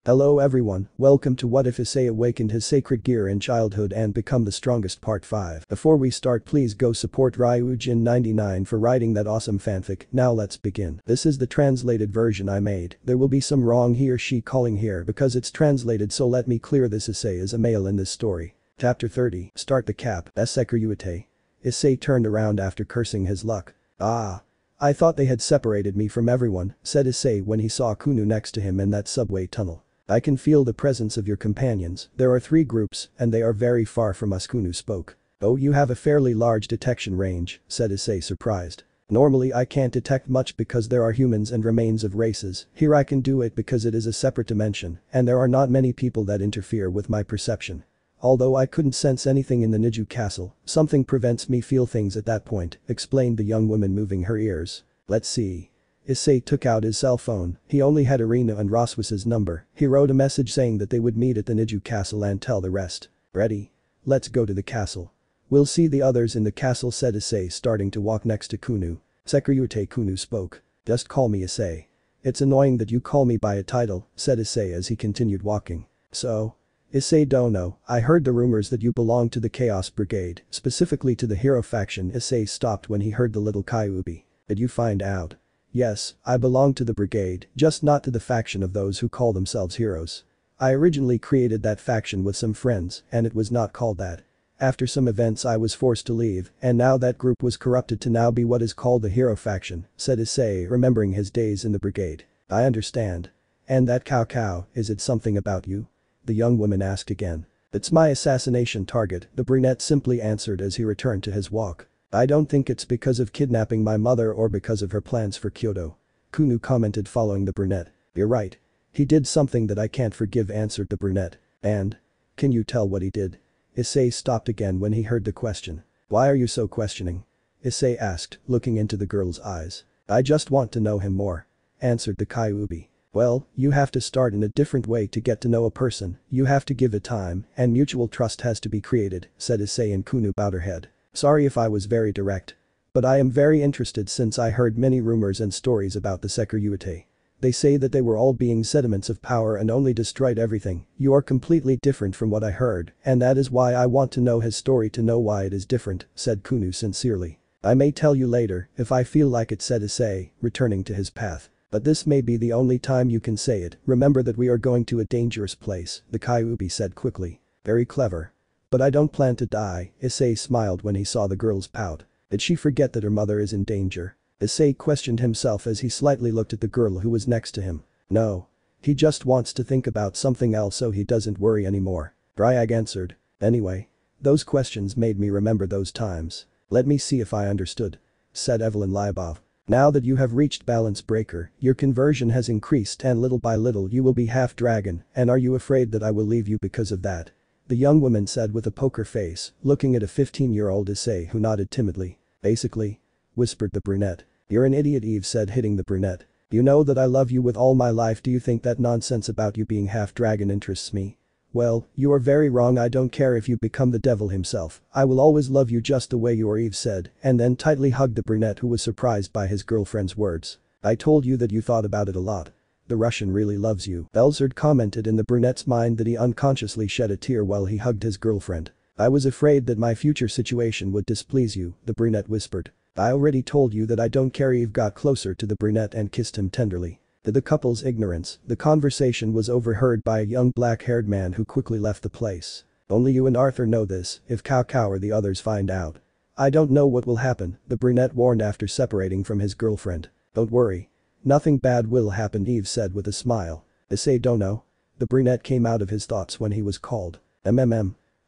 Hello everyone, welcome to What If Issei Awakened His Sacred Gear in Childhood and Become the Strongest Part 5. Before we start, please go support Ryujin99 for writing that awesome fanfic. Now let's begin. This is the translated version I made. There will be some wrong he or she calling here because it's translated, so let me clear this. Issei is a male in this story. Chapter 30, Start the Cap. Hyoudou Issei turned around after cursing his luck. Ah. I thought they had separated me from everyone, said Issei when he saw Kunu next to him in that subway tunnel. I can feel the presence of your companions. There are 3 groups, and they are very far from us. Kunu spoke. Oh, you have a fairly large detection range, said Issei, surprised. Normally I can't detect much because there are humans and remains of races. Here I can do it because it is a separate dimension, and there are not many people that interfere with my perception. Although I couldn't sense anything in the Newydd castle, something prevents me feel things at that point, explained the young woman, moving her ears. Let's see. Issei took out his cell phone. He only had Irina and Roswis's number. He wrote a message saying that they would meet at the Newydd castle and tell the rest. Ready? Let's go to the castle. We'll see the others in the castle, said Issei, starting to walk next to Kunu. Secretary Kunu spoke. Just call me Issei. It's annoying that you call me by a title, said Issei as he continued walking. So? Issei don't know. I heard the rumors that you belong to the Chaos Brigade, specifically to the hero faction. Issei stopped when he heard the little Hyoudou. Did you find out? Yes, I belong to the brigade, just not to the faction of those who call themselves heroes. I originally created that faction with some friends, and it was not called that. After some events I was forced to leave, and now that group was corrupted to now be what is called the hero faction, said Issei, remembering his days in the brigade. I understand. And that cow, is it something about you? The young woman asked again. It's my assassination target, the brunette simply answered as he returned to his walk. I don't think it's because of kidnapping my mother or because of her plans for Hyoudou. Kunu commented, following the brunette. You're right. He did something that I can't forgive, answered the brunette. And? Can you tell what he did? Issei stopped again when he heard the question. Why are you so questioning? Issei asked, looking into the girl's eyes. I just want to know him more, answered the Hyoudou. Well, you have to start in a different way to get to know a person. You have to give it time, and mutual trust has to be created, said Issei, and Kunu bowed her head. Sorry if I was very direct. But I am very interested since I heard many rumors and stories about the Secretary. They say that they were all being sediments of power and only destroyed everything. You are completely different from what I heard, and that is why I want to know his story to know why it is different, said Kunu sincerely. I may tell you later, if I feel like it, said Issei, returning to his path. But this may be the only time you can say it. Remember that we are going to a dangerous place, the Hyoudou said quickly. Very clever. But I don't plan to die, Issei smiled when he saw the girl's pout. Did she forget that her mother is in danger? Issei questioned himself as he slightly looked at the girl who was next to him. No. He just wants to think about something else so he doesn't worry anymore. Bryag answered. Anyway. Those questions made me remember those times. Let me see if I understood, said Evelyn Lyabov. Now that you have reached balance breaker, your conversion has increased and little by little you will be half dragon, and are you afraid that I will leave you because of that? The young woman said with a poker face, looking at a 15-year-old Issei who nodded timidly. Basically, whispered the brunette. You're an idiot, Eve said, hitting the brunette. You know that I love you with all my life. Do you think that nonsense about you being half dragon interests me? Well, you are very wrong. I don't care if you become the devil himself. I will always love you just the way you are, Eve said, and then tightly hugged the brunette who was surprised by his girlfriend's words. I told you that you thought about it a lot. The Russian really loves you. Belzard commented in the brunette's mind that he unconsciously shed a tear while he hugged his girlfriend. I was afraid that my future situation would displease you, the brunette whispered. I already told you that I don't care. Eve got closer to the brunette and kissed him tenderly. To the couple's ignorance, the conversation was overheard by a young black-haired man who quickly left the place. Only you and Arthur know this. If Cow or the others find out, I don't know what will happen, the brunette warned after separating from his girlfriend. Don't worry. Nothing bad will happen, Eve said with a smile. Issei don't know? The brunette came out of his thoughts when he was called.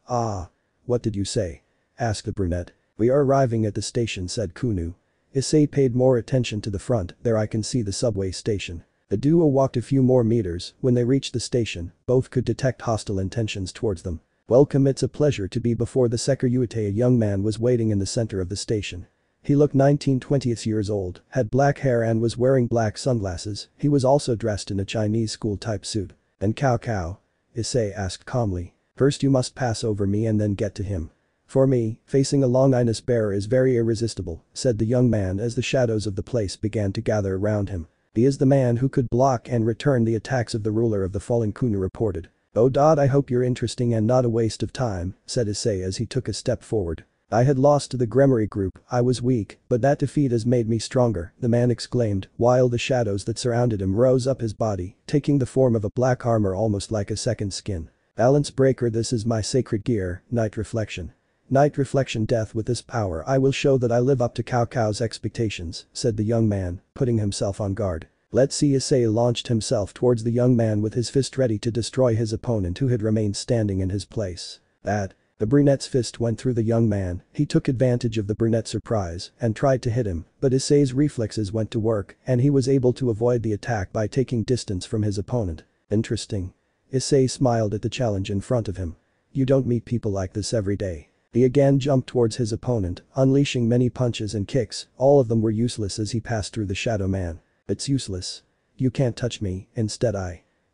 Ah. What did you say? Asked the brunette. We are arriving at the station, said Kunu. Issei paid more attention to the front. There I can see the subway station. The duo walked a few more meters. When they reached the station, both could detect hostile intentions towards them. Welcome, it's a pleasure to be before the Secretary. A young man was waiting in the center of the station. He looked 19-20 years old, had black hair and was wearing black sunglasses. He was also dressed in a Chinese school-type suit. And Cow? Issei asked calmly. First you must pass over me and then get to him. For me, facing a Longinus bearer is very irresistible, said the young man as the shadows of the place began to gather around him. He is the man who could block and return the attacks of the ruler of the fallen Kunu reported. Oh. I hope you're interesting and not a waste of time, said Issei as he took a step forward. I had lost to the Gremory group, I was weak, but that defeat has made me stronger, the man exclaimed, while the shadows that surrounded him rose up his body, taking the form of a black armor almost like a second skin. Balance breaker. This is my sacred gear, Night Reflection. Night Reflection. Death. With this power I will show that I live up to Cao Cao's expectations, said the young man, putting himself on guard. Let's see. Issei launched himself towards the young man with his fist ready to destroy his opponent who had remained standing in his place. The brunette's fist went through the young man, he took advantage of the brunette's surprise and tried to hit him, but Issei's reflexes went to work and he was able to avoid the attack by taking distance from his opponent. Interesting. Issei smiled at the challenge in front of him. You don't meet people like this every day. He again jumped towards his opponent, unleashing many punches and kicks, all of them were useless as he passed through the shadow man. It's useless. You can't touch me, instead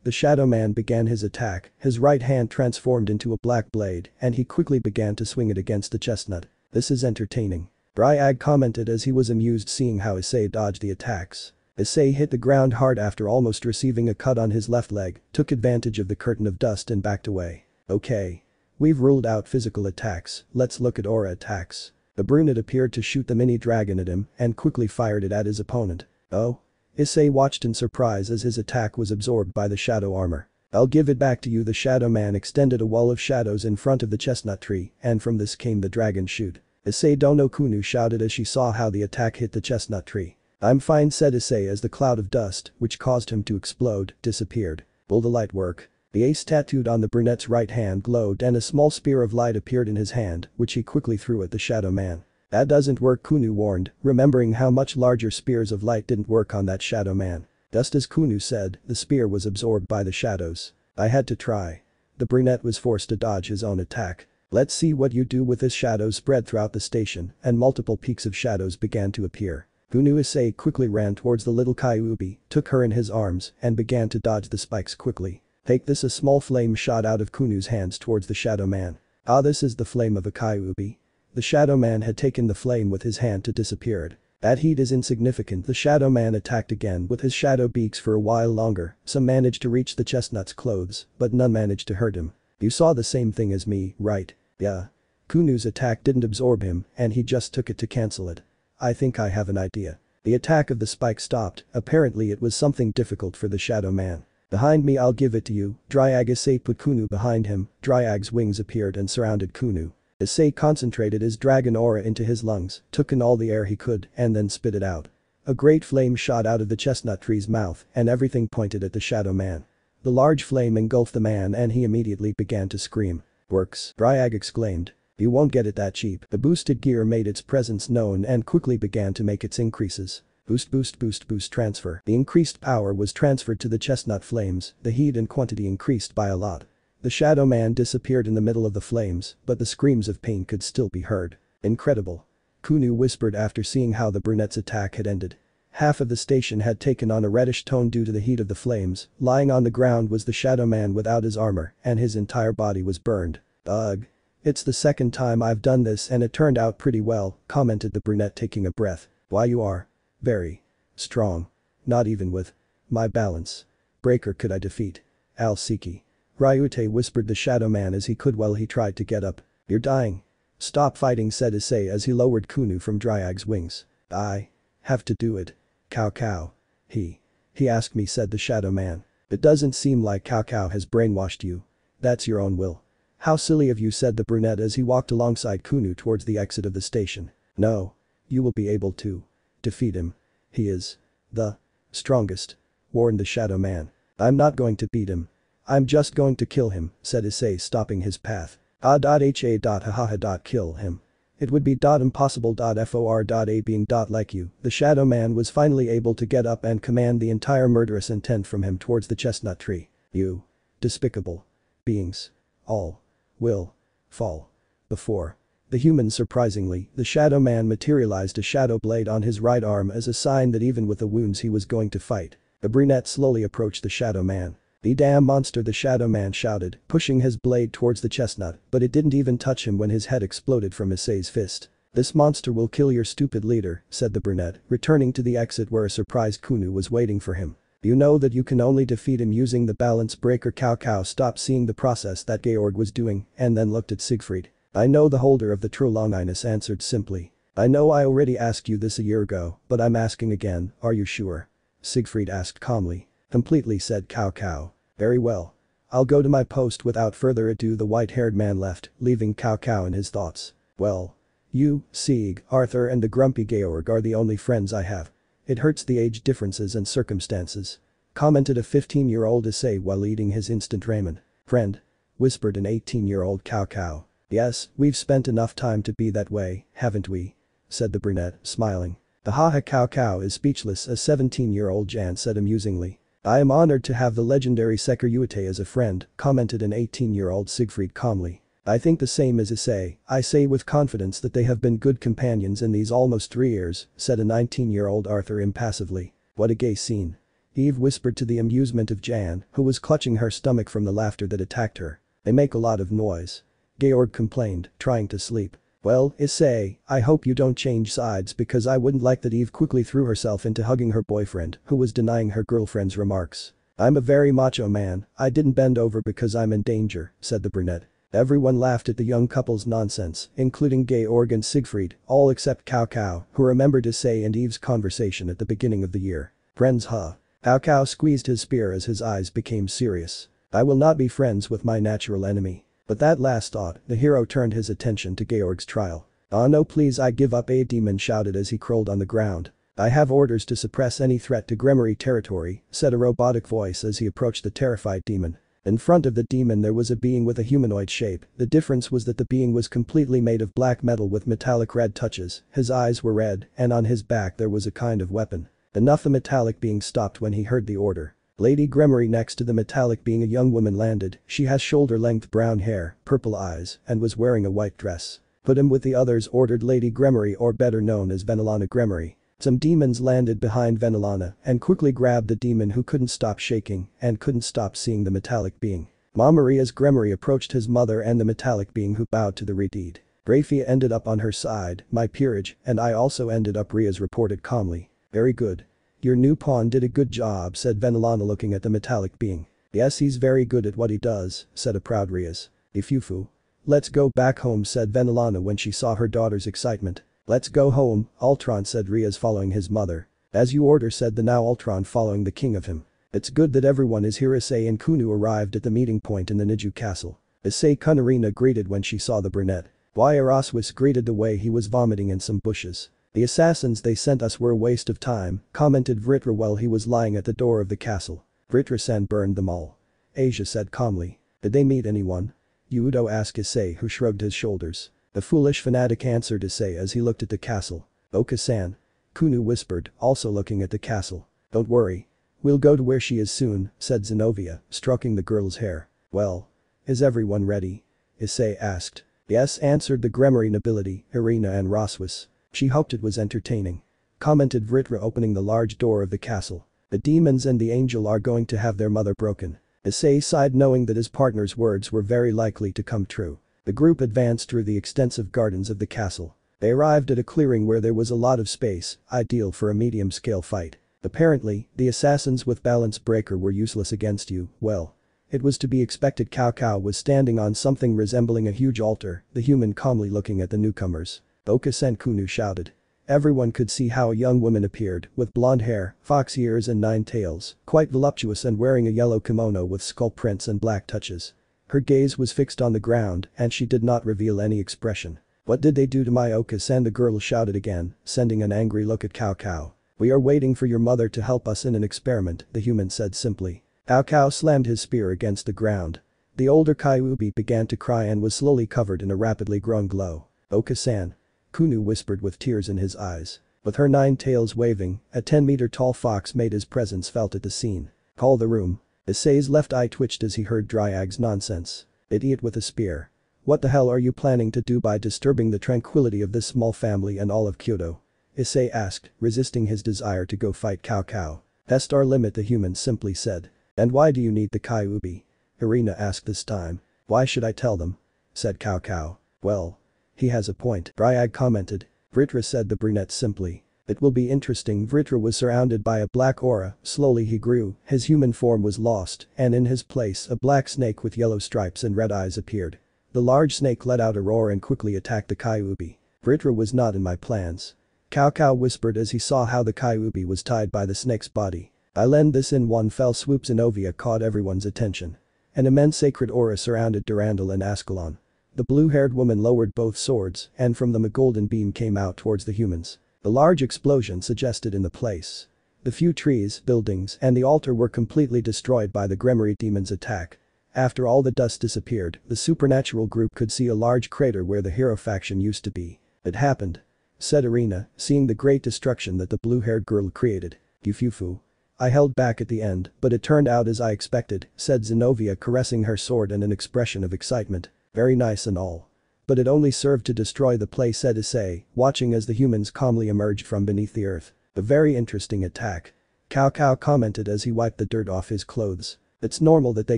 The shadow man began his attack, his right hand transformed into a black blade and he quickly began to swing it against the chestnut. This is entertaining. Dryag commented as he was amused seeing how Issei dodged the attacks. Issei hit the ground hard after almost receiving a cut on his left leg, took advantage of the curtain of dust and backed away. Okay. We've ruled out physical attacks, let's look at aura attacks. The brunette appeared to shoot the mini dragon at him and quickly fired it at his opponent. Oh? Issei watched in surprise as his attack was absorbed by the shadow armor. I'll give it back to you. The shadow man extended a wall of shadows in front of the chestnut tree and from this came the dragon shoot. Issei Dono Kunu shouted as she saw how the attack hit the chestnut tree. I'm fine, said Issei as the cloud of dust, which caused him to explode, disappeared. Will the light work? The ace tattooed on the brunette's right hand glowed and a small spear of light appeared in his hand, which he quickly threw at the shadow man. That doesn't work, Kunu warned, remembering how much larger spears of light didn't work on that shadow man. Just as Kunu said, the spear was absorbed by the shadows. I had to try. The brunette was forced to dodge his own attack. Let's see what you do with this. Shadows spread throughout the station and multiple peaks of shadows began to appear. Kunu Issei quickly ran towards the little Kyuubi, took her in his arms and began to dodge the spikes quickly. Take this. A small flame shot out of Kunu's hands towards the shadow man. This is the flame of a Kyuubi. The shadow man had taken the flame with his hand to disappear it. That heat is insignificant. The shadow man attacked again with his shadow beaks for a while longer, some managed to reach the chestnut's clothes, but none managed to hurt him. You saw the same thing as me, right? Yeah. Kunu's attack didn't absorb him and he just took it to cancel it. I think I have an idea. The attack of the spike stopped, apparently it was something difficult for the shadow man. Behind me, I'll give it to you. Dryag. Issei put Kunu behind him, Dryag's wings appeared and surrounded Kunu. Issei concentrated his dragon aura into his lungs, took in all the air he could and then spit it out. A great flame shot out of the chestnut tree's mouth and everything pointed at the shadow man. The large flame engulfed the man and he immediately began to scream. Works, Dryag exclaimed. You won't get it that cheap. The boosted gear made its presence known and quickly began to make its increases. Boost transfer. The increased power was transferred to the chestnut flames, the heat and quantity increased by a lot. The shadow man disappeared in the middle of the flames, but the screams of pain could still be heard. Incredible. Kunu whispered after seeing how the brunette's attack had ended. Half of the station had taken on a reddish tone due to the heat of the flames, lying on the ground was the shadow man without his armor and his entire body was burned. Ugh. It's the second time I've done this and it turned out pretty well, commented the brunette taking a breath. Why you are very strong. Not even with my balance breaker could I defeat Al-Siki. Ryute whispered the shadow man as he could while he tried to get up. You're dying. Stop fighting, said Issei as he lowered Kunu from Dryag's wings. I have to do it. Cao Cao. He asked me, said the shadow man. It doesn't seem like Cao Cao has brainwashed you. That's your own will. How silly of you, said the brunette as he walked alongside Kunu towards the exit of the station. No. You will be able to defeat him. He is the strongest, warned the shadow man. I'm not going to beat him. I'm just going to kill him, said Issei, stopping his path. Kill him. It would be impossible. For being like you. The shadow man was finally able to get up and command the entire murderous intent from him towards the chestnut tree. You despicable beings. All will fall before the humans. Surprisingly, the shadow man materialized a shadow blade on his right arm as a sign that even with the wounds he was going to fight. The brunette slowly approached the shadow man. The damn monster, the shadow man shouted, pushing his blade towards the chestnut, but it didn't even touch him when his head exploded from Issei's fist. "This monster will kill your stupid leader," said the brunette, returning to the exit where a surprised Kunu was waiting for him. "You know that you can only defeat him using the balance breaker." Cao Cao stopped seeing the process that Georg was doing and then looked at Siegfried. "I know," the holder of the true longinus answered simply. "I know I already asked you this a year ago, but I'm asking again, are you sure?" Siegfried asked calmly. "Completely," said Cao Cao. "Very well. I'll go to my post." Without further ado, the white-haired man left, leaving Cao Cao in his thoughts. "Well. You, Sieg, Arthur and the grumpy Georg are the only friends I have. It hurts the age differences and circumstances," commented a 15-year-old Issei while eating his instant ramen. "Friend?" whispered an 18-year-old Cao Cao. "Yes, we've spent enough time to be that way, haven't we?" said the brunette, smiling. "The haha." Cao Cao is speechless, a 17-year-old Jan said amusingly. "I am honored to have the legendary Hyoudou Issei as a friend," commented an 18-year-old Siegfried calmly. "I think the same as Issei. I say with confidence that they have been good companions in these almost 3 years," said a 19-year-old Arthur impassively. "What a gay scene." Eve whispered to the amusement of Jan, who was clutching her stomach from the laughter that attacked her. "They make a lot of noise." Georg complained, trying to sleep. "Well, Issei, I hope you don't change sides because I wouldn't like that." Eve quickly threw herself into hugging her boyfriend, who was denying her girlfriend's remarks. "I'm a very macho man, I didn't bend over because I'm in danger," said the brunette. Everyone laughed at the young couple's nonsense, including Georg and Siegfried, all except Cao Cao, who remembered Issei and Eve's conversation at the beginning of the year. "Friends, huh?" Cao Cao squeezed his spear as his eyes became serious. "I will not be friends with my natural enemy." But that last thought, the hero turned his attention to Georg's trial. "Oh no, please, I give up," a demon shouted as he crawled on the ground. "I have orders to suppress any threat to Gremory territory," said a robotic voice as he approached the terrified demon. In front of the demon there was a being with a humanoid shape. The difference was that the being was completely made of black metal with metallic red touches, his eyes were red, and on his back there was a kind of weapon. Enough. The metallic being stopped when he heard the order. Lady Gremory. Next to the metallic being, a young woman landed. She has shoulder-length brown hair, purple eyes, and was wearing a white dress. "Put him with the others," ordered Lady Gremory, or better known as Finalizada Gremory. Some demons landed behind Finalizada and quickly grabbed the demon, who couldn't stop shaking and couldn't stop seeing the metallic being. Marie. As Gremory approached his mother and the metallic being, who bowed to the deed. "Rafia ended up on her side, my peerage, and I also ended up," Riaz reported calmly. "Very good. Your new pawn did a good job," said Finalizada looking at the metallic being. "Yes, he's very good at what he does," said a proud Riaz. "Ifufu. Let's go back home," said Finalizada when she saw her daughter's excitement. "Let's go home, Ultron," said Riaz following his mother. "As you order," said the now Ultron following the king of him. "It's good that everyone is here." Issei and Kunu arrived at the meeting point in the Niju castle. Issei Kunarina greeted when she saw the brunette. Raswis greeted the way he was vomiting in some bushes. "The assassins they sent us were a waste of time," commented Vritra while he was lying at the door of the castle. "Vritra-san burned them all," Asia said calmly. "Did they meet anyone?" Hyoudou asked Issei, who shrugged his shoulders. "The foolish fanatic," answered Issei as he looked at the castle. "Oka-san," Kunu whispered, also looking at the castle. "Don't worry. We'll go to where she is soon," said Zenobia, stroking the girl's hair. "Well. Is everyone ready?" Issei asked. "Yes," answered the Gremory nobility, Irina and Raswis. "She hoped it was entertaining," commented Vritra, opening the large door of the castle. "The demons and the angel are going to have their mother broken." Issei sighed, knowing that his partner's words were very likely to come true. The group advanced through the extensive gardens of the castle. They arrived at a clearing where there was a lot of space, ideal for a medium-scale fight. "Apparently, the assassins with balance breaker were useless against you, well. It was to be expected." Cao Cao was standing on something resembling a huge altar, the human calmly looking at the newcomers. "Oka-san," Kunu shouted. Everyone could see how a young woman appeared, with blonde hair, fox ears and 9 tails, quite voluptuous and wearing a yellow kimono with skull prints and black touches. Her gaze was fixed on the ground and she did not reveal any expression. "What did they do to my Oka-san?" the girl shouted again, sending an angry look at Cao Cao. "We are waiting for your mother to help us in an experiment," the human said simply. Cao Cao slammed his spear against the ground. The older Kyuubi began to cry and was slowly covered in a rapidly growing glow. "Oka-san," Kunu whispered with tears in his eyes. With her 9 tails waving, a 10-meter-tall fox made his presence felt at the scene. "Call the room." Issei's left eye twitched as he heard Dryag's nonsense. "Idiot with a spear. What the hell are you planning to do by disturbing the tranquility of this small family and all of Kyoto?" Issei asked, resisting his desire to go fight Cao Cao. "Test our limit," the human simply said. "And why do you need the Kyuubi?" Irina asked this time. "Why should I tell them?" said Cao Cao. "Well. He has a point, Bryag commented. Vritra said the brunette simply. It will be interesting. Vritra was surrounded by a black aura, slowly he grew, his human form was lost, and in his place a black snake with yellow stripes and red eyes appeared. The large snake let out a roar and quickly attacked the Kyuubi. Vritra was not in my plans. Cao Cao whispered as he saw how the Kyuubi was tied by the snake's body. I lend this in one fell swoop. Zenovia caught everyone's attention. An immense sacred aura surrounded Durandal and Ascalon. The blue-haired woman lowered both swords and from them a golden beam came out towards the humans. The large explosion suggested in the place. The few trees, buildings, and the altar were completely destroyed by the Gremory demon's attack. After all the dust disappeared, the supernatural group could see a large crater where the hero faction used to be. It happened, said Irina, seeing the great destruction that the blue-haired girl created. Yufufu. I held back at the end, but it turned out as I expected, said Zenobia caressing her sword in an expression of excitement. Very nice and all. But it only served to destroy the place, said Issei, watching as the humans calmly emerged from beneath the earth. A very interesting attack. Cao Cao commented as he wiped the dirt off his clothes. It's normal that they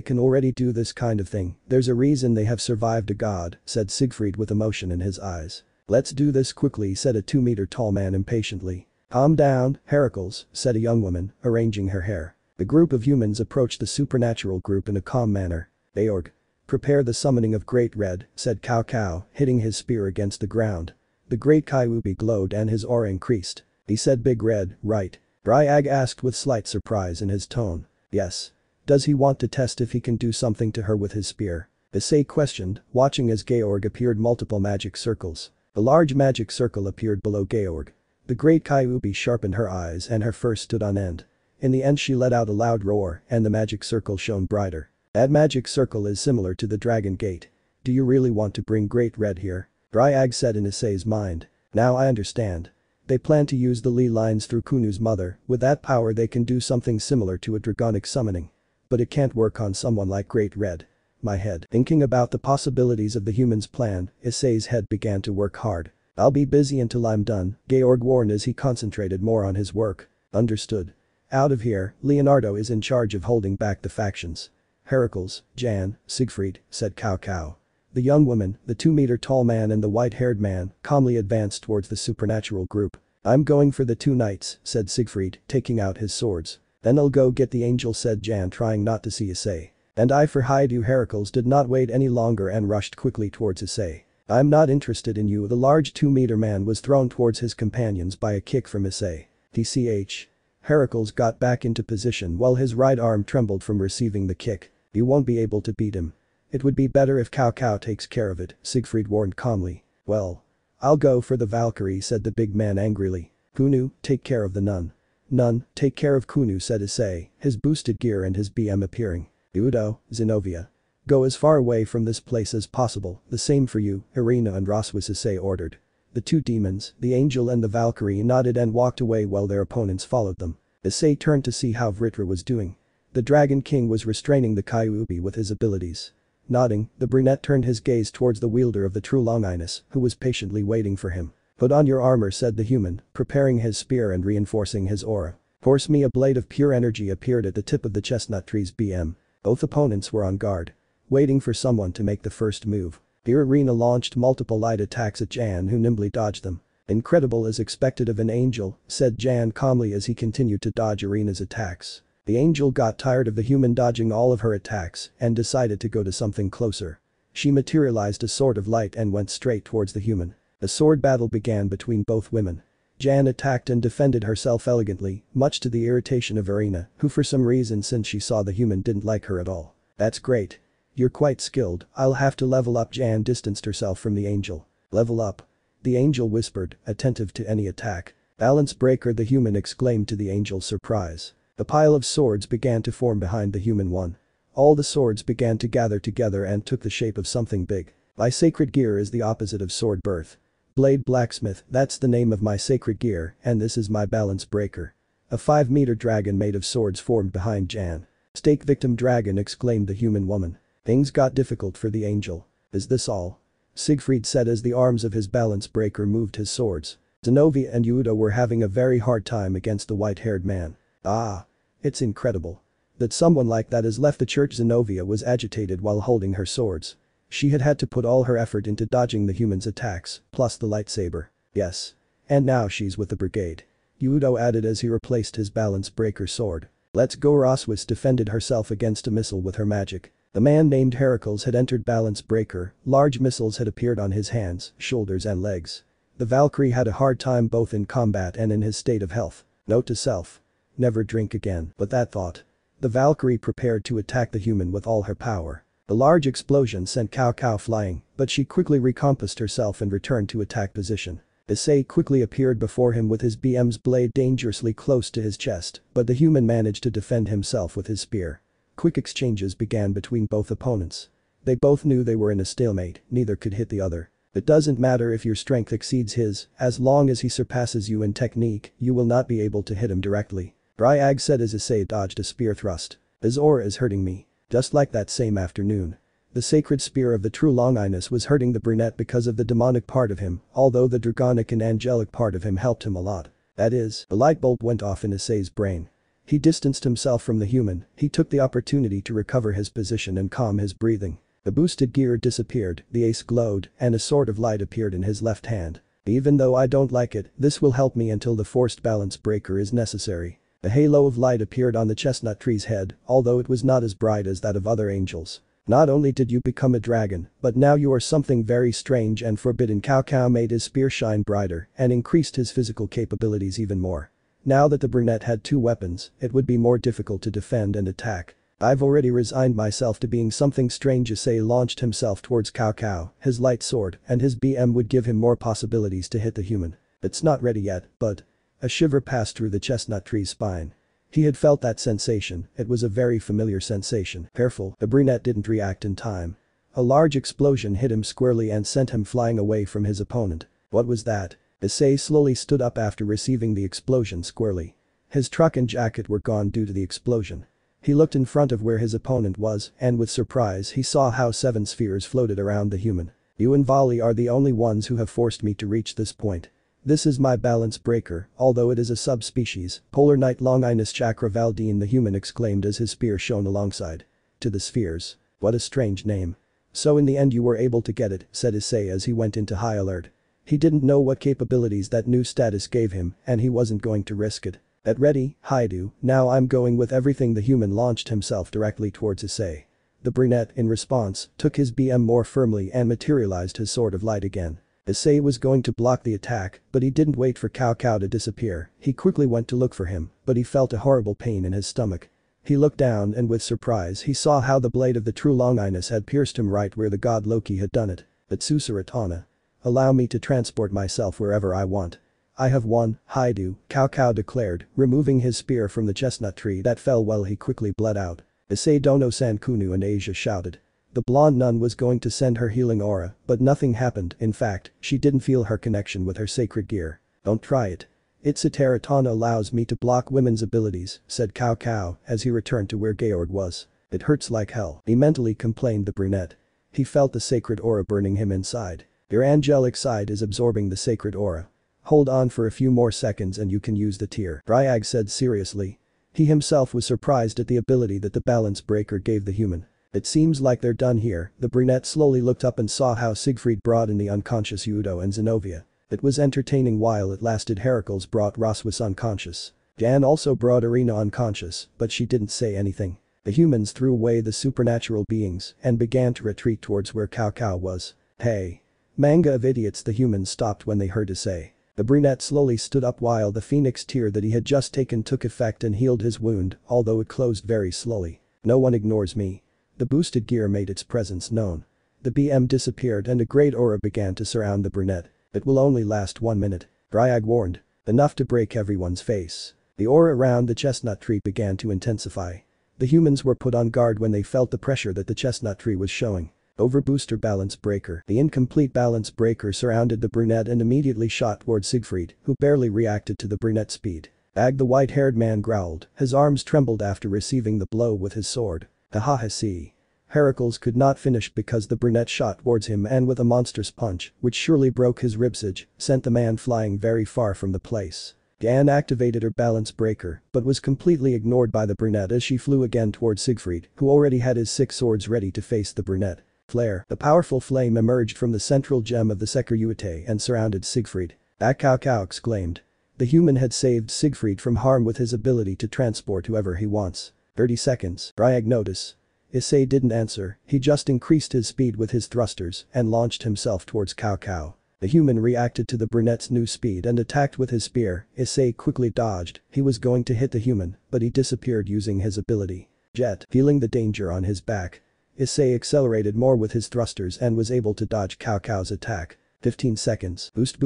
can already do this kind of thing, there's a reason they have survived a god, said Siegfried with emotion in his eyes. Let's do this quickly, said a 2-meter tall man impatiently. Calm down, Heracles, said a young woman, arranging her hair. The group of humans approached the supernatural group in a calm manner. Aorg. Prepare the summoning of Great Red, said Cao Cao, hitting his spear against the ground. The great Kyuubi glowed and his aura increased. He said Big Red, right? Bryag asked with slight surprise in his tone. Yes. Does he want to test if he can do something to her with his spear? Issei questioned, watching as Georg appeared multiple magic circles. A large magic circle appeared below Georg. The great Kyuubi sharpened her eyes and her fur stood on end. In the end she let out a loud roar and the magic circle shone brighter. That magic circle is similar to the Dragon Gate. Do you really want to bring Great Red here? Bryag said in Issei's mind. Now I understand. They plan to use the Li lines through Kunu's mother, with that power they can do something similar to a dragonic summoning. But it can't work on someone like Great Red. My head. Thinking about the possibilities of the human's plan, Issei's head began to work hard. I'll be busy until I'm done, Georg warned as he concentrated more on his work. Understood. Out of here, Leonardo is in charge of holding back the factions. Heracles, Jan, Siegfried, said Cao Cao. The young woman, the 2-meter tall man and the white-haired man, calmly advanced towards the supernatural group. I'm going for the 2 knights, said Siegfried, taking out his swords. Then I'll go get the angel, said Jan, trying not to see Issei. And I for Hyoudou. Heracles did not wait any longer and rushed quickly towards Issei. I'm not interested in you. The large 2-meter man was thrown towards his companions by a kick from Issei. TCH. Heracles got back into position while his right arm trembled from receiving the kick. You won't be able to beat him. It would be better if Cao Cao takes care of it, Siegfried warned calmly. Well. I'll go for the Valkyrie, said the big man angrily. Kunu, take care of the nun. Nun, take care of Kunu, said Issei, his boosted gear and his BM appearing. Hyoudou, Zenobia. Go as far away from this place as possible, the same for you, Irina and Roswis, Issei ordered. The 2 demons, the angel and the Valkyrie, nodded and walked away while their opponents followed them. Issei turned to see how Vritra was doing. The Dragon King was restraining the Kyuubi with his abilities. Nodding, the brunette turned his gaze towards the wielder of the true Longinus, who was patiently waiting for him. Put on your armor, said the human, preparing his spear and reinforcing his aura. Force me. A blade of pure energy appeared at the tip of the chestnut tree's BM. Both opponents were on guard, waiting for someone to make the first move. Here Irina launched multiple light attacks at Jan, who nimbly dodged them. Incredible as expected of an angel, said Jan calmly as he continued to dodge Irina's attacks. The angel got tired of the human dodging all of her attacks and decided to go to something closer. She materialized a sword of light and went straight towards the human. A sword battle began between both women. Jan attacked and defended herself elegantly, much to the irritation of Irina, who for some reason since she saw the human didn't like her at all. That's great. You're quite skilled, I'll have to level up. Jan distanced herself from the angel. Level up? The angel whispered, attentive to any attack. Balance breaker, the human exclaimed to the angel's surprise. A pile of swords began to form behind the human one. All the swords began to gather together and took the shape of something big. My sacred gear is the opposite of sword birth. Blade blacksmith, that's the name of my sacred gear, and this is my balance breaker. A 5-meter dragon made of swords formed behind Jan. Stake victim dragon, exclaimed the human woman. Things got difficult for the angel. Is this all? Siegfried said as the arms of his balance breaker moved his swords. Zenobia and Hyoudou were having a very hard time against the white-haired man. Ah. It's incredible. That someone like that has left the church. Zenobia was agitated while holding her swords. She had had to put all her effort into dodging the human's attacks, plus the lightsaber. Yes. And now she's with the brigade. Hyoudou added as he replaced his balance breaker sword. Let's go. Roswis defended herself against a missile with her magic. The man named Heracles had entered balance breaker, large missiles had appeared on his hands, shoulders and legs. The Valkyrie had a hard time both in combat and in his state of health. Note to self. Never drink again. But that thought. The Valkyrie prepared to attack the human with all her power. The large explosion sent Cao Cao flying, but she quickly recomposed herself and returned to attack position. Issei quickly appeared before him with his BM's blade dangerously close to his chest, but the human managed to defend himself with his spear. Quick exchanges began between both opponents. They both knew they were in a stalemate, neither could hit the other. It doesn't matter if your strength exceeds his, as long as he surpasses you in technique, you will not be able to hit him directly. Ryag said as Issei dodged a spear thrust. His aura is hurting me. Just like that same afternoon. The sacred spear of the true Longinus was hurting the brunette because of the demonic part of him, although the draconic and angelic part of him helped him a lot. That is, the light bulb went off in Issei's brain. He distanced himself from the human, he took the opportunity to recover his position and calm his breathing. The boosted gear disappeared, the ace glowed, and a sword of light appeared in his left hand. Even though I don't like it, this will help me until the forced balance breaker is necessary. A halo of light appeared on the chestnut tree's head, although it was not as bright as that of other angels. Not only did you become a dragon, but now you are something very strange and forbidden. Cao Cao made his spear shine brighter and increased his physical capabilities even more. Now that the brunette had two weapons, it would be more difficult to defend and attack. I've already resigned myself to being something strange. Issei launched himself towards Cao Cao, his light sword, and his BM would give him more possibilities to hit the human. It's not ready yet, but. A shiver passed through the chestnut tree's spine. He had felt that sensation, it was a very familiar sensation. Careful, the brunette didn't react in time. A large explosion hit him squarely and sent him flying away from his opponent. What was that? Issei slowly stood up after receiving the explosion squarely. His truck and jacket were gone due to the explosion. He looked in front of where his opponent was, and with surprise he saw how 7 spheres floated around the human. You and Vali are the only ones who have forced me to reach this point. This is my balance breaker, although it is a subspecies, Polar Night Longinus Chakra Valdine, the human exclaimed as his spear shone alongside. To the spheres. What a strange name. So in the end you were able to get it, said Issei as he went into high alert. He didn't know what capabilities that new status gave him, and he wasn't going to risk it. At ready, Hyoudou, now I'm going with everything. The human launched himself directly towards Issei. The brunette, in response, took his BM more firmly and materialized his sword of light again. Issei was going to block the attack, but he didn't wait for Cao Cao to disappear, he quickly went to look for him, but he felt a horrible pain in his stomach. He looked down and with surprise he saw how the blade of the true Longinus had pierced him right where the god Loki had done it. But Susaratana. Allow me to transport myself wherever I want. I have won, Hyoudou, Cao Cao declared, removing his spear from the chestnut tree that fell while he quickly bled out. Issei Dono Sankunu and Asia shouted. The blonde nun was going to send her healing aura, but nothing happened. In fact, she didn't feel her connection with her sacred gear. Don't try it. Susaratana allows me to block women's abilities, said Cao Cao as he returned to where Georg was. It hurts like hell, he mentally complained the brunette. He felt the sacred aura burning him inside. Your angelic side is absorbing the sacred aura. Hold on for a few more seconds and you can use the tear, Ryag said seriously. He himself was surprised at the ability that the balance breaker gave the human. It seems like they're done here. The brunette slowly looked up and saw how Siegfried brought in the unconscious Hyoudou and Zenobia. It was entertaining while it lasted. Heracles brought Roswis unconscious. Jan also brought Irina unconscious, but she didn't say anything. The humans threw away the supernatural beings and began to retreat towards where Cao Cao was. Hey. Manga of idiots, the humans stopped when they heard Issei. The brunette slowly stood up while the phoenix tear that he had just taken took effect and healed his wound, although it closed very slowly. No one ignores me. The boosted gear made its presence known. The BM disappeared and a great aura began to surround the brunette. It will only last 1 minute. Ryag warned. Enough to break everyone's face. The aura around the chestnut tree began to intensify. The humans were put on guard when they felt the pressure that the chestnut tree was showing. Over booster balance breaker. The incomplete balance breaker surrounded the brunette and immediately shot towards Siegfried, who barely reacted to the brunette's speed. The white-haired man growled. His arms trembled after receiving the blow with his sword. Haha see. Heracles could not finish because the brunette shot towards him and with a monstrous punch, which surely broke his ribsage, sent the man flying very far from the place. Gan activated her balance breaker, but was completely ignored by the brunette as she flew again towards Siegfried, who already had his 6 swords ready to face the brunette. Flare. A powerful flame emerged from the central gem of the Hyoudou Issei and surrounded Siegfried. Cao Cao exclaimed. The human had saved Siegfried from harm with his ability to transport whoever he wants. 30 seconds. Ryag notice. Issei didn't answer, he just increased his speed with his thrusters and launched himself towards Cao Cao. The human reacted to the brunette's new speed and attacked with his spear. Issei quickly dodged, he was going to hit the human, but he disappeared using his ability. Jet. Feeling the danger on his back, Issei accelerated more with his thrusters and was able to dodge Cao Cao's attack. 15 seconds. Boost.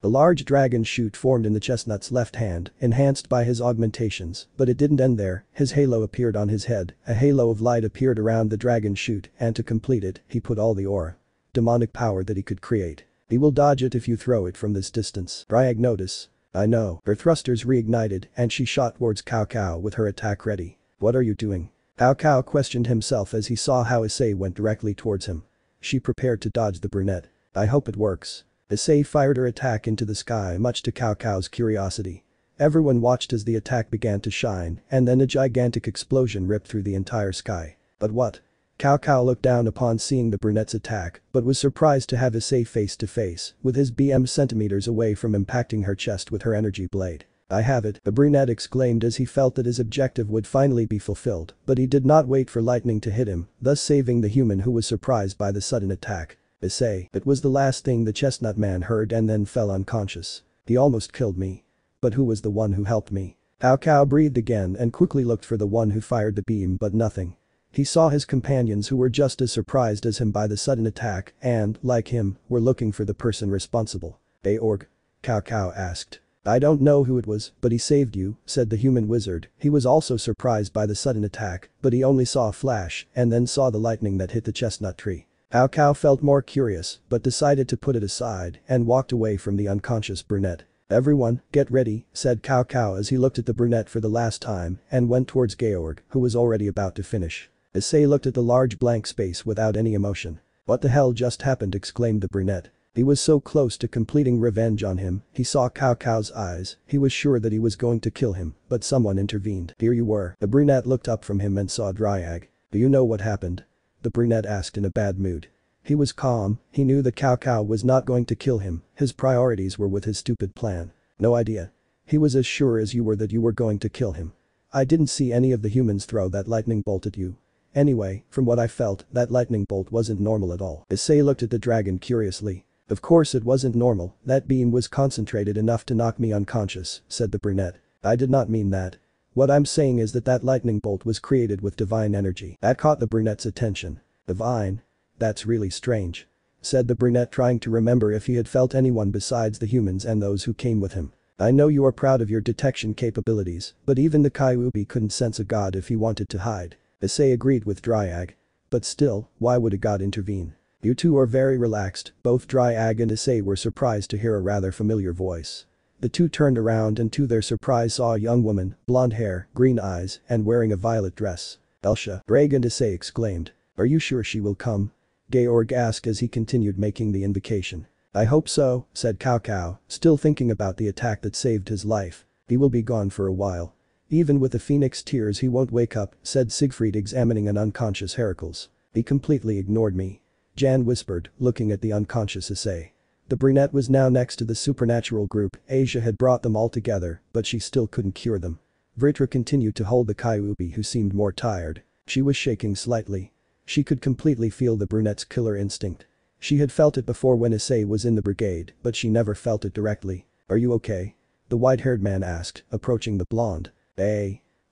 A large dragon shoot formed in the chestnut's left hand, enhanced by his augmentations, but it didn't end there, his halo appeared on his head, a halo of light appeared around the dragon shoot and to complete it, he put all the aura. Demonic power that he could create. He will dodge it if you throw it from this distance. Ryag notice. I know. Her thrusters reignited and she shot towards Cao Cao with her attack ready. What are you doing? Cao Cao questioned himself as he saw how Issei went directly towards him. She prepared to dodge the brunette. I hope it works. Issei fired her attack into the sky much to Cao Cao's curiosity. Everyone watched as the attack began to shine and then a gigantic explosion ripped through the entire sky. But what? Cao Cao looked down upon seeing the brunette's attack but was surprised to have Issei face to face with his BM centimeters away from impacting her chest with her energy blade. I have it, the brunette exclaimed as he felt that his objective would finally be fulfilled, but he did not wait for lightning to hit him, thus saving the human who was surprised by the sudden attack. Issei. It was the last thing the chestnut man heard and then fell unconscious. He almost killed me. But who was the one who helped me? Cao Cao breathed again and quickly looked for the one who fired the beam but nothing. He saw his companions who were just as surprised as him by the sudden attack and, like him, were looking for the person responsible. Org? Cao Cao asked. I don't know who it was, but he saved you, said the human wizard. He was also surprised by the sudden attack, but he only saw a flash and then saw the lightning that hit the chestnut tree. Cao Cao felt more curious, but decided to put it aside and walked away from the unconscious brunette. Everyone, get ready, said Cao Cao as he looked at the brunette for the last time and went towards Georg, who was already about to finish. Issei looked at the large blank space without any emotion. What the hell just happened, exclaimed the brunette. He was so close to completing revenge on him, he saw Cao Cao's eyes, he was sure that he was going to kill him, but someone intervened. Here you were. The brunette looked up from him and saw Dryag. Do you know what happened? The brunette asked in a bad mood. He was calm, he knew that Cao Cao was not going to kill him, his priorities were with his stupid plan. No idea. He was as sure as you were that you were going to kill him. I didn't see any of the humans throw that lightning bolt at you. Anyway, from what I felt, that lightning bolt wasn't normal at all. Issei looked at the dragon curiously. Of course it wasn't normal, that beam was concentrated enough to knock me unconscious, said the brunette. I did not mean that. What I'm saying is that lightning bolt was created with divine energy. That caught the brunette's attention. Divine? That's really strange. Said the brunette, trying to remember if he had felt anyone besides the humans and those who came with him. I know you are proud of your detection capabilities, but even the Kyuubi couldn't sense a god if he wanted to hide. Issei agreed with Dryag. But still, why would a god intervene? You two are very relaxed, both Dryag and Issei were surprised to hear a rather familiar voice. The two turned around and to their surprise saw a young woman, blonde hair, green eyes, and wearing a violet dress. Elsha, Drag and Issei exclaimed. Are you sure she will come? Georg asked as he continued making the invocation. I hope so, said Cao Cao, still thinking about the attack that saved his life. He will be gone for a while. Even with the phoenix tears he won't wake up, said Siegfried, examining an unconscious Heracles. He completely ignored me. Jan whispered, looking at the unconscious Issei. The brunette was now next to the supernatural group. Asia had brought them all together, but she still couldn't cure them. Vritra continued to hold the Kyuubi, who seemed more tired. She was shaking slightly. She could completely feel the brunette's killer instinct. She had felt it before when Issei was in the brigade, but she never felt it directly. Are you okay? The white-haired man asked, approaching the blonde.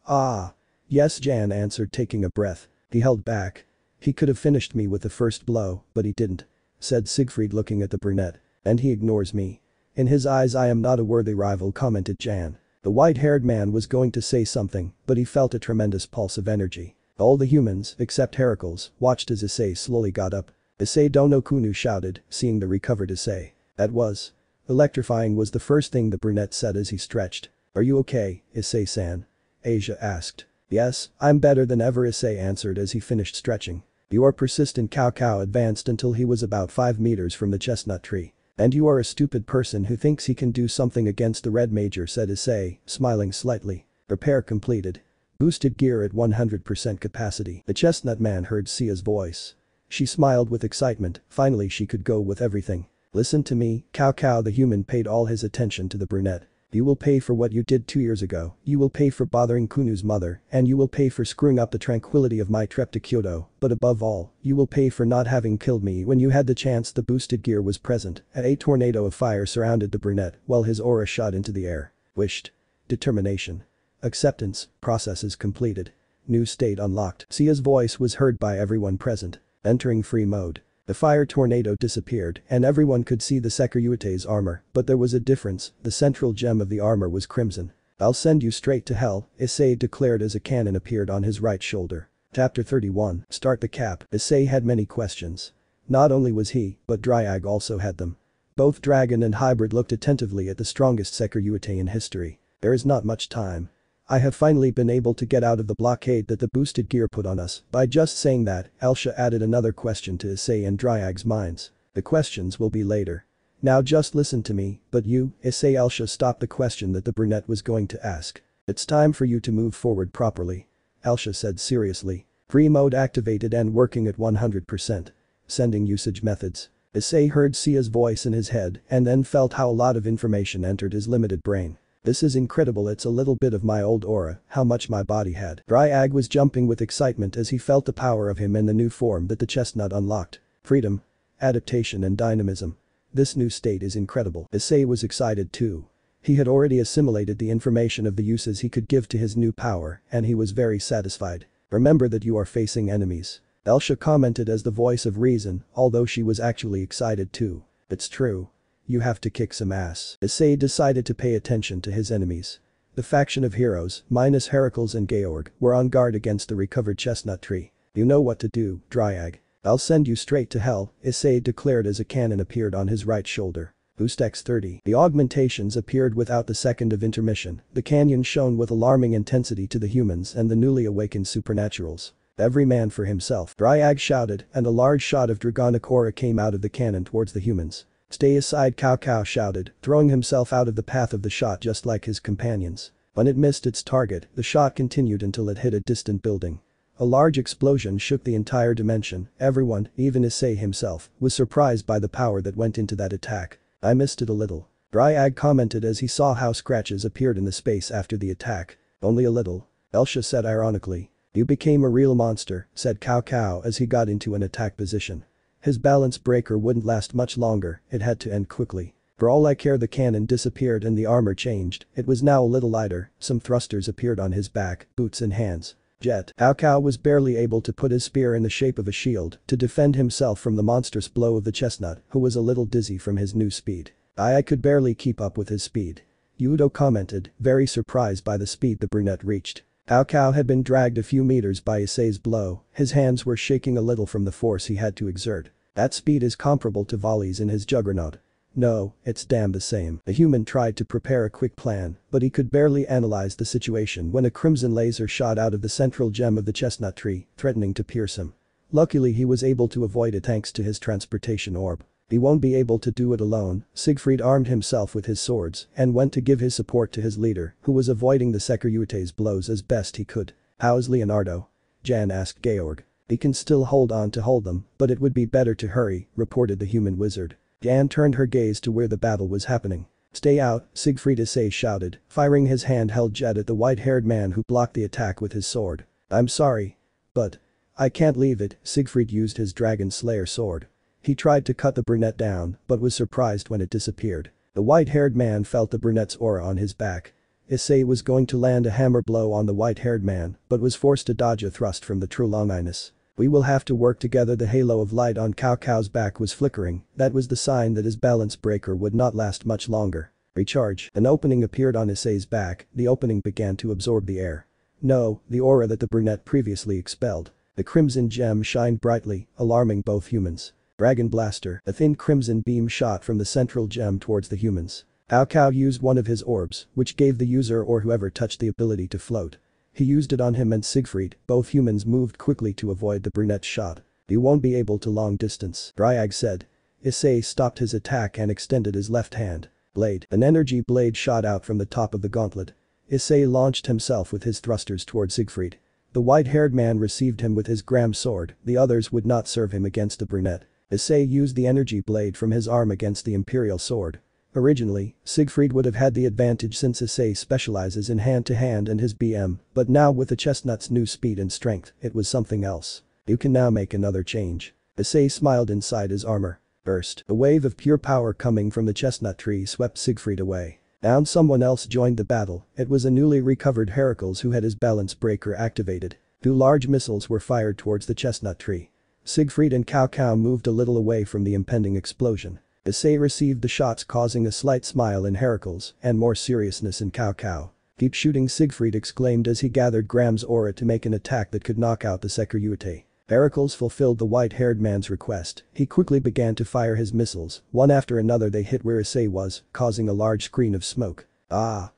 Ah. Yes, Jan answered, taking a breath. He held back. He could have finished me with the first blow, but he didn't. Said Siegfried, looking at the brunette. And he ignores me. In his eyes I am not a worthy rival, commented Jan. The white-haired man was going to say something, but he felt a tremendous pulse of energy. All the humans, except Heracles, watched as Issei slowly got up. Issei Dono Kunu shouted, seeing the recovered Issei. That was electrifying, was the first thing the brunette said as he stretched. Are you okay, Issei-san? Asia asked. Yes, I'm better than ever, Issei answered as he finished stretching. You are persistent. Cao Cao advanced until he was about 5 meters from the chestnut tree. And you are a stupid person who thinks he can do something against the red major, said Issei, smiling slightly. Repair completed. Boosted gear at 100% capacity. The chestnut man heard Sia's voice. She smiled with excitement, finally she could go with everything. Listen to me, Cao Cao the human paid all his attention to the brunette. You will pay for what you did 2 years ago, you will pay for bothering Kunu's mother, and you will pay for screwing up the tranquility of my trip to Kyoto, but above all, you will pay for not having killed me when you had the chance. The boosted gear was present, a tornado of fire surrounded the brunette while his aura shot into the air. Wished. Determination. Acceptance, processes completed. New state unlocked. Sia's voice was heard by everyone present. Entering free mode. The fire tornado disappeared and everyone could see the Sekiryute's armor, but there was a difference, the central gem of the armor was crimson. I'll send you straight to hell, Issei declared as a cannon appeared on his right shoulder. Chapter 31, Start the Cap. Issei had many questions. Not only was he, but Dryag also had them. Both Dragon and Hybrid looked attentively at the strongest Sekiryute in history. There is not much time. I have finally been able to get out of the blockade that the boosted gear put on us. By just saying that, Elsha added another question to Issei and Dryag's minds. The questions will be later. Now just listen to me, but you, Issei. Elsha stopped the question that the brunette was going to ask. It's time for you to move forward properly. Elsha said seriously. Free mode activated and working at 100%. Sending usage methods. Issei heard Sia's voice in his head and then felt how a lot of information entered his limited brain. This is incredible, it's a little bit of my old aura, how much my body had. Dryag was jumping with excitement as he felt the power of him and the new form that the chestnut unlocked. Freedom. Adaptation and dynamism. This new state is incredible. Issei was excited too. He had already assimilated the information of the uses he could give to his new power and he was very satisfied. Remember that you are facing enemies. Elsha commented as the voice of reason, although she was actually excited too. It's true. You have to kick some ass. Issei decided to pay attention to his enemies. The faction of heroes, minus Heracles and Georg, were on guard against the recovered chestnut tree. You know what to do, Dryag. I'll send you straight to hell, Issei declared as a cannon appeared on his right shoulder. Boost X30. The augmentations appeared without the second of intermission. The canyon shone with alarming intensity to the humans and the newly awakened supernaturals. Every man for himself, Dryag shouted, and a large shot of dragonic aura came out of the cannon towards the humans. Stay aside, Cao Cao shouted, throwing himself out of the path of the shot just like his companions. When it missed its target, the shot continued until it hit a distant building. A large explosion shook the entire dimension. Everyone, even Issei himself, was surprised by the power that went into that attack. I missed it a little. Dryag commented as he saw how scratches appeared in the space after the attack. Only a little. Elsha said ironically. You became a real monster, said Cao Cao as he got into an attack position. His balance breaker wouldn't last much longer, it had to end quickly. For all I care, the cannon disappeared and the armor changed. It was now a little lighter, some thrusters appeared on his back, boots and hands. Jet. Cao Cao was barely able to put his spear in the shape of a shield to defend himself from the monstrous blow of the chestnut, who was a little dizzy from his new speed. I could barely keep up with his speed. Hyoudou commented, very surprised by the speed the brunette reached. Cao Cao had been dragged a few meters by Issei's blow, his hands were shaking a little from the force he had to exert. That speed is comparable to volleys in his juggernaut. No, it's damn the same. The human tried to prepare a quick plan, but he could barely analyze the situation when a crimson laser shot out of the central gem of the chestnut tree, threatening to pierce him. Luckily he was able to avoid it thanks to his transportation orb. He won't be able to do it alone. Siegfried armed himself with his swords and went to give his support to his leader, who was avoiding the Sekiryute's blows as best he could. How's Leonardo? Jan asked Georg. He can still hold on to hold them, but it would be better to hurry, reported the human wizard. Jan turned her gaze to where the battle was happening. Stay out, Siegfried Issei shouted, firing his handheld jet at the white-haired man who blocked the attack with his sword. I'm sorry. But. I can't leave it, Siegfried used his Dragon Slayer sword. He tried to cut the brunette down, but was surprised when it disappeared. The white-haired man felt the brunette's aura on his back. Issei was going to land a hammer blow on the white-haired man, but was forced to dodge a thrust from the true Longinus. We will have to work together. The halo of light on Cao Cao's back was flickering, that was the sign that his balance breaker would not last much longer. Recharge. An opening appeared on Issei's back, the opening began to absorb the air. No, the aura that the brunette previously expelled. The crimson gem shined brightly, alarming both humans. Dragon Blaster, a thin crimson beam shot from the central gem towards the humans. Cao Cao used one of his orbs, which gave the user or whoever touched the ability to float. He used it on him and Siegfried, both humans moved quickly to avoid the brunette's shot. You won't be able to long distance, Dryag said. Issei stopped his attack and extended his left hand. Blade. An energy blade shot out from the top of the gauntlet. Issei launched himself with his thrusters toward Siegfried. The white-haired man received him with his gram sword, the others would not serve him against the brunette. Issei used the energy blade from his arm against the imperial sword. Originally, Siegfried would have had the advantage since Issei specializes in hand-to-hand and his BM, but now with the chestnut's new speed and strength, it was something else. You can now make another change. Issei smiled inside his armor. Burst. A wave of pure power coming from the chestnut tree swept Siegfried away. Now someone else joined the battle. It was a newly recovered Heracles who had his balance breaker activated. 2 large missiles were fired towards the chestnut tree. Siegfried and Cao Cao moved a little away from the impending explosion. Issei received the shots, causing a slight smile in Heracles and more seriousness in Cao Cao. "Keep shooting," Siegfried exclaimed as he gathered Graham's aura to make an attack that could knock out the Hyoudou. Heracles fulfilled the white-haired man's request. He quickly began to fire his missiles. One after another they hit where Issei was, causing a large screen of smoke. Ah!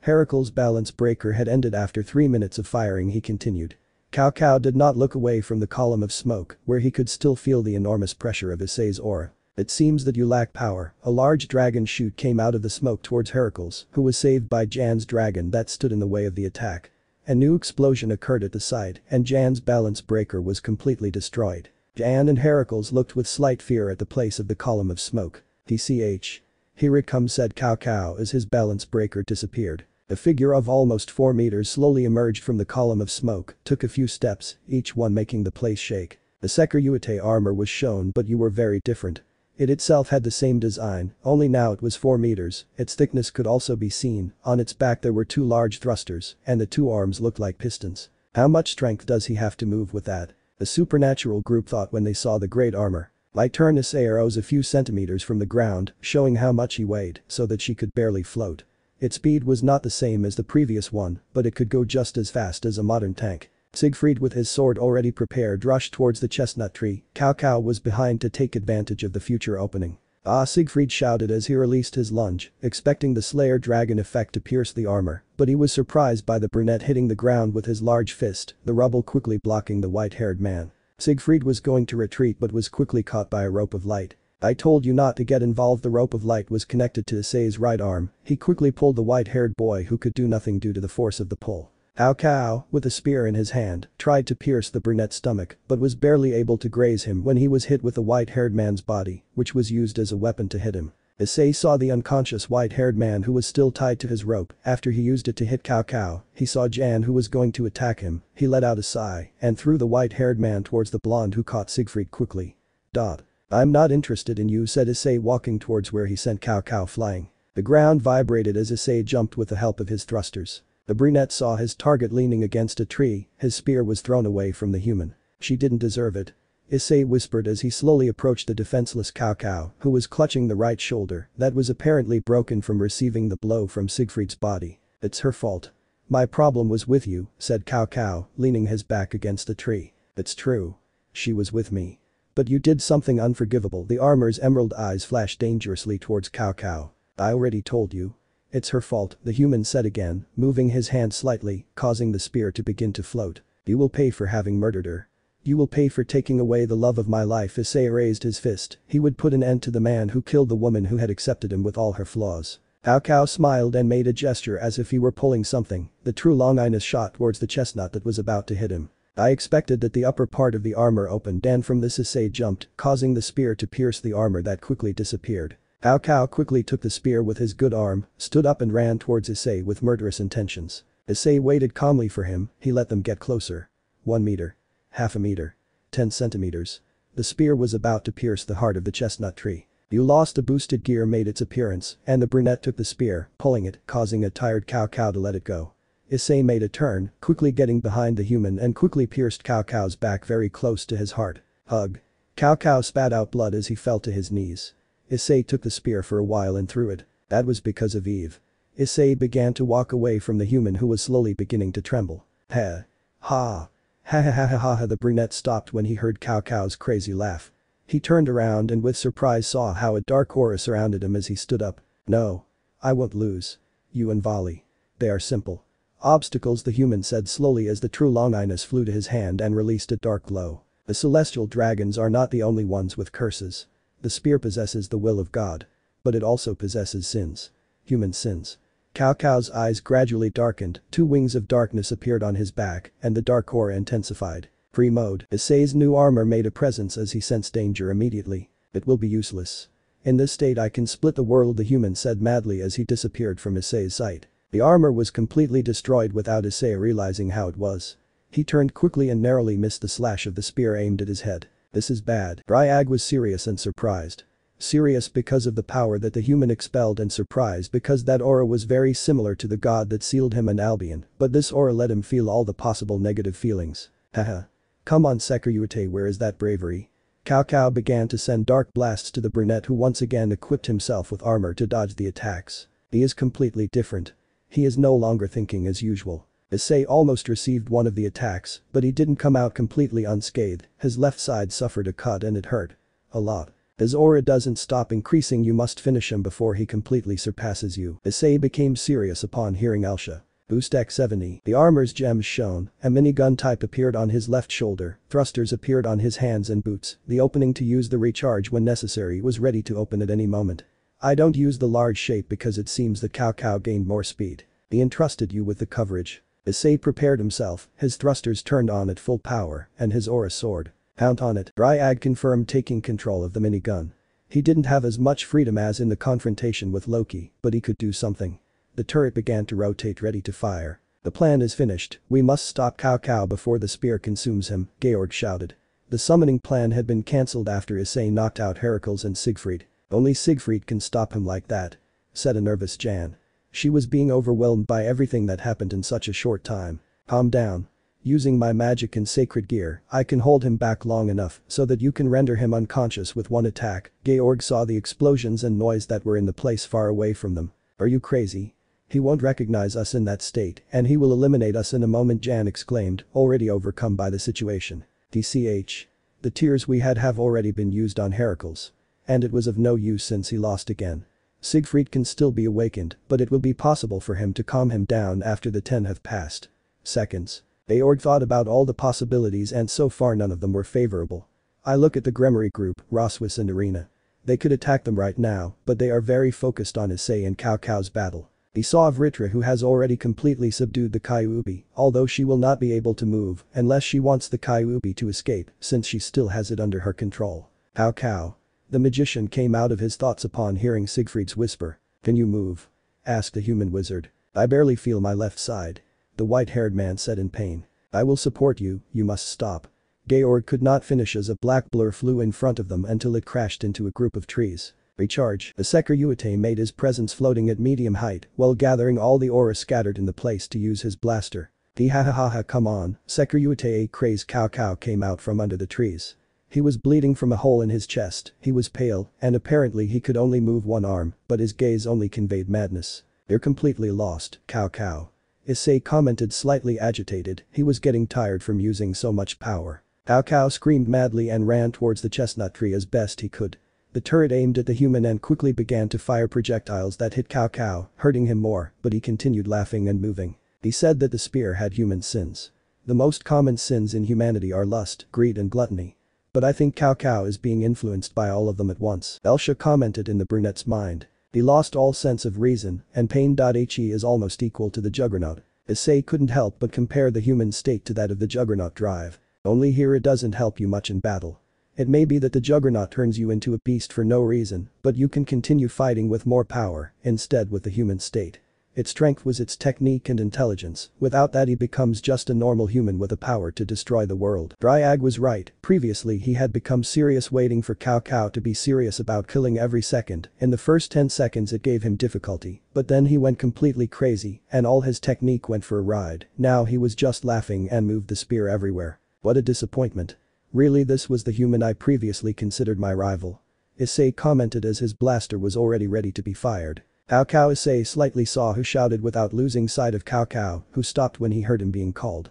Heracles' balance breaker had ended after 3 minutes of firing. He continued. Cao Cao did not look away from the column of smoke, where he could still feel the enormous pressure of Issei's aura. "It seems that you lack power." A large dragon shoot came out of the smoke towards Heracles, who was saved by Jan's dragon that stood in the way of the attack. A new explosion occurred at the site, and Jan's balance breaker was completely destroyed. Jan and Heracles looked with slight fear at the place of the column of smoke. "TCH. Here it comes," said Cao Cao as his balance breaker disappeared. A figure of almost 4 meters slowly emerged from the column of smoke, took a few steps, each one making the place shake. The Hyoudou armor was shown, but you were very different. It itself had the same design, only now it was 4 meters, its thickness could also be seen, on its back there were 2 large thrusters, and the 2 arms looked like pistons. How much strength does he have to move with that? A supernatural group thought when they saw the great armor. I turned Issei rose a few centimeters from the ground, showing how much he weighed, so that she could barely float. Its speed was not the same as the previous one, but it could go just as fast as a modern tank. Siegfried with his sword already prepared rushed towards the chestnut tree. Cao Cao was behind to take advantage of the future opening. "Ah!" Siegfried shouted as he released his lunge, expecting the Slayer Dragon effect to pierce the armor, but he was surprised by the brunette hitting the ground with his large fist, the rubble quickly blocking the white-haired man. Siegfried was going to retreat but was quickly caught by a rope of light. "I told you not to get involved." The rope of light was connected to Issei's right arm. He quickly pulled the white-haired boy who could do nothing due to the force of the pull. Cao Cao, with a spear in his hand, tried to pierce the brunette's stomach, but was barely able to graze him when he was hit with the white-haired man's body, which was used as a weapon to hit him. Issei saw the unconscious white-haired man who was still tied to his rope. After he used it to hit Cao Cao, he saw Jan who was going to attack him. He let out a sigh and threw the white-haired man towards the blonde who caught Siegfried quickly. "I'm not interested in you," said Issei, walking towards where he sent Cao Cao flying. The ground vibrated as Issei jumped with the help of his thrusters. The brunette saw his target leaning against a tree. His spear was thrown away from the human. "She didn't deserve it," Issei whispered as he slowly approached the defenseless Cao Cao, who was clutching the right shoulder that was apparently broken from receiving the blow from Siegfried's body. "It's her fault." "My problem was with you," said Cao Cao, leaning his back against the tree. "It's true. She was with me. But you did something unforgivable." The armor's emerald eyes flashed dangerously towards Cao Cao. "I already told you. It's her fault," the human said again, moving his hand slightly, causing the spear to begin to float. "You will pay for having murdered her. You will pay for taking away the love of my life." Issei raised his fist. He would put an end to the man who killed the woman who had accepted him with all her flaws. Cao Cao smiled and made a gesture as if he were pulling something. The true longinus shot towards the chestnut that was about to hit him. I expected that the upper part of the armor opened, and from this Issei jumped, causing the spear to pierce the armor that quickly disappeared. Cao Cao quickly took the spear with his good arm, stood up and ran towards Issei with murderous intentions. Issei waited calmly for him. He let them get closer. 1 meter. Half a meter. 10 centimeters. The spear was about to pierce the heart of the chestnut tree. "You lost." A boosted gear made its appearance, and the brunette took the spear, pulling it, causing a tired Cao Cao to let it go. Issei made a turn, quickly getting behind the human and quickly pierced Cao Cao's back very close to his heart. Hug. Cao Cao spat out blood as he fell to his knees. Issei took the spear for a while and threw it. That was because of Eve. Issei began to walk away from the human who was slowly beginning to tremble. Ha. Ha. Ha ha ha ha ha. The brunette stopped when he heard Cao Cao's crazy laugh. He turned around and with surprise saw how a dark aura surrounded him as he stood up. "No. I won't lose. You and Vali. They are simple obstacles," the human said slowly as the true longinus flew to his hand and released a dark glow. "The celestial dragons are not the only ones with curses. The spear possesses the will of God. But it also possesses sins. Human sins. Cao Cao's eyes gradually darkened, two wings of darkness appeared on his back, and the dark aura intensified. Free mode. Issei's new armor made a presence as he sensed danger immediately. It will be useless. In this state I can split the world, the human said madly as he disappeared from Issei's sight. The armor was completely destroyed without Issei realizing how it was. He turned quickly and narrowly missed the slash of the spear aimed at his head. This is bad. Dryag was serious and surprised. Serious because of the power that the human expelled and surprised because that aura was very similar to the god that sealed him and Albion, but this aura let him feel all the possible negative feelings. Haha. Come on Hyoudou, where is that bravery? Cao Cao began to send dark blasts to the brunette who once again equipped himself with armor to dodge the attacks. He is completely different. He is no longer thinking as usual. Issei almost received one of the attacks, but he didn't come out completely unscathed, his left side suffered a cut and it hurt. A lot. His aura doesn't stop increasing, you must finish him before he completely surpasses you. Issei became serious upon hearing Elsha. Boost X70. The armor's gems shone, a minigun type appeared on his left shoulder, thrusters appeared on his hands and boots, the opening to use the recharge when necessary was ready to open at any moment. I don't use the large shape because it seems that Cao Cao gained more speed. He entrusted you with the coverage. Issei prepared himself, his thrusters turned on at full power, and his aura soared. Count on it. Dryag confirmed taking control of the minigun. He didn't have as much freedom as in the confrontation with Loki, but he could do something. The turret began to rotate ready to fire. The plan is finished, we must stop Cao Cao before the spear consumes him, Georg shouted. The summoning plan had been cancelled after Issei knocked out Heracles and Siegfried. Only Siegfried can stop him like that, said a nervous Jan. She was being overwhelmed by everything that happened in such a short time. Calm down. Using my magic and sacred gear, I can hold him back long enough so that you can render him unconscious with one attack. Georg saw the explosions and noise that were in the place far away from them. Are you crazy? He won't recognize us in that state and he will eliminate us in a moment, Jan exclaimed, already overcome by the situation. TCH. The tears we had have already been used on Heracles. And it was of no use since he lost again. Siegfried can still be awakened, but it will be possible for him to calm him down after the 10 have passed. Seconds. Georg thought about all the possibilities and so far none of them were favorable. I look at the Gremory group, Roswis and Arena. They could attack them right now, but they are very focused on Issei and Cao Cao's battle. He saw Vritra who has already completely subdued the Kyuubi, although she will not be able to move unless she wants the Kyuubi to escape since she still has it under her control. Cao Cao. The magician came out of his thoughts upon hearing Siegfried's whisper. Can you move? Asked the human wizard. I barely feel my left side. The white-haired man said in pain. I will support you, you must stop. Georg could not finish as a black blur flew in front of them until it crashed into a group of trees. Recharge. The Hyoudou made his presence floating at medium height while gathering all the aura scattered in the place to use his blaster. Ha come on, Hyoudou crazed Cao Cao came out from under the trees. He was bleeding from a hole in his chest, he was pale, and apparently he could only move one arm, but his gaze only conveyed madness. They're completely lost, Cao Cao. Issei commented slightly agitated, he was getting tired from using so much power. Cao Cao screamed madly and ran towards the chestnut tree as best he could. The turret aimed at the human and quickly began to fire projectiles that hit Cao Cao, hurting him more, but he continued laughing and moving. He said that the spear had human sins. The most common sins in humanity are lust, greed and gluttony. But I think Cao Cao is being influenced by all of them at once, Elsha commented in the brunette's mind. He lost all sense of reason, and pain.he is almost equal to the Juggernaut. Issei couldn't help but compare the human state to that of the Juggernaut drive. Only here it doesn't help you much in battle. It may be that the Juggernaut turns you into a beast for no reason, but you can continue fighting with more power, instead with the human state. Its strength was its technique and intelligence, without that he becomes just a normal human with a power to destroy the world. Dryag was right, previously he had become serious waiting for Cao Cao to be serious about killing every second, in the first 10 seconds it gave him difficulty, but then he went completely crazy and all his technique went for a ride, now he was just laughing and moved the spear everywhere. What a disappointment. Really, this was the human I previously considered my rival. Issei commented as his blaster was already ready to be fired. Cao Cao Issei slightly saw who shouted without losing sight of Cao Cao, who stopped when he heard him being called.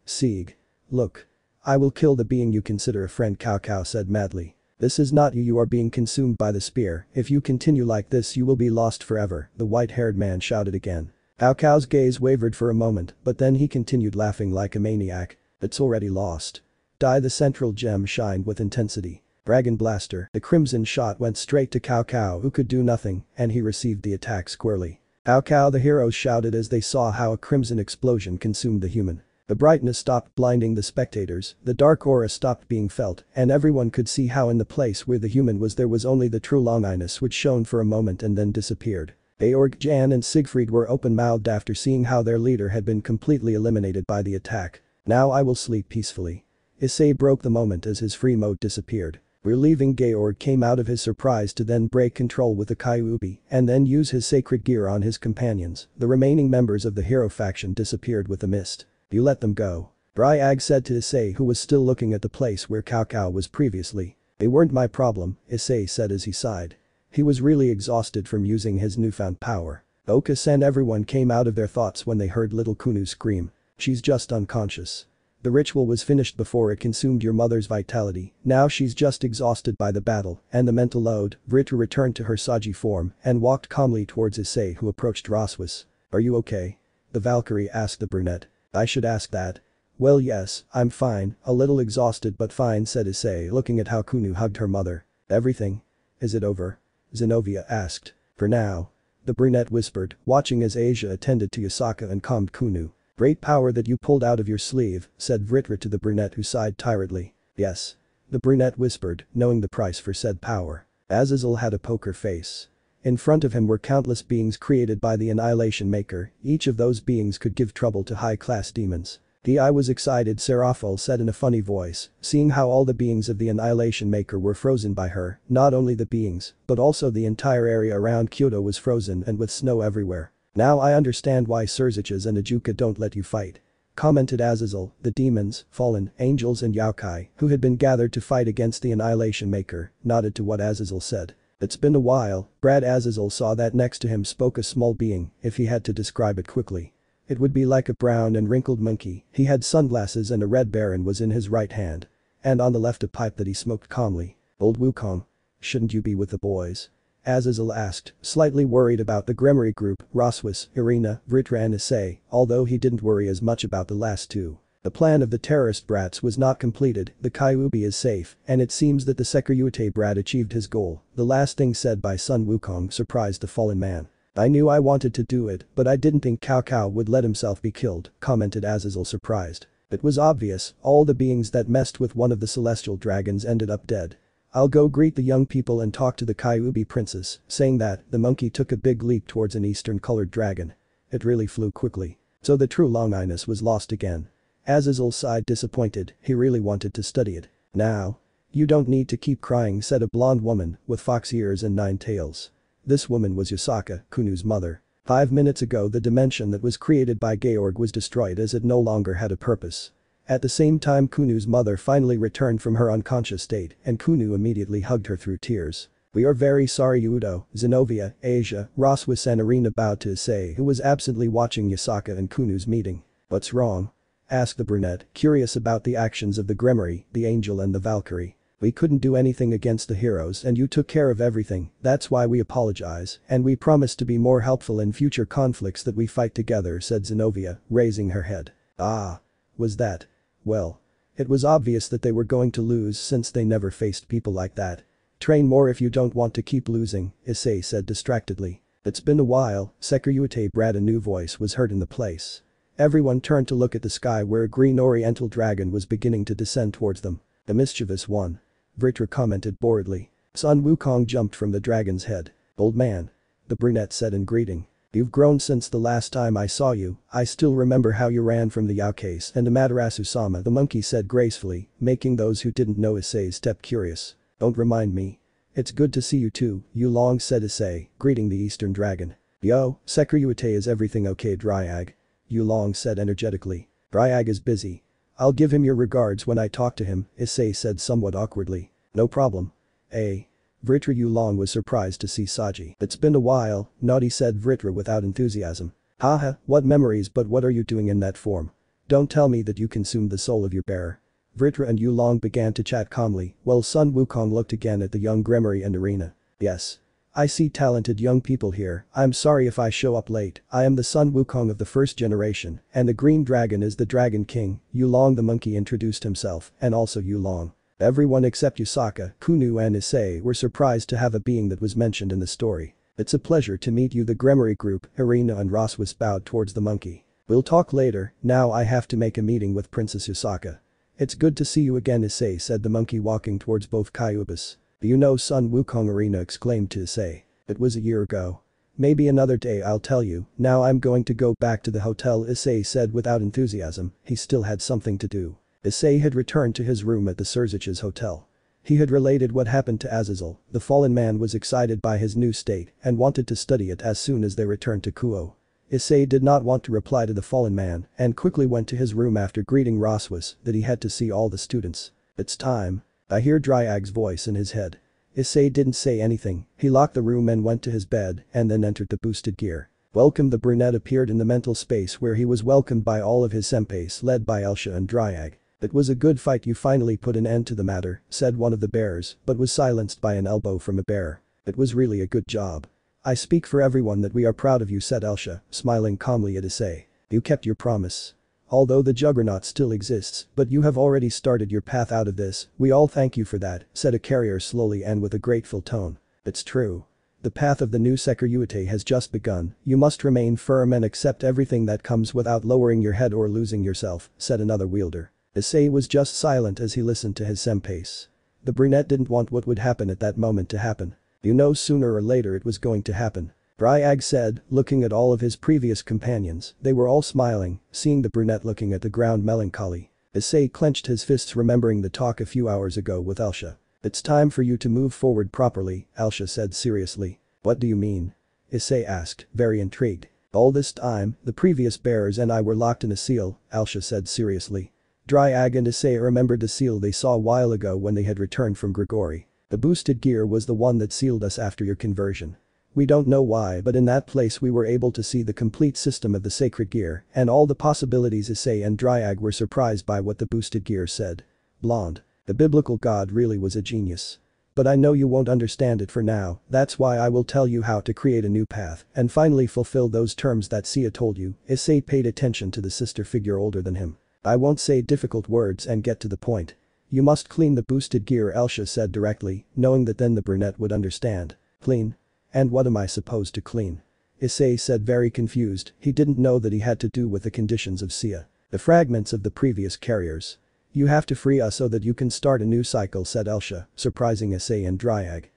Sieg. Look. I will kill the being you consider a friend, Cao Cao said madly. This is not you are being consumed by the spear, if you continue like this you will be lost forever, the white-haired man shouted again. Cao Cao's gaze wavered for a moment, but then he continued laughing like a maniac. It's already lost. The central gem shined with intensity. Dragon Blaster, the crimson shot went straight to Cao Cao who could do nothing, and he received the attack squarely. How cow, the heroes shouted as they saw how a crimson explosion consumed the human. The brightness stopped blinding the spectators, the dark aura stopped being felt, and everyone could see how in the place where the human was there was only the true Longinus, which shone for a moment and then disappeared. Georg, Jan and Siegfried were open-mouthed after seeing how their leader had been completely eliminated by the attack. Now I will sleep peacefully. Issei broke the moment as his free mode disappeared. Relieving Georg came out of his surprise to then break control with the Hyoudou and then use his sacred gear on his companions. The remaining members of the hero faction disappeared with the mist. You let them go. Bryag said to Issei, who was still looking at the place where Cao Cao was previously. They weren't my problem, Issei said as he sighed. He was really exhausted from using his newfound power. Okus and everyone came out of their thoughts when they heard little Kunu scream. She's just unconscious. The ritual was finished before it consumed your mother's vitality, now she's just exhausted by the battle and the mental load. Vritra returned to her Saji form and walked calmly towards Issei, who approached Roswas. Are you okay? The Valkyrie asked the brunette. I should ask that. Well yes, I'm fine, a little exhausted but fine, said Issei, looking at how Kunu hugged her mother. Everything? Is it over? Zenobia asked. For now. The brunette whispered, watching as Asia attended to Yasaka and calmed Kunu. Great power that you pulled out of your sleeve, said Vritra to the brunette, who sighed tiredly. Yes. The brunette whispered, knowing the price for said power. Azazel had a poker face. In front of him were countless beings created by the Annihilation Maker, each of those beings could give trouble to high-class demons. I was excited, Seraphil said in a funny voice, seeing how all the beings of the Annihilation Maker were frozen by her. Not only the beings, but also the entire area around Kyoto was frozen and with snow everywhere. Now I understand why Surziches and Ajuka don't let you fight. Commented Azazel. The demons, fallen, angels and yokai, who had been gathered to fight against the Annihilation Maker, nodded to what Azazel said. It's been a while. Brad Azazel saw that next to him spoke a small being, if he had to describe it quickly. It would be like a brown and wrinkled monkey. He had sunglasses and a red baron was in his right hand. And on the left a pipe that he smoked calmly. Old Wukong. Shouldn't you be with the boys? Azazel asked, slightly worried about the Gremory group, Roswas, Irina, Vritra and Issei, although he didn't worry as much about the last two. The plan of the terrorist brats was not completed, the Hyoudou is safe, and it seems that the Securitate brat achieved his goal. The last thing said by Sun Wukong surprised the fallen man. I knew I wanted to do it, but I didn't think Cao Cao would let himself be killed, commented Azazel, surprised. It was obvious, all the beings that messed with one of the celestial dragons ended up dead. I'll go greet the young people and talk to the Hyoudou princess. Saying that, the monkey took a big leap towards an eastern-colored dragon. It really flew quickly. So the true Longinus was lost again. Azazel sighed, disappointed. He really wanted to study it. Now. You don't need to keep crying, said a blonde woman with fox ears and 9 tails. This woman was Yasaka, Kunu's mother. 5 minutes ago the dimension that was created by Georg was destroyed as it no longer had a purpose. At the same time Kunu's mother finally returned from her unconscious state and Kunu immediately hugged her through tears. We are very sorry, Hyoudou. Zenobia, Asia, Roswas and Irina bowed to Issei, who was absently watching Yasaka and Kunu's meeting. What's wrong? Asked the brunette, curious about the actions of the Gremory, the Angel and the Valkyrie. We couldn't do anything against the heroes and you took care of everything, that's why we apologize, and we promise to be more helpful in future conflicts that we fight together, said Zenobia, raising her head. Ah. Was that? Well. It was obvious that they were going to lose since they never faced people like that. Train more if you don't want to keep losing, Issei said distractedly. It's been a while, Securitate brat, a new voice was heard in the place. Everyone turned to look at the sky where a green oriental dragon was beginning to descend towards them. The mischievous one. Vritra commented boredly. Sun Wukong jumped from the dragon's head. Old man. The brunette said in greeting. You've grown since the last time I saw you. I still remember how you ran from the Yao case and Amaterasu-sama, the monkey said gracefully, making those who didn't know Issei's step curious. Don't remind me. It's good to see you too, Yulong said Issei, greeting the eastern dragon. Yo, Securitate, is everything okay, Dryag? Yulong said energetically. Dryag is busy. I'll give him your regards when I talk to him, Issei said somewhat awkwardly. No problem. Vritra. Yulong was surprised to see Saji. It's been a while, naughty, said Vritra without enthusiasm. Haha, what memories, but what are you doing in that form? Don't tell me that you consumed the soul of your bearer. Vritra and Yulong began to chat calmly, while Sun Wukong looked again at the young Gremory and Irina. Yes. I see talented young people here. I'm sorry if I show up late. I am the Sun Wukong of the first generation, and the green dragon is the Dragon King. Yulong the monkey introduced himself, and also Yulong. Everyone except Yasaka, Kunu and Issei were surprised to have a being that was mentioned in the story. It's a pleasure to meet you. The Gremory group, Irina and Roswas bowed towards the monkey. We'll talk later, now I have to make a meeting with Princess Yusaka. It's good to see you again, Issei, said the monkey, walking towards both Kyubas. You know Sun Wukong, Irina exclaimed to Issei. It was a year ago. Maybe another day, I'll tell you. Now I'm going to go back to the hotel, Issei said without enthusiasm. He still had something to do. Issei had returned to his room at the Surzich's hotel. He had related what happened to Azazel. The fallen man was excited by his new state and wanted to study it as soon as they returned to Kuo. Issei did not want to reply to the fallen man and quickly went to his room after greeting Roswas that he had to see all the students. It's time. I hear Dryag's voice in his head. Issei didn't say anything. He locked the room and went to his bed and then entered the boosted gear. Welcome. The brunette appeared in the mental space where he was welcomed by all of his senpais led by Elsha and Dryag. It was a good fight, you finally put an end to the matter, said one of the bears, but was silenced by an elbow from a bear. It was really a good job. I speak for everyone that we are proud of you, said Elsha, smiling calmly at Issei. You kept your promise. Although the juggernaut still exists, but you have already started your path out of this, we all thank you for that, said a carrier slowly and with a grateful tone. It's true. The path of the new Sekiryu has just begun. You must remain firm and accept everything that comes without lowering your head or losing yourself, said another wielder. Issei was just silent as he listened to his senpais. The brunette didn't want what would happen at that moment to happen. You know, sooner or later it was going to happen. Dryag said, looking at all of his previous companions. They were all smiling, seeing the brunette looking at the ground melancholy. Issei clenched his fists, remembering the talk a few hours ago with Elsha. It's time for you to move forward properly, Elsha said seriously. What do you mean? Issei asked, very intrigued. All this time, the previous bearers and I were locked in a seal, Elsha said seriously. Dryag and Issei remembered the seal they saw a while ago when they had returned from Grigori. The boosted gear was the one that sealed us after your conversion. We don't know why, but in that place we were able to see the complete system of the sacred gear and all the possibilities. Issei and Dryag were surprised by what the boosted gear said. Blonde. The biblical god really was a genius. But I know you won't understand it for now, that's why I will tell you how to create a new path and finally fulfill those terms that Sia told you. Issei paid attention to the sister figure older than him. I won't say difficult words and get to the point. You must clean the boosted gear, Elsha said directly, knowing that then the brunette would understand. Clean? And what am I supposed to clean? Issei said, very confused. He didn't know that he had to do with the conditions of Sia. The fragments of the previous carriers. You have to free us so that you can start a new cycle, said Elsha, surprising Issei and Dryag.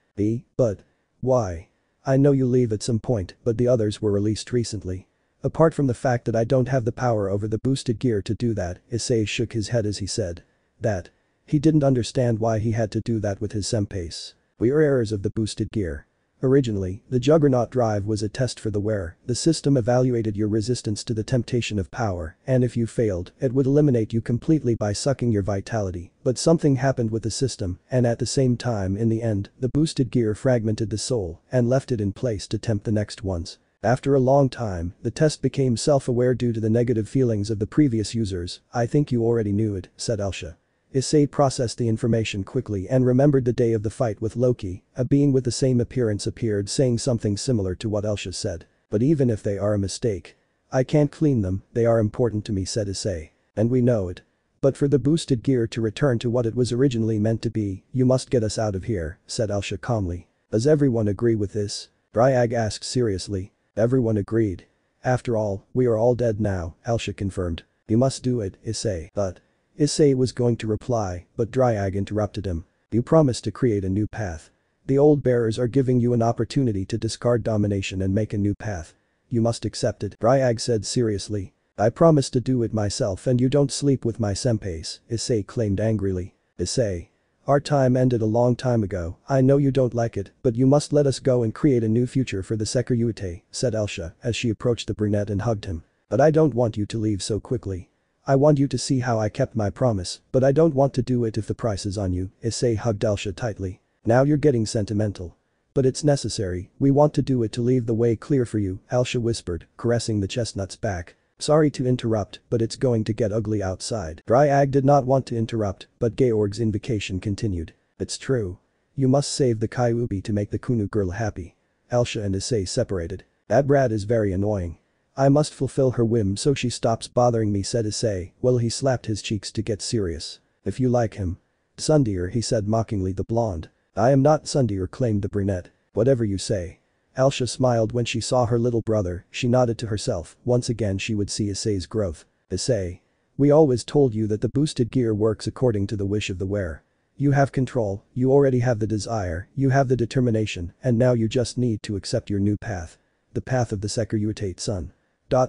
But why? I know you leave at some point, but the others were released recently. Apart from the fact that I don't have the power over the boosted gear to do that, Issei shook his head as he said. That. He didn't understand why he had to do that with his senpais. We are heirs of the boosted gear. Originally, the Juggernaut drive was a test for the wearer. The system evaluated your resistance to the temptation of power, and if you failed, it would eliminate you completely by sucking your vitality. But something happened with the system, and at the same time, in the end, the boosted gear fragmented the soul and left it in place to tempt the next ones. After a long time, the test became self-aware due to the negative feelings of the previous users. I think you already knew it, said Elsha. Issei processed the information quickly and remembered the day of the fight with Loki. A being with the same appearance appeared saying something similar to what Elsha said. But even if they are a mistake, I can't clean them, they are important to me, said Issei. And we know it. But for the boosted gear to return to what it was originally meant to be, you must get us out of here, said Elsha calmly. Does everyone agree with this? Dryag asked seriously. Everyone agreed. After all, we are all dead now, Elsha confirmed. You must do it, Issei. But Issei was going to reply, but Dryag interrupted him. You promised to create a new path. The old bearers are giving you an opportunity to discard domination and make a new path. You must accept it, Dryag said seriously. I promised to do it myself and you don't sleep with my senpais, Issei claimed angrily. Issei. Our time ended a long time ago. I know you don't like it, but you must let us go and create a new future for the Sekiryu, said Elsha as she approached the brunette and hugged him. But I don't want you to leave so quickly. I want you to see how I kept my promise, but I don't want to do it if the price is on you, Issei hugged Elsha tightly. Now you're getting sentimental. But it's necessary, we want to do it to leave the way clear for you, Elsha whispered, caressing the chestnut's back. Sorry to interrupt, but it's going to get ugly outside. Dryag did not want to interrupt, but Georg's invocation continued. It's true. You must save the Kyuubi to make the Kunu girl happy. Elsha and Issei separated. That brat is very annoying. I must fulfill her whim so she stops bothering me, said Issei, while he slapped his cheeks to get serious. If you like him. Sundeer, he said mockingly, the blonde. I am not Sundeer, claimed the brunette. Whatever you say. Alsha smiled when she saw her little brother, she nodded to herself, once again she would see Issei's growth. Issei. We always told you that the boosted gear works according to the wish of the wearer. You have control, you already have the desire, you have the determination, and now you just need to accept your new path. The path of the Sekiryutate son.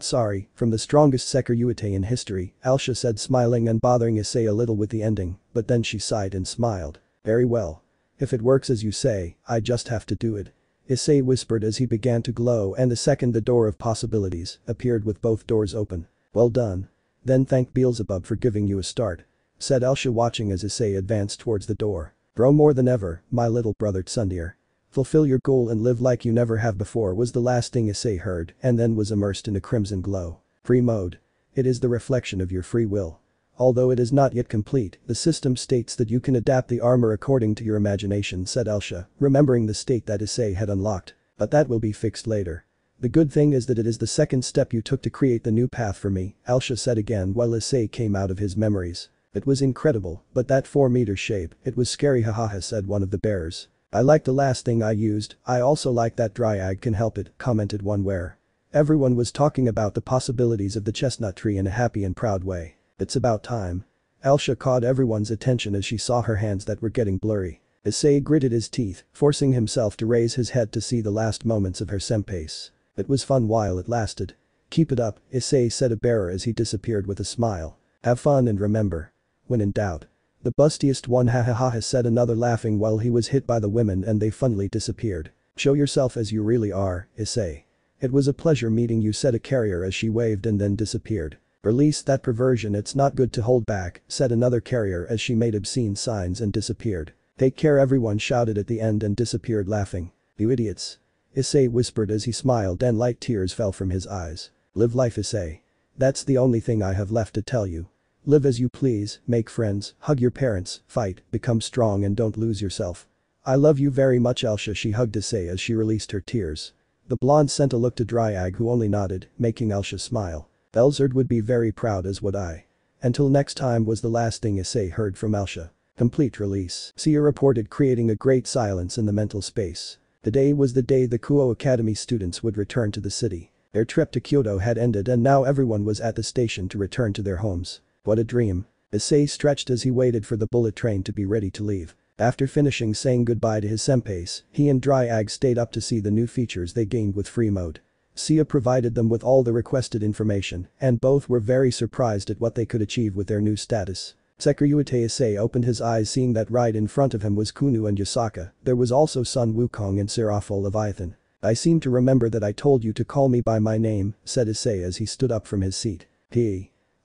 Sorry, from the strongest Sekiryutate in history, Alsha said smiling and bothering Issei a little with the ending, but then she sighed and smiled. Very well. If it works as you say, I just have to do it. Issei whispered as he began to glow and the second the door of possibilities appeared with both doors open. Well done. Then thank Beelzebub for giving you a start. Said Alsha watching as Issei advanced towards the door. Grow more than ever, my little brother Tsundeer. Fulfill your goal and live like you never have before was the last thing Issei heard and then was immersed in a crimson glow. Free mode. It is the reflection of your free will. Although it is not yet complete, the system states that you can adapt the armor according to your imagination, said Alsha, remembering the state that Issei had unlocked. But that will be fixed later. The good thing is that it is the second step you took to create the new path for me, Alsha said again while Issei came out of his memories. It was incredible, but that 4-meter shape, it was scary, hahaha, said one of the bearers. I like the last thing I used, I also like that Dryag can help it, commented one wearer. Everyone was talking about the possibilities of the chestnut tree in a happy and proud way. It's about time. Alsha caught everyone's attention as she saw her hands that were getting blurry. Issei gritted his teeth, forcing himself to raise his head to see the last moments of her senpais. It was fun while it lasted. Keep it up, Issei said a bearer as he disappeared with a smile. Have fun and remember. When in doubt. The bustiest one, hahaha, said another laughing while he was hit by the women and they funnily disappeared. Show yourself as you really are, Issei. It was a pleasure meeting you, said a carrier as she waved and then disappeared. Release that perversion, it's not good to hold back, said another carrier as she made obscene signs and disappeared. Take care, everyone shouted at the end and disappeared laughing. You idiots. Issei whispered as he smiled and light tears fell from his eyes. Live life, Issei. That's the only thing I have left to tell you. Live as you please, make friends, hug your parents, fight, become strong and don't lose yourself. I love you very much, Alsha, she hugged Issei as she released her tears. The blonde sent a look to Dryag who only nodded, making Alsha smile. Belzerd would be very proud, as would I. Until next time was the last thing Issei heard from Alsha. Complete release. Sia reported, creating a great silence in the mental space. The day was the day the Kuo Academy students would return to the city. Their trip to Kyoto had ended and now everyone was at the station to return to their homes. What a dream. Issei stretched as he waited for the bullet train to be ready to leave. After finishing saying goodbye to his senpais, he and Dryag stayed up to see the new features they gained with free mode. Sia provided them with all the requested information, and both were very surprised at what they could achieve with their new status. Sekiryutate Issei opened his eyes seeing that right in front of him was Kunu and Yasaka, there was also Sun Wukong and Seraphol Leviathan. I seem to remember that I told you to call me by my name, said Issei as he stood up from his seat.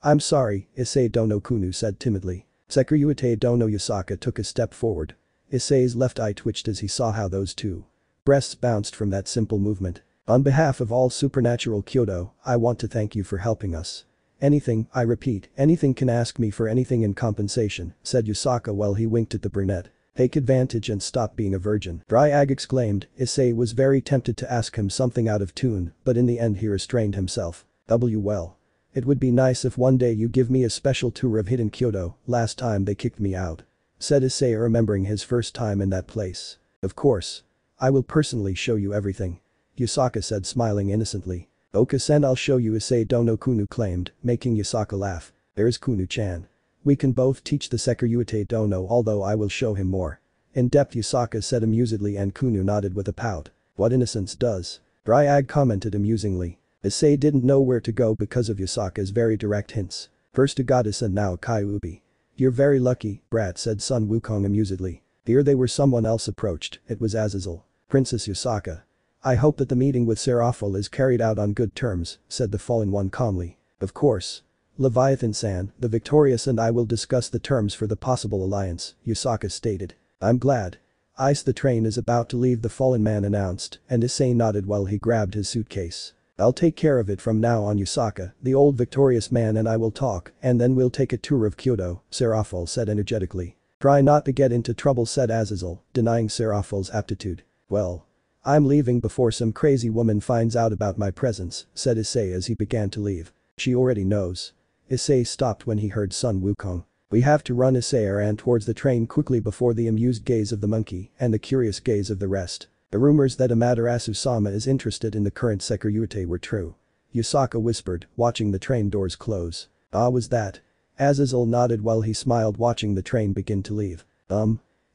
I'm sorry, Issei Dono, Kunu said timidly. Sekiryutate Dono Yasaka took a step forward. Issei's left eye twitched as he saw how those two breasts bounced from that simple movement. On behalf of all Supernatural Kyoto, I want to thank you for helping us. Anything, I repeat, anything, can ask me for anything in compensation, said Yasaka while he winked at the brunette. Take advantage and stop being a virgin, Dryag exclaimed. Issei was very tempted to ask him something out of tune, but in the end he restrained himself. Well. It would be nice if one day you give me a special tour of hidden Kyoto, last time they kicked me out. Said Issei, remembering his first time in that place. Of course. I will personally show you everything. Yasaka said, smiling innocently. Oka-sen, I'll show you, Issei Dono, Kunu claimed, making Yasaka laugh. There's Kunu-chan. We can both teach the Sekiryutate Dono, although I will show him more. In depth, Yasaka said amusedly, and Kunu nodded with a pout. What innocence does. Dryag commented amusingly. Issei didn't know where to go because of Yasaka's very direct hints. First a goddess and now a Kyuubi. You're very lucky, brat, said Sun Wukong amusedly. Here they were, someone else approached, it was Azazel. Princess Yasaka. I hope that the meeting with Seraphol is carried out on good terms, said the fallen one calmly. Of course. Leviathan-san, the victorious and I will discuss the terms for the possible alliance, Yasaka stated. I'm glad. The train is about to leave, the fallen man announced, and Issei nodded while he grabbed his suitcase. I'll take care of it from now on, Yasaka, the old victorious man, and I will talk, and then we'll take a tour of Kyoto, Seraphol said energetically. Try not to get into trouble, said Azazel, denying Seraphol's aptitude. Well. I'm leaving before some crazy woman finds out about my presence, said Issei as he began to leave. She already knows. Issei stopped when he heard Sun Wukong. We have to run, Issei ran towards the train quickly before the amused gaze of the monkey and the curious gaze of the rest. The rumors that Amaterasu-sama is interested in the current Security were true. Yusaka whispered, watching the train doors close. Ah, was that? Azazel nodded while he smiled, watching the train begin to leave.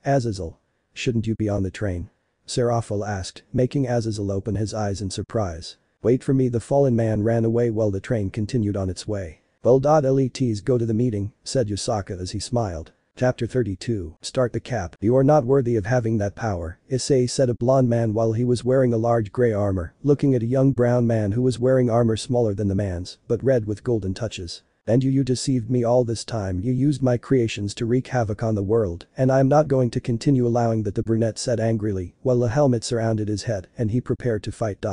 Azazel. Shouldn't you be on the train? Seraphil asked, making Azazel open his eyes in surprise. Wait for me. The fallen man ran away while the train continued on its way. Well, let's go to the meeting, said Yusaka as he smiled. Chapter 32, Start the Cap. You are not worthy of having that power, Issei said, a blond man while he was wearing a large grey armor, looking at a young brown man who was wearing armor smaller than the man's, but red with golden touches. And you deceived me all this time. You used my creations to wreak havoc on the world, and I am not going to continue allowing that, the brunette said angrily, while a helmet surrounded his head and he prepared to fight.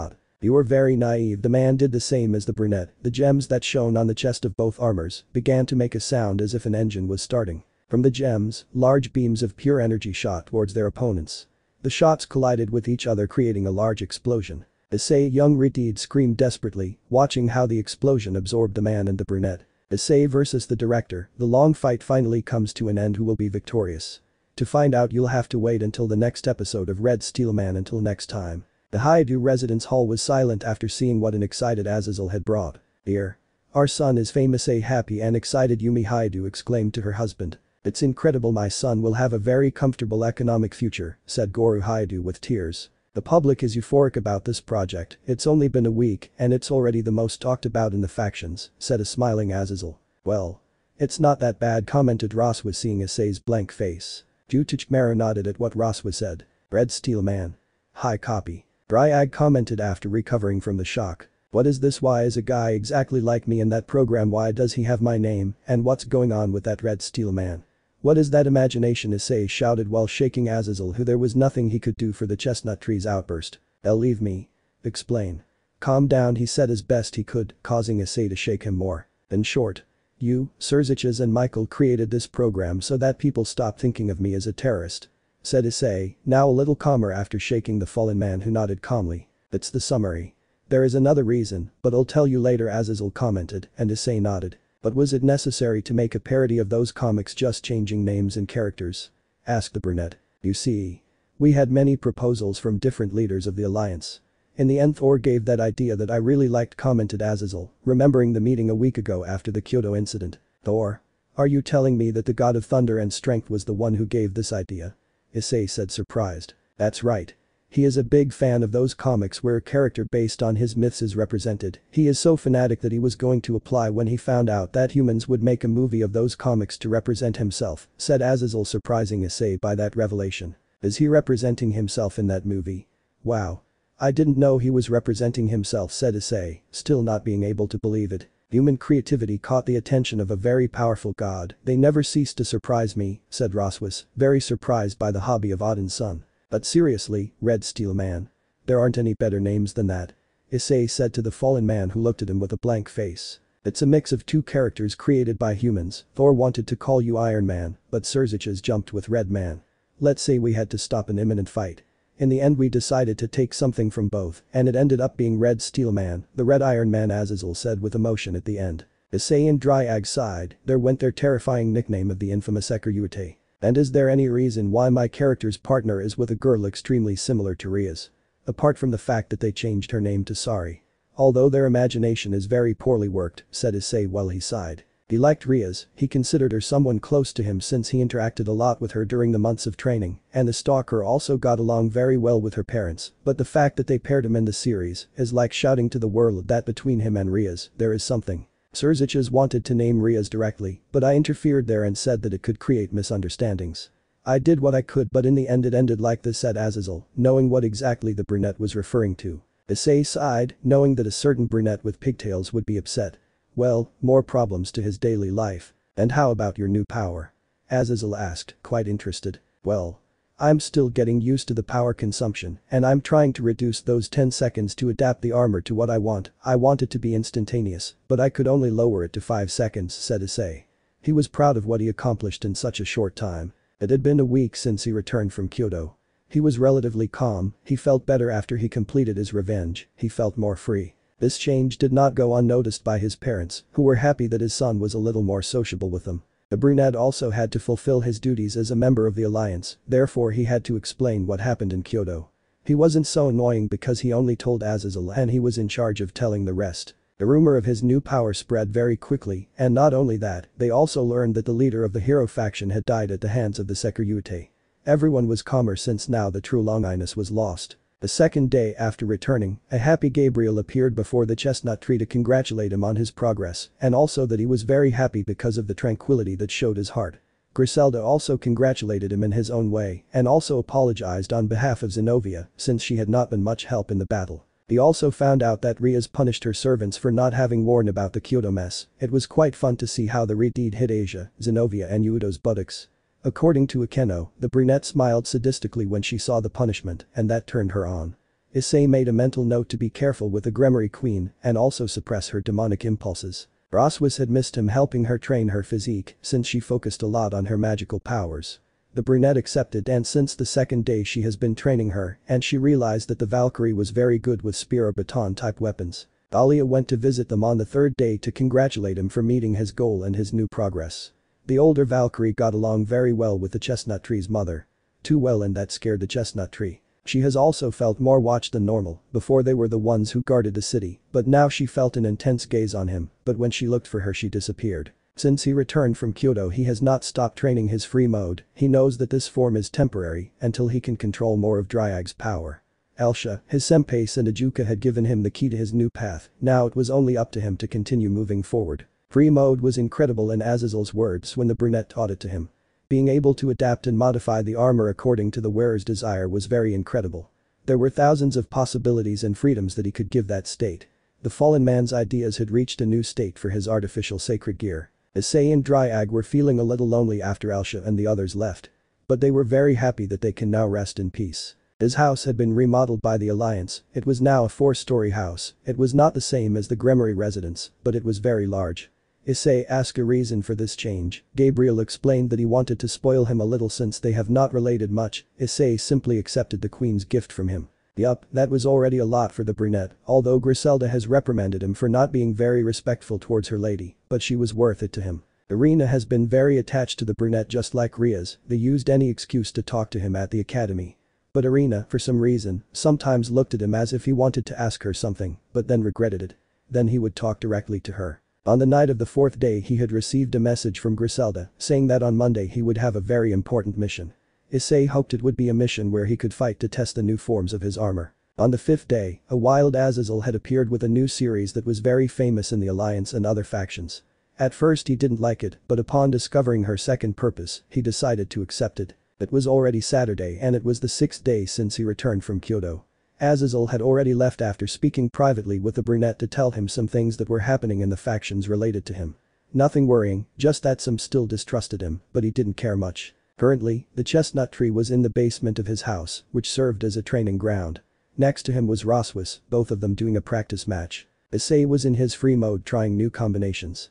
You are very naive. The man did the same as the brunette. The gems that shone on the chest of both armors began to make a sound as if an engine was starting. From the gems, large beams of pure energy shot towards their opponents. The shots collided with each other, creating a large explosion. Issei, young Ritid screamed desperately, watching how the explosion absorbed the man and the brunette. Issei versus the director, the long fight finally comes to an end. Who will be victorious? To find out, you'll have to wait until the next episode of Red Steel Man. Until next time. The Hyoudou residence hall was silent after seeing what an excited Azazel had brought. Dear. Our son is famous. A happy and excited Yumi Hyoudou exclaimed to her husband. It's incredible. My son will have a very comfortable economic future, said Goro Hyoudou with tears. The public is euphoric about this project. It's only been a week and it's already the most talked about in the factions, said a smiling Azazel. Well. It's not that bad, commented Roswa, seeing Issei's blank face. Jutachmaro nodded at what Roswa said. Red Steel Man. High copy. Dryag commented after recovering from the shock. What is this? Why is a guy exactly like me in that program? Why does he have my name? And what's going on with that Red Steel Man? What is that imagination? Issei shouted while shaking Azazel, who there was nothing he could do for the chestnut tree's outburst. Leave me. Explain. Calm down, he said as best he could, causing Issei to shake him more. In short. You, Surziches and Michael created this program so that people stop thinking of me as a terrorist. Said Issei, now a little calmer after shaking the fallen man, who nodded calmly. That's the summary. There is another reason, but I'll tell you later, Azazel commented, and Issei nodded. But was it necessary to make a parody of those comics, just changing names and characters? Asked the brunette. You see. We had many proposals from different leaders of the alliance. In the end Thor gave that idea that I really liked, commented Azazel, remembering the meeting a week ago after the Hyoudou incident. Thor? Are you telling me that the god of thunder and strength was the one who gave this idea? Issei said, surprised. That's right. He is a big fan of those comics where a character based on his myths is represented. He is so fanatic that he was going to apply when he found out that humans would make a movie of those comics to represent himself, said Azazel, surprising Issei by that revelation. Is he representing himself in that movie? Wow. I didn't know he was representing himself, said Issei, still not being able to believe it. Human creativity caught the attention of a very powerful god. They never cease to surprise me, said Roswas, very surprised by the hobby of Odin's son. But seriously, Red Steel Man. There aren't any better names than that. Issei said to the fallen man, who looked at him with a blank face. It's a mix of two characters created by humans. Thor wanted to call you Iron Man, but Surziches jumped with Red Man. Let's say we had to stop an imminent fight. In the end we decided to take something from both, and it ended up being Red Steel Man, the Red Iron Man, Azazel said with emotion at the end. Issei and Dryag sighed. There went their terrifying nickname of the infamous Hyoudou. And is there any reason why my character's partner is with a girl extremely similar to Ria's? Apart from the fact that they changed her name to Sari. Although their imagination is very poorly worked, said Issei while he sighed. He liked Ria's, he considered her someone close to him since he interacted a lot with her during the months of training, and the stalker also got along very well with her parents, but the fact that they paired him in the series is like shouting to the world that between him and Ria's, there is something. Surziches wanted to name Ria's directly, but I interfered there and said that it could create misunderstandings. I did what I could, but in the end it ended like this, said Azazel, knowing what exactly the brunette was referring to. Issei sighed, knowing that a certain brunette with pigtails would be upset. Well, more problems to his daily life. And how about your new power? Azazel asked, quite interested. Well. I'm still getting used to the power consumption, and I'm trying to reduce those 10 seconds to adapt the armor to what I want. I want it to be instantaneous, but I could only lower it to 5 seconds, said Issei. He was proud of what he accomplished in such a short time. It had been a week since he returned from Hyoudou. He was relatively calm, he felt better after he completed his revenge, he felt more free. This change did not go unnoticed by his parents, who were happy that his son was a little more sociable with them. The brunette also had to fulfill his duties as a member of the alliance, therefore he had to explain what happened in Hyoudou. He wasn't so annoying because he only told Azazel and he was in charge of telling the rest. The rumor of his new power spread very quickly, and not only that, they also learned that the leader of the hero faction had died at the hands of the Securitate. Everyone was calmer since now the true Longinus was lost. The second day after returning, a happy Gabriel appeared before the chestnut tree to congratulate him on his progress, and also that he was very happy because of the tranquility that showed his heart. Griselda also congratulated him in his own way and also apologized on behalf of Zenobia since she had not been much help in the battle. He also found out that Riaz punished her servants for not having warned about the Hyoudou mess. It was quite fun to see how the Reed hit Asia, Zenobia and Hyoudou's buttocks. According to Akeno, the brunette smiled sadistically when she saw the punishment and that turned her on. Issei made a mental note to be careful with the Gremory Queen and also suppress her demonic impulses. Roswis had missed him helping her train her physique since she focused a lot on her magical powers. The brunette accepted and since the second day she has been training her and she realized that the Valkyrie was very good with spear or baton type weapons. Dahlia went to visit them on the third day to congratulate him for meeting his goal and his new progress. The older Valkyrie got along very well with the chestnut tree's mother. Too well, and that scared the chestnut tree. She has also felt more watched than normal. Before they were the ones who guarded the city, but now she felt an intense gaze on him, but when she looked for her she disappeared. Since he returned from Hyoudou he has not stopped training his free mode. He knows that this form is temporary until he can control more of Dryag's power. Elsha, his senpais and Ajuka had given him the key to his new path, now it was only up to him to continue moving forward. Free mode was incredible in Azazel's words when the brunette taught it to him. Being able to adapt and modify the armor according to the wearer's desire was very incredible. There were thousands of possibilities and freedoms that he could give that state. The fallen man's ideas had reached a new state for his artificial sacred gear. Issei and Dryag were feeling a little lonely after Elsha and the others left. But they were very happy that they can now rest in peace. His house had been remodeled by the Alliance. It was now a 4-story house. It was not the same as the Gremory residence, but it was very large. Issei asked a reason for this change. Gabriel explained that he wanted to spoil him a little since they have not related much. Issei simply accepted the queen's gift from him. Yup, that was already a lot for the brunette, although Griselda has reprimanded him for not being very respectful towards her lady, but she was worth it to him. Irina has been very attached to the brunette just like Riaz. They used any excuse to talk to him at the academy. But Irina, for some reason, sometimes looked at him as if he wanted to ask her something, but then regretted it. Then he would talk directly to her. On the night of the fourth day he had received a message from Griselda saying that on Monday he would have a very important mission. Issei hoped it would be a mission where he could fight to test the new forms of his armor. On the fifth day, a wild Azazel had appeared with a new series that was very famous in the Alliance and other factions. At first he didn't like it, but upon discovering her second purpose, he decided to accept it. It was already Saturday and it was the 6th day since he returned from Hyoudou. Azazel had already left after speaking privately with the brunette to tell him some things that were happening in the factions related to him. Nothing worrying, just that some still distrusted him, but he didn't care much. Currently, the chestnut tree was in the basement of his house, which served as a training ground. Next to him was Roswis, both of them doing a practice match. Issei was in his free mode trying new combinations.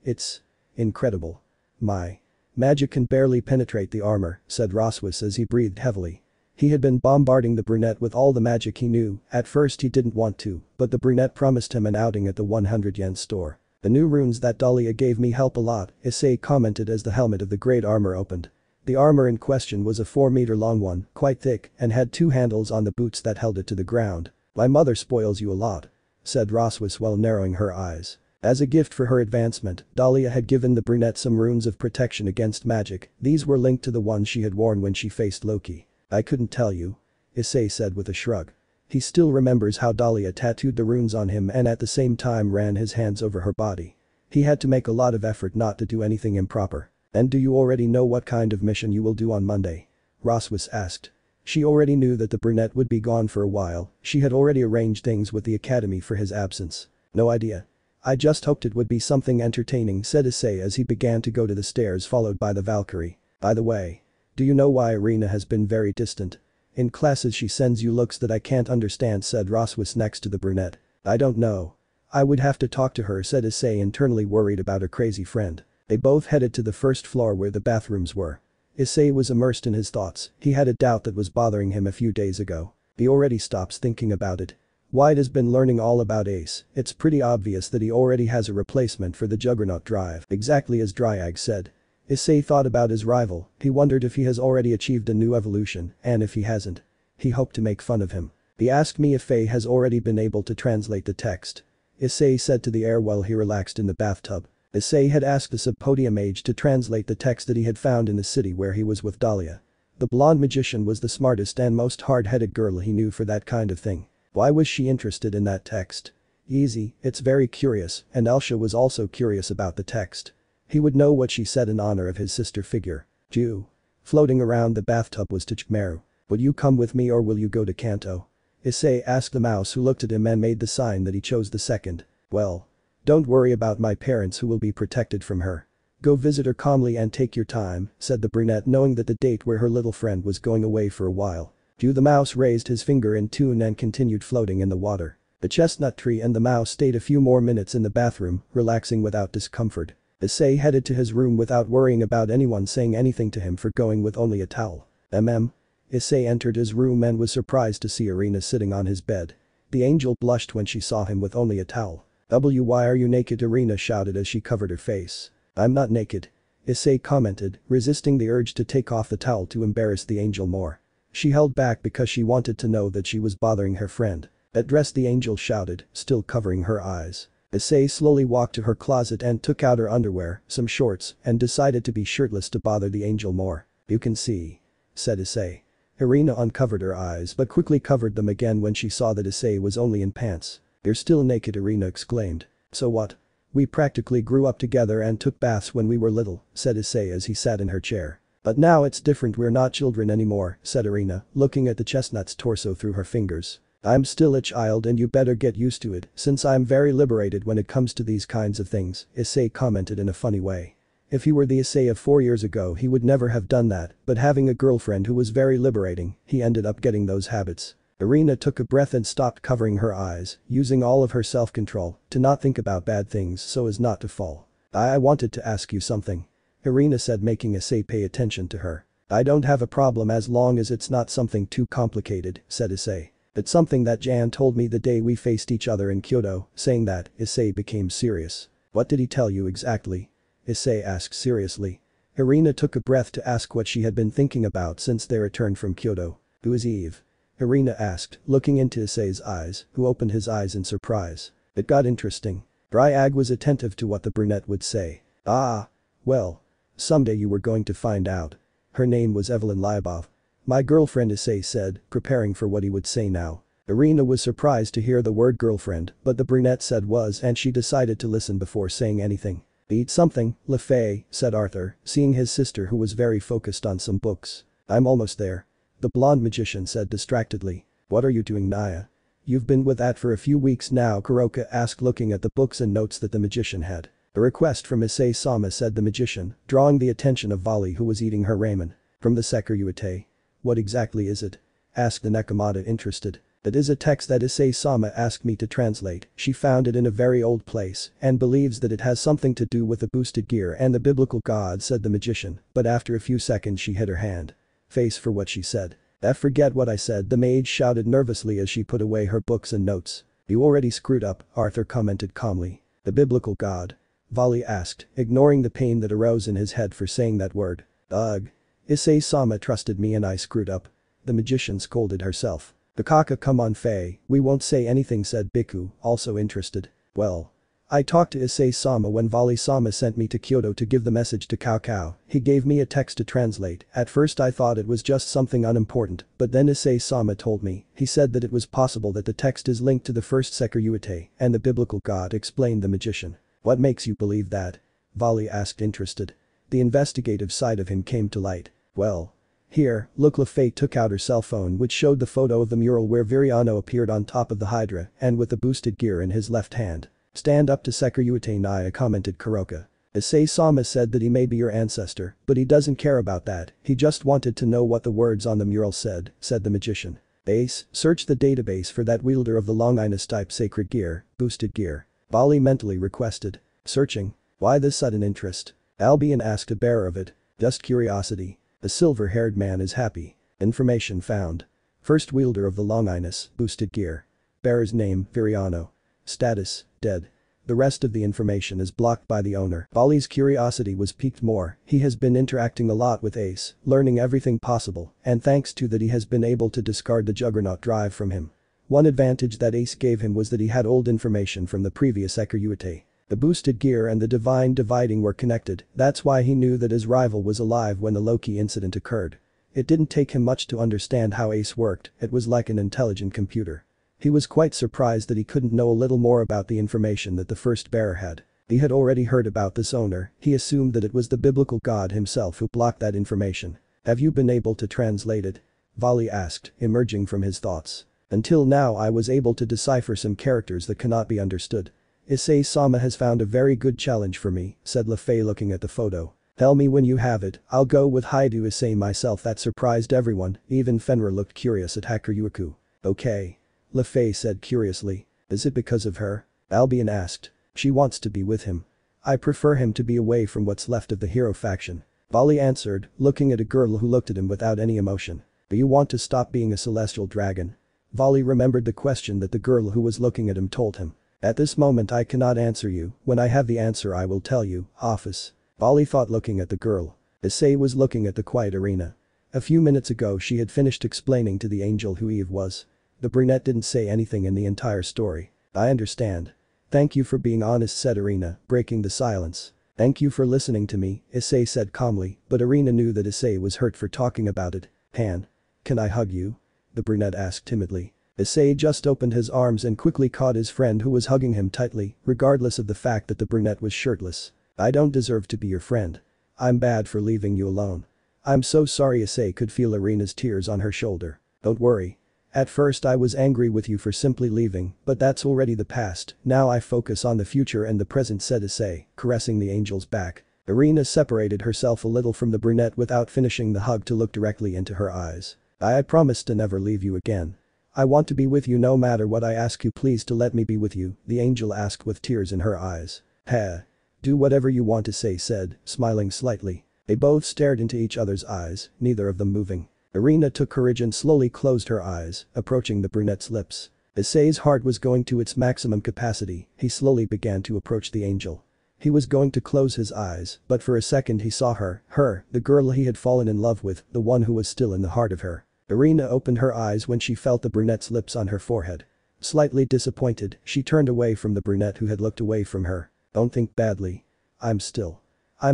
It's incredible. My magic can barely penetrate the armor, said Roswis as he breathed heavily. He had been bombarding the brunette with all the magic he knew. At first he didn't want to, but the brunette promised him an outing at the 100-yen store. The new runes that Dahlia gave me help a lot, Issei commented as the helmet of the great armor opened. The armor in question was a 4-meter-long one, quite thick, and had 2 handles on the boots that held it to the ground. My mother spoils you a lot, said Roswis while narrowing her eyes. As a gift for her advancement, Dahlia had given the brunette some runes of protection against magic. These were linked to the ones she had worn when she faced Loki. I couldn't tell you, Issei said with a shrug. He still remembers how Dahlia tattooed the runes on him and at the same time ran his hands over her body. He had to make a lot of effort not to do anything improper. And do you already know what kind of mission you will do on Monday? Roswis asked. She already knew that the brunette would be gone for a while. She had already arranged things with the academy for his absence. No idea. I just hoped it would be something entertaining, said Issei as he began to go to the stairs followed by the Valkyrie. By the way, do you know why Irina has been very distant? In classes she sends you looks that I can't understand, said Roswis next to the brunette. I don't know. I would have to talk to her, said Issei, internally worried about her crazy friend. They both headed to the first floor where the bathrooms were. Issei was immersed in his thoughts. He had a doubt that was bothering him a few days ago. He already stops thinking about it. White has been learning all about Ace. It's pretty obvious that he already has a replacement for the Juggernaut drive, exactly as Dryag said. Issei thought about his rival, he wondered if he has already achieved a new evolution, and if he hasn't. He hoped to make fun of him. He asked me if Faye has already been able to translate the text. Issei said to the air while he relaxed in the bathtub. Issei had asked the sub-podium mage to translate the text that he had found in the city where he was with Dahlia. The blonde magician was the smartest and most hard-headed girl he knew for that kind of thing. Why was she interested in that text? Easy, it's very curious, and Elsha was also curious about the text. He would know what she said in honor of his sister figure. Jew. Floating around the bathtub was Tachmeru. Would you come with me or will you go to Kanto? Issei asked the mouse, who looked at him and made the sign that he chose the second. Well. Don't worry about my parents who will be protected from her. Go visit her calmly and take your time, said the brunette, knowing that the date where her little friend was going away for a while. Jew. The mouse raised his finger in tune and continued floating in the water. The chestnut tree and the mouse stayed a few more minutes in the bathroom, relaxing without discomfort. Issei headed to his room without worrying about anyone saying anything to him for going with only a towel. Issei entered his room and was surprised to see Irina sitting on his bed. The angel blushed when she saw him with only a towel. Why are you naked? Irina shouted as she covered her face. I'm not naked. Issei commented, resisting the urge to take off the towel to embarrass the angel more. She held back because she wanted to know that she was bothering her friend. That dress, the angel shouted, still covering her eyes. Issei slowly walked to her closet and took out her underwear, some shorts, and decided to be shirtless to bother the angel more. You can see. Said Issei. Irina uncovered her eyes but quickly covered them again when she saw that Issei was only in pants. You're still naked, Irina exclaimed. So what? We practically grew up together and took baths when we were little, said Issei as he sat in her chair. But now it's different, we're not children anymore, said Irina, looking at the chestnut's torso through her fingers. I'm still a child and you better get used to it since I'm very liberated when it comes to these kinds of things, Issei commented in a funny way. If he were the Issei of 4 years ago he would never have done that, but having a girlfriend who was very liberating, he ended up getting those habits. Irina took a breath and stopped covering her eyes, using all of her self-control to not think about bad things so as not to fall. I wanted to ask you something. Irina said, making Issei pay attention to her. I don't have a problem as long as it's not something too complicated, said Issei. It's something that Jan told me the day we faced each other in Kyoto. Saying that, Issei became serious. What did he tell you exactly? Issei asked seriously. Irina took a breath to ask what she had been thinking about since their return from Kyoto. Who is Eve? Irina asked, looking into Issei's eyes, who opened his eyes in surprise. It got interesting. Dryag was attentive to what the brunette would say. Ah. Well. Someday you were going to find out. Her name was Evelyn Lyabov. My girlfriend, Issei said, preparing for what he would say now. Irina was surprised to hear the word girlfriend, but the brunette said was and she decided to listen before saying anything. Eat something, LeFay, said Arthur, seeing his sister who was very focused on some books. I'm almost there. The blonde magician said distractedly. What are you doing, Naya? You've been with that for a few weeks now, Kuroka asked, looking at the books and notes that the magician had. A request from Issei-sama, said the magician, drawing the attention of Vali, who was eating her ramen. From the Sekiryuite. What exactly is it? Asked the Nekomata, interested. It is a text that Issei-sama asked me to translate. She found it in a very old place and believes that it has something to do with the boosted gear and the biblical god, said the magician, but after a few seconds she hid her hand. Face for what she said. Forget what I said, the mage shouted nervously as she put away her books and notes. You already screwed up, Arthur commented calmly. The biblical god? Vali asked, ignoring the pain that arose in his head for saying that word. Ugh. Issei-sama trusted me and I screwed up. The magician scolded herself. Bukaka, come on Faye, we won't say anything, said Biku, also interested. Well. I talked to Issei-sama when Vali-sama sent me to Kyoto to give the message to Cao Cao. He gave me a text to translate. At first I thought it was just something unimportant, but then Issei-sama told me. He said that it was possible that the text is linked to the first Sekiryuite and the biblical god, explained the magician. What makes you believe that? Vali asked, interested. The investigative side of him came to light. Well. Here, look, LeFay took out her cell phone which showed the photo of the mural where Viriano appeared on top of the Hydra and with the boosted gear in his left hand. Stand up to Sekiryuite, Naya, commented Kuroka. Issei-sama said that he may be your ancestor, but he doesn't care about that, he just wanted to know what the words on the mural said the magician. Base, search the database for that wielder of the Longinus type sacred gear, boosted gear. Vali mentally requested. Searching? Why this sudden interest? Albion asked a bearer of it. Just curiosity. The silver-haired man is happy. Information found. First wielder of the Longinus, boosted gear. Bearer's name, Viriano. Status, dead. The rest of the information is blocked by the owner. Bali's curiosity was piqued more. He has been interacting a lot with Ace, learning everything possible, and thanks to that he has been able to discard the Juggernaut drive from him. One advantage that Ace gave him was that he had old information from the previous Hyoudou Issei. The boosted gear and the divine dividing were connected, that's why he knew that his rival was alive when the Loki incident occurred. It didn't take him much to understand how Ace worked, it was like an intelligent computer. He was quite surprised that he couldn't know a little more about the information that the first bearer had. He had already heard about this owner, he assumed that it was the biblical god himself who blocked that information. Have you been able to translate it? Vali asked, emerging from his thoughts. Until now I was able to decipher some characters that cannot be understood. Issei-sama has found a very good challenge for me, said LeFay looking at the photo. Tell me when you have it, I'll go with Hyoudou Issei myself. That surprised everyone, even Fenrir looked curious at Hakuryuku. Okay. LeFay said curiously. Is it because of her? Albion asked. She wants to be with him. I prefer him to be away from what's left of the hero faction. Vali answered, looking at a girl who looked at him without any emotion. Do you want to stop being a celestial dragon? Vali remembered the question that the girl who was looking at him told him. At this moment I cannot answer you, when I have the answer I will tell you, office. Vali thought looking at the girl. Issei was looking at the quiet arena. A few minutes ago she had finished explaining to the angel who Eve was. The brunette didn't say anything in the entire story. I understand. Thank you for being honest, said Irina, breaking the silence. Thank you for listening to me, Issei said calmly, but Irina knew that Issei was hurt for talking about it. Han. Can I hug you? The brunette asked timidly. Issei just opened his arms and quickly caught his friend who was hugging him tightly, regardless of the fact that the brunette was shirtless. I don't deserve to be your friend. I'm bad for leaving you alone. I'm so sorry. Issei could feel Irina's tears on her shoulder. Don't worry. At first I was angry with you for simply leaving, but that's already the past, now I focus on the future and the present, said Issei, caressing the angel's back. Irina separated herself a little from the brunette without finishing the hug to look directly into her eyes. I promised to never leave you again. I want to be with you no matter what. I ask you please to let me be with you, the angel asked with tears in her eyes. Heh. Do whatever you want, Issei said, smiling slightly. They both stared into each other's eyes, neither of them moving. Irina took courage and slowly closed her eyes, approaching the brunette's lips. Issei's heart was going to its maximum capacity, he slowly began to approach the angel. He was going to close his eyes, but for a second he saw her, the girl he had fallen in love with, the one who was still in the heart of her. Irina opened her eyes when she felt the brunette's lips on her forehead. Slightly disappointed, she turned away from the brunette who had looked away from her. Don't think badly. I'm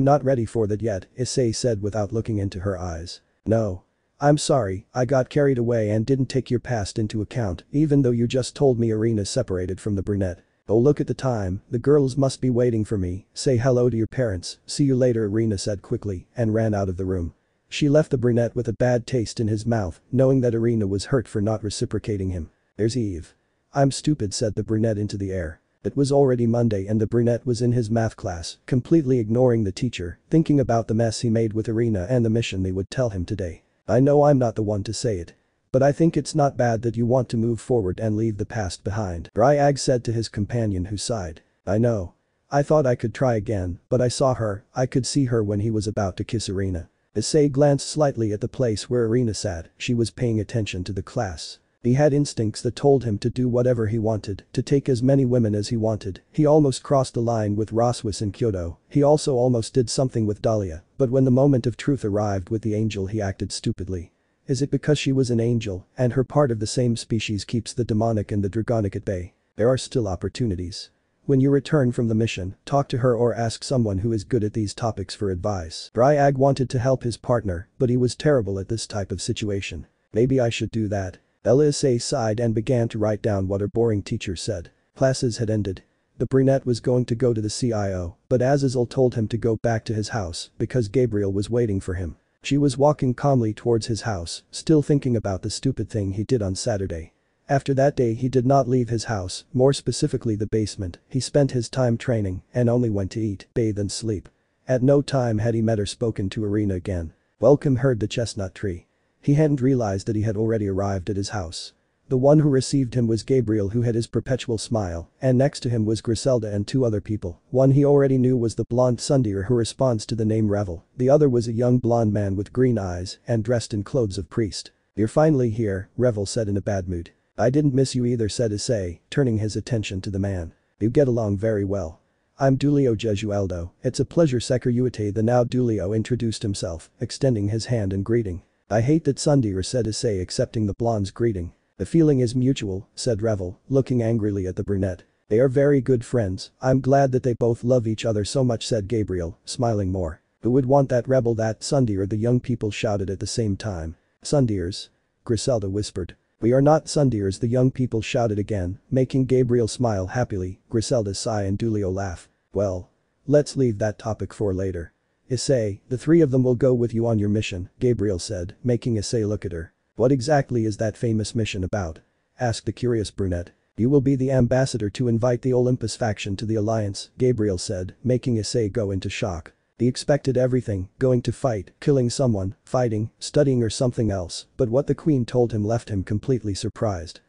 not ready for that yet, Issei said without looking into her eyes. No. I'm sorry, I got carried away and didn't take your past into account, even though you just told me Irina separated from the brunette. Oh, look at the time, the girls must be waiting for me. Say hello to your parents, see you later, Irina said quickly, and ran out of the room. She left the brunette with a bad taste in his mouth, knowing that Irina was hurt for not reciprocating him. There's Eve. I'm stupid, said the brunette into the air. It was already Monday and the brunette was in his math class, completely ignoring the teacher, thinking about the mess he made with Irina and the mission they would tell him today. I know I'm not the one to say it. But I think it's not bad that you want to move forward and leave the past behind, Ryag said to his companion who sighed. I know. I thought I could try again, but I saw her, I could see her when he was about to kiss Irina. Issei glanced slightly at the place where Irina sat, she was paying attention to the class. He had instincts that told him to do whatever he wanted, to take as many women as he wanted. He almost crossed the line with Roswis in Hyoudou. He also almost did something with Dahlia, but when the moment of truth arrived with the angel he acted stupidly. Is it because she was an angel, and her part of the same species keeps the demonic and the dragonic at bay? There are still opportunities. When you return from the mission, talk to her or ask someone who is good at these topics for advice. Ryag wanted to help his partner, but he was terrible at this type of situation. Maybe I should do that. Issei sighed and began to write down what her boring teacher said. Classes had ended. The brunette was going to go to the CIO, but Azazel told him to go back to his house because Gabriel was waiting for him. She was walking calmly towards his house, still thinking about the stupid thing he did on Saturday. After that day he did not leave his house, more specifically the basement. He spent his time training and only went to eat, bathe and sleep. At no time had he met or spoken to Irina again. Welcome, heard the chestnut tree. He hadn't realized that he had already arrived at his house. The one who received him was Gabriel, who had his perpetual smile, and next to him was Griselda and two other people. One he already knew was the blonde tsundere who responds to the name Revel. The other was a young blonde man with green eyes and dressed in clothes of priest. You're finally here, Revel said in a bad mood. I didn't miss you either, said Issei, turning his attention to the man. You get along very well. I'm Dulio Gesualdo, it's a pleasure Securuite the now Dulio introduced himself, extending his hand in greeting. I hate that Sundir said Issei accepting the blonde's greeting. The feeling is mutual, said Revel, looking angrily at the brunette. They are very good friends, I'm glad that they both love each other so much said Gabriel, smiling more. Who would want that rebel that Sundir the young people shouted at the same time. Sundirs? Griselda whispered. We are not Sundirs the young people shouted again, making Gabriel smile happily, Griselda sigh and Dulio laugh. Well. Let's leave that topic for later. Issei, the three of them will go with you on your mission, Gabriel said, making Issei look at her. What exactly is that famous mission about? Asked the curious brunette. You will be the ambassador to invite the Olympus faction to the alliance, Gabriel said, making Issei go into shock. He expected everything, going to fight, killing someone, fighting, studying or something else, but what the queen told him left him completely surprised.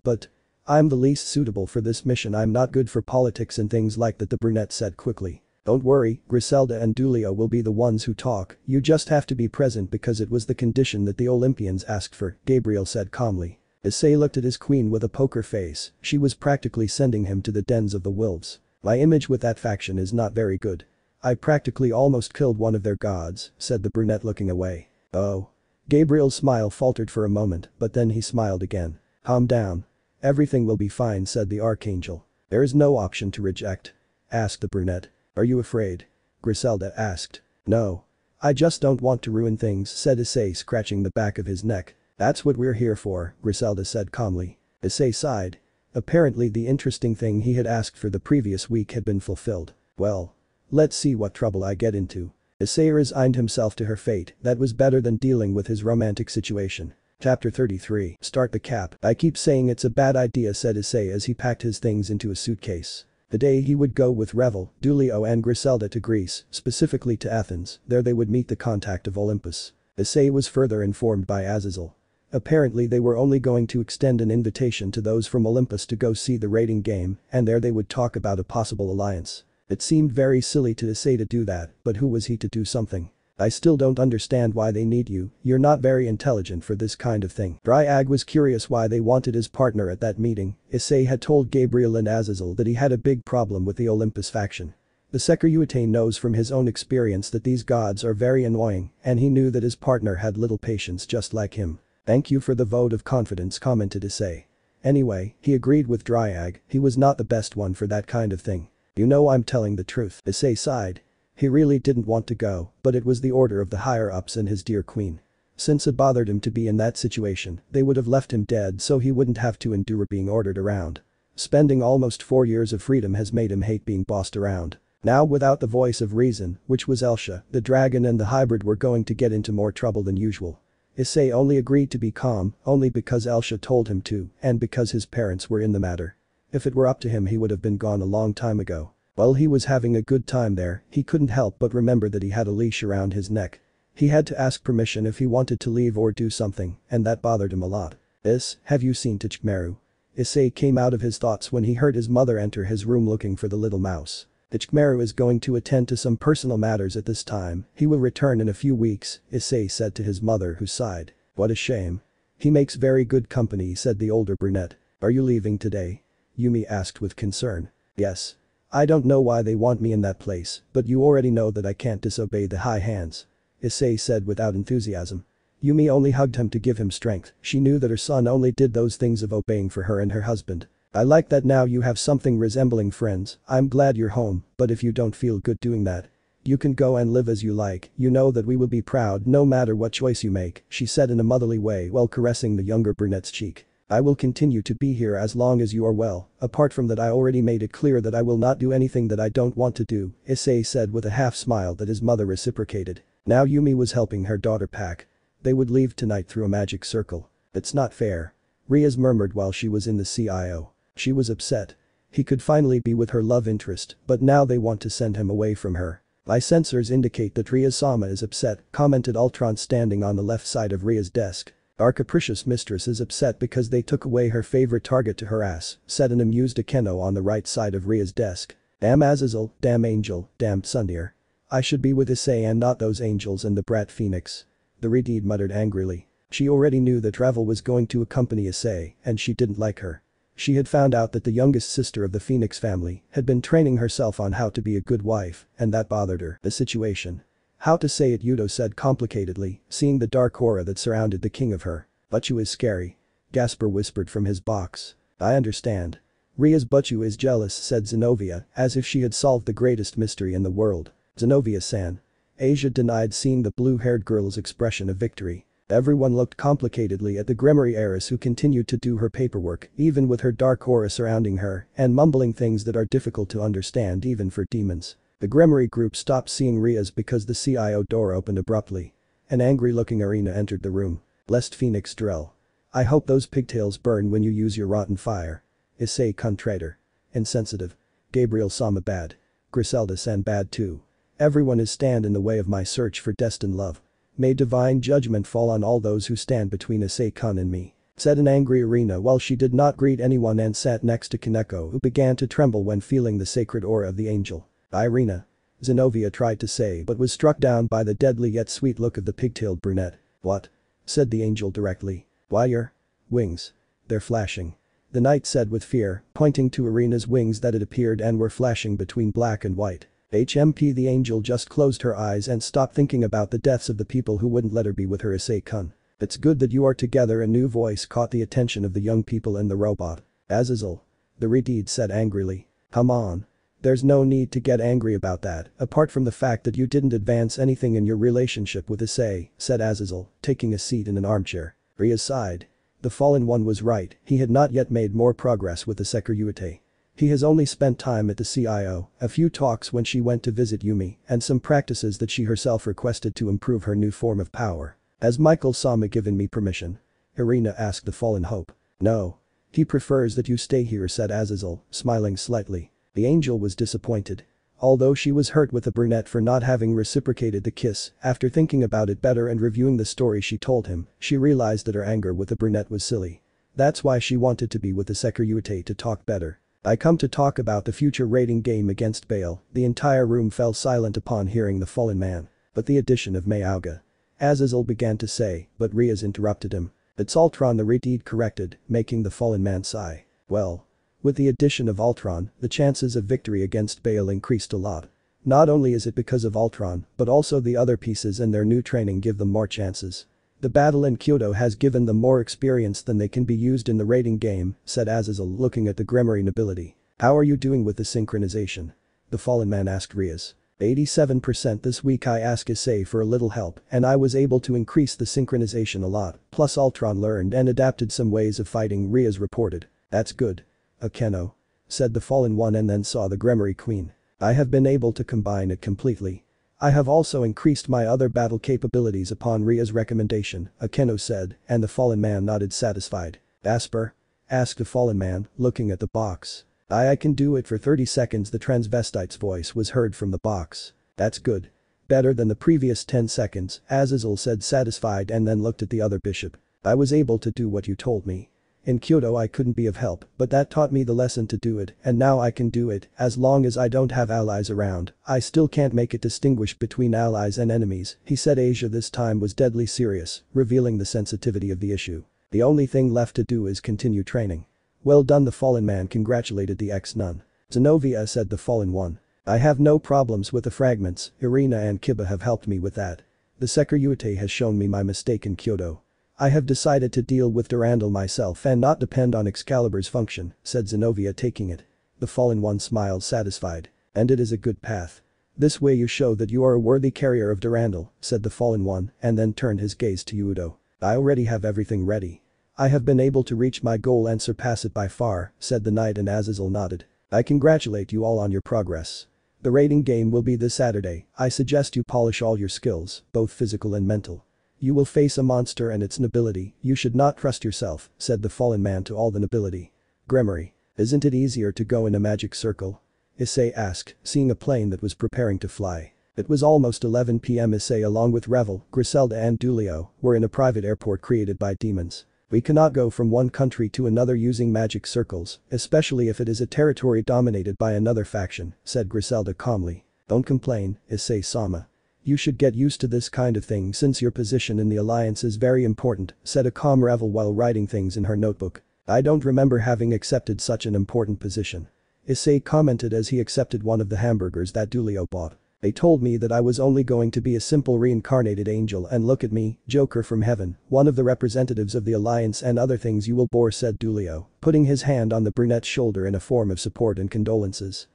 But. I'm the least suitable for this mission I'm not good for politics and things like that the brunette said quickly. Don't worry, Griselda and Dulio will be the ones who talk, you just have to be present because it was the condition that the Olympians asked for, Gabriel said calmly. Issei looked at his queen with a poker face, she was practically sending him to the dens of the wolves. My image with that faction is not very good. I practically almost killed one of their gods, said the brunette looking away. Oh. Gabriel's smile faltered for a moment, but then he smiled again. Calm down. Everything will be fine said the archangel. There is no option to reject. Asked the brunette. Are you afraid? Griselda asked. No. I just don't want to ruin things said Issei scratching the back of his neck. That's what we're here for, Griselda said calmly. Issei sighed. Apparently the interesting thing he had asked for the previous week had been fulfilled. Well. Let's see what trouble I get into. Issei resigned himself to her fate, that was better than dealing with his romantic situation. Chapter 33. Start the cap. I keep saying it's a bad idea said Issei as he packed his things into a suitcase. The day he would go with Revel, Dulio and Griselda to Greece, specifically to Athens, there they would meet the contact of Olympus. Issei was further informed by Azazel. Apparently they were only going to extend an invitation to those from Olympus to go see the raiding game, and there they would talk about a possible alliance. It seemed very silly to Issei to do that, but who was he to do something? I still don't understand why they need you, you're not very intelligent for this kind of thing. Dryag was curious why they wanted his partner at that meeting. Issei had told Gabriel and Azazel that he had a big problem with the Olympus faction. The Securuite knows from his own experience that these gods are very annoying, and he knew that his partner had little patience just like him. Thank you for the vote of confidence commented Issei. Anyway, he agreed with Dryag, he was not the best one for that kind of thing. You know I'm telling the truth, Issei sighed. He really didn't want to go, but it was the order of the higher-ups and his dear queen. Since it bothered him to be in that situation, they would have left him dead so he wouldn't have to endure being ordered around. Spending almost 4 years of freedom has made him hate being bossed around. Now without the voice of reason, which was Elsha, the dragon and the hybrid were going to get into more trouble than usual. Issei only agreed to be calm, only because Elsha told him to, and because his parents were in the matter. If it were up to him he would have been gone a long time ago. While he was having a good time there, he couldn't help but remember that he had a leash around his neck. He had to ask permission if he wanted to leave or do something, and that bothered him a lot. Have you seen Tynged? Issei came out of his thoughts when he heard his mother enter his room looking for the little mouse. Tynged is going to attend to some personal matters at this time, he will return in a few weeks, Issei said to his mother who sighed. What a shame. He makes very good company said the older brunette. Are you leaving today? Yumi asked with concern. Yes. I don't know why they want me in that place, but you already know that I can't disobey the high hands. Issei said without enthusiasm. Yumi only hugged him to give him strength, she knew that her son only did those things of obeying for her and her husband. I like that now you have something resembling friends, I'm glad you're home, but if you don't feel good doing that, you can go and live as you like, you know that we will be proud no matter what choice you make, she said in a motherly way while caressing the younger brunette's cheek. I will continue to be here as long as you are well, apart from that I already made it clear that I will not do anything that I don't want to do, Issei said with a half smile that his mother reciprocated. Now Yumi was helping her daughter pack. They would leave tonight through a magic circle. It's not fair. Riaz murmured while she was in the CIO. She was upset. He could finally be with her love interest, but now they want to send him away from her. My sensors indicate that Riaz-sama is upset, commented Ultron standing on the left side of Ria's desk. Our capricious mistress is upset because they took away her favorite target to harass, said an amused Akeno on the right side of Ria's desk. Damn Azazel, damn Angel, damn Sundir. I should be with Issei and not those angels and the brat Phoenix. The Redeed muttered angrily. She already knew that Revel was going to accompany Issei, and she didn't like her. She had found out that the youngest sister of the Phoenix family had been training herself on how to be a good wife, and that bothered her. The situation. How to say it, Hyoudou said complicatedly, seeing the dark aura that surrounded the king of her. Butchu is scary. Gasper whispered from his box. I understand. Ria's Butchu is jealous, said Zenobia, as if she had solved the greatest mystery in the world. Zenobia-san. Asia denied seeing the blue-haired girl's expression of victory. Everyone looked complicatedly at the Gremory heiress who continued to do her paperwork, even with her dark aura surrounding her, and mumbling things that are difficult to understand even for demons. The Gremory group stopped seeing Ria's because the CIO door opened abruptly. An angry-looking Arena entered the room. Lest Phoenix Drell. I hope those pigtails burn when you use your rotten fire. Issei traitor. Insensitive. Gabriel Sama bad. Griselda-san bad too. Everyone is stand in the way of my search for destined love. May divine judgment fall on all those who stand between Issei-kun and me, said an angry Arena while she did not greet anyone and sat next to Kaneko, who began to tremble when feeling the sacred aura of the angel. Irina. Zenobia tried to say but was struck down by the deadly yet sweet look of the pigtailed brunette. What? Said the angel directly. Why your wings. They're flashing. The knight said with fear, pointing to Irina's wings that had appeared and were flashing between black and white. HMP the angel just closed her eyes and stopped thinking about the deaths of the people who wouldn't let her be with her Issei-kun. It's good that you are together. A new voice caught the attention of the young people in the robot. Azazel. The Redeed said angrily. Come on. There's no need to get angry about that, apart from the fact that you didn't advance anything in your relationship with Issei, said Azazel, taking a seat in an armchair. Rhea sighed. The fallen one was right, he had not yet made more progress with the Securitate. He has only spent time at the CIO, a few talks when she went to visit Yumi, and some practices that she herself requested to improve her new form of power. Has Michael Sama given me permission? Irina asked the fallen hope. No. He prefers that you stay here, said Azazel, smiling slightly. The angel was disappointed. Although she was hurt with the brunette for not having reciprocated the kiss, after thinking about it better and reviewing the story she told him, she realized that her anger with the brunette was silly. That's why she wanted to be with the Securitate to talk better. I come to talk about the future raiding game against Bale. The entire room fell silent upon hearing the fallen man. But the addition of Mayauga. Azazel began to say, but Riaz interrupted him. It's Ultron, the Redeed corrected, making the fallen man sigh. Well. With the addition of Ultron, the chances of victory against Bale increased a lot. Not only is it because of Ultron, but also the other pieces and their new training give them more chances. The battle in Kyoto has given them more experience than they can be used in the raiding game, said Azazel looking at the Gremory nobility. How are you doing with the synchronization? The fallen man asked Riaz. 87% this week. I asked Issei for a little help and I was able to increase the synchronization a lot, plus Ultron learned and adapted some ways of fighting, Riaz reported. That's good. Akeno. Said the fallen one and then saw the Gremory queen. I have been able to combine it completely. I have also increased my other battle capabilities upon Ria's recommendation, Akeno said, and the fallen man nodded satisfied. Asper? Asked the fallen man, looking at the box. I can do it for 30 seconds. The transvestite's voice was heard from the box. That's good. Better than the previous 10 seconds, Azazel said satisfied and then looked at the other bishop. I was able to do what you told me. In Kyoto I couldn't be of help, but that taught me the lesson to do it, and now I can do it. As long as I don't have allies around, I still can't make it distinguish between allies and enemies, he said. Asia this time was deadly serious, revealing the sensitivity of the issue. The only thing left to do is continue training. Well done, the fallen man congratulated the ex-nun. Zenobia, said the fallen one. I have no problems with the fragments, Irina and Kiba have helped me with that. The Securitate has shown me my mistake in Kyoto. I have decided to deal with Durandal myself and not depend on Excalibur's function, said Zenobia taking it. The fallen one smiled satisfied. And it is a good path. This way you show that you are a worthy carrier of Durandal, said the fallen one and then turned his gaze to Hyoudou. I already have everything ready. I have been able to reach my goal and surpass it by far, said the knight, and Azazel nodded. I congratulate you all on your progress. The raiding game will be this Saturday. I suggest you polish all your skills, both physical and mental. You will face a monster and its nobility. You should not trust yourself, said the fallen man to all the nobility. Gremory. Isn't it easier to go in a magic circle? Issei asked, seeing a plane that was preparing to fly. It was almost 11 p.m. Issei along with Revel, Griselda and Dulio were in a private airport created by demons. We cannot go from one country to another using magic circles, especially if it is a territory dominated by another faction, said Griselda calmly. Don't complain, Issei-sama. You should get used to this kind of thing since your position in the alliance is very important, said a calm Revel while writing things in her notebook. I don't remember having accepted such an important position. Issei commented as he accepted one of the hamburgers that Dulio bought. They told me that I was only going to be a simple reincarnated angel and look at me, Joker from heaven, one of the representatives of the Alliance and other things you will bore, said Dulio, putting his hand on the brunette's shoulder in a form of support and condolences.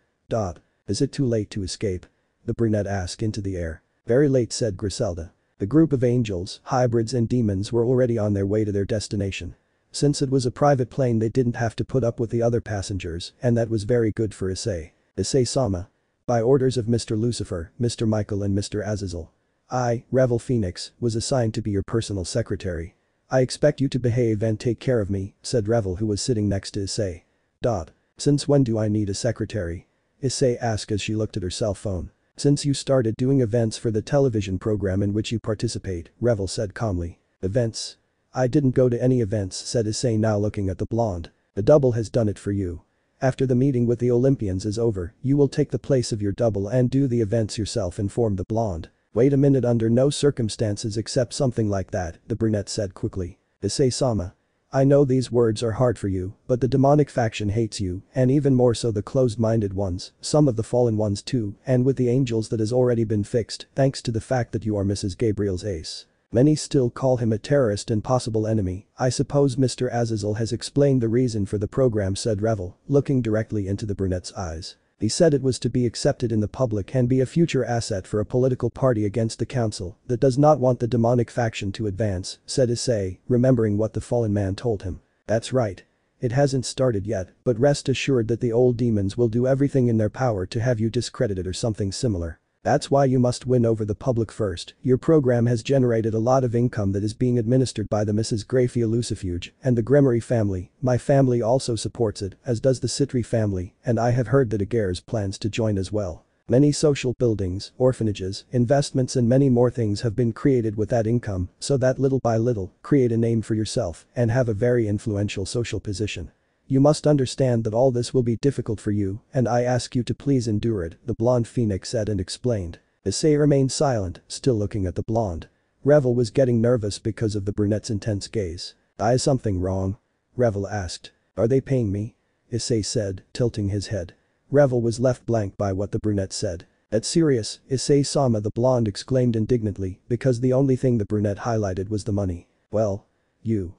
Is it too late to escape? The brunette asked into the air. Very late, said Griselda. The group of angels, hybrids and demons were already on their way to their destination. Since it was a private plane they didn't have to put up with the other passengers, and that was very good for Issei. Issei-sama. By orders of Mr. Lucifer, Mr. Michael and Mr. Azazel. I, Revel Phoenix, was assigned to be your personal secretary. I expect you to behave and take care of me, said Revel, who was sitting next to Issei. Since when do I need a secretary? Issei asked as she looked at her cell phone. Since you started doing events for the television program in which you participate, Revel said calmly. Events? I didn't go to any events, said Issei, now looking at the blonde. The double has done it for you. After the meeting with the Olympians is over, you will take the place of your double and do the events yourself, informed the blonde. Wait a minute, under no circumstances accept something like that, the brunette said quickly. Issei-sama. I know these words are hard for you, but the demonic faction hates you, and even more so the closed-minded ones, some of the fallen ones too, and with the angels that has already been fixed, thanks to the fact that you are Mrs. Gabriel's ace. Many still call him a terrorist and possible enemy. I suppose Mr. Azazel has explained the reason for the program, said Revel, looking directly into the brunette's eyes. He said it was to be accepted in the public and be a future asset for a political party against the council that does not want the demonic faction to advance, said Issei, remembering what the fallen man told him. That's right. It hasn't started yet, but rest assured that the old demons will do everything in their power to have you discredited or something similar. That's why you must win over the public first. Your program has generated a lot of income that is being administered by the Mrs. Grafia Lucifuge and the Gremory family. My family also supports it, as does the Citri family, and I have heard that Aguirre's plans to join as well. Many social buildings, orphanages, investments and many more things have been created with that income, so that little by little, create a name for yourself and have a very influential social position. You must understand that all this will be difficult for you, and I ask you to please endure it, the blonde phoenix said and explained. Issei remained silent, still looking at the blonde. Revel was getting nervous because of the brunette's intense gaze. Is something wrong? Revel asked. Are they paying me? Issei said, tilting his head. Revel was left blank by what the brunette said. That's serious, Issei-sama, the blonde exclaimed indignantly, because the only thing the brunette highlighted was the money. Well. You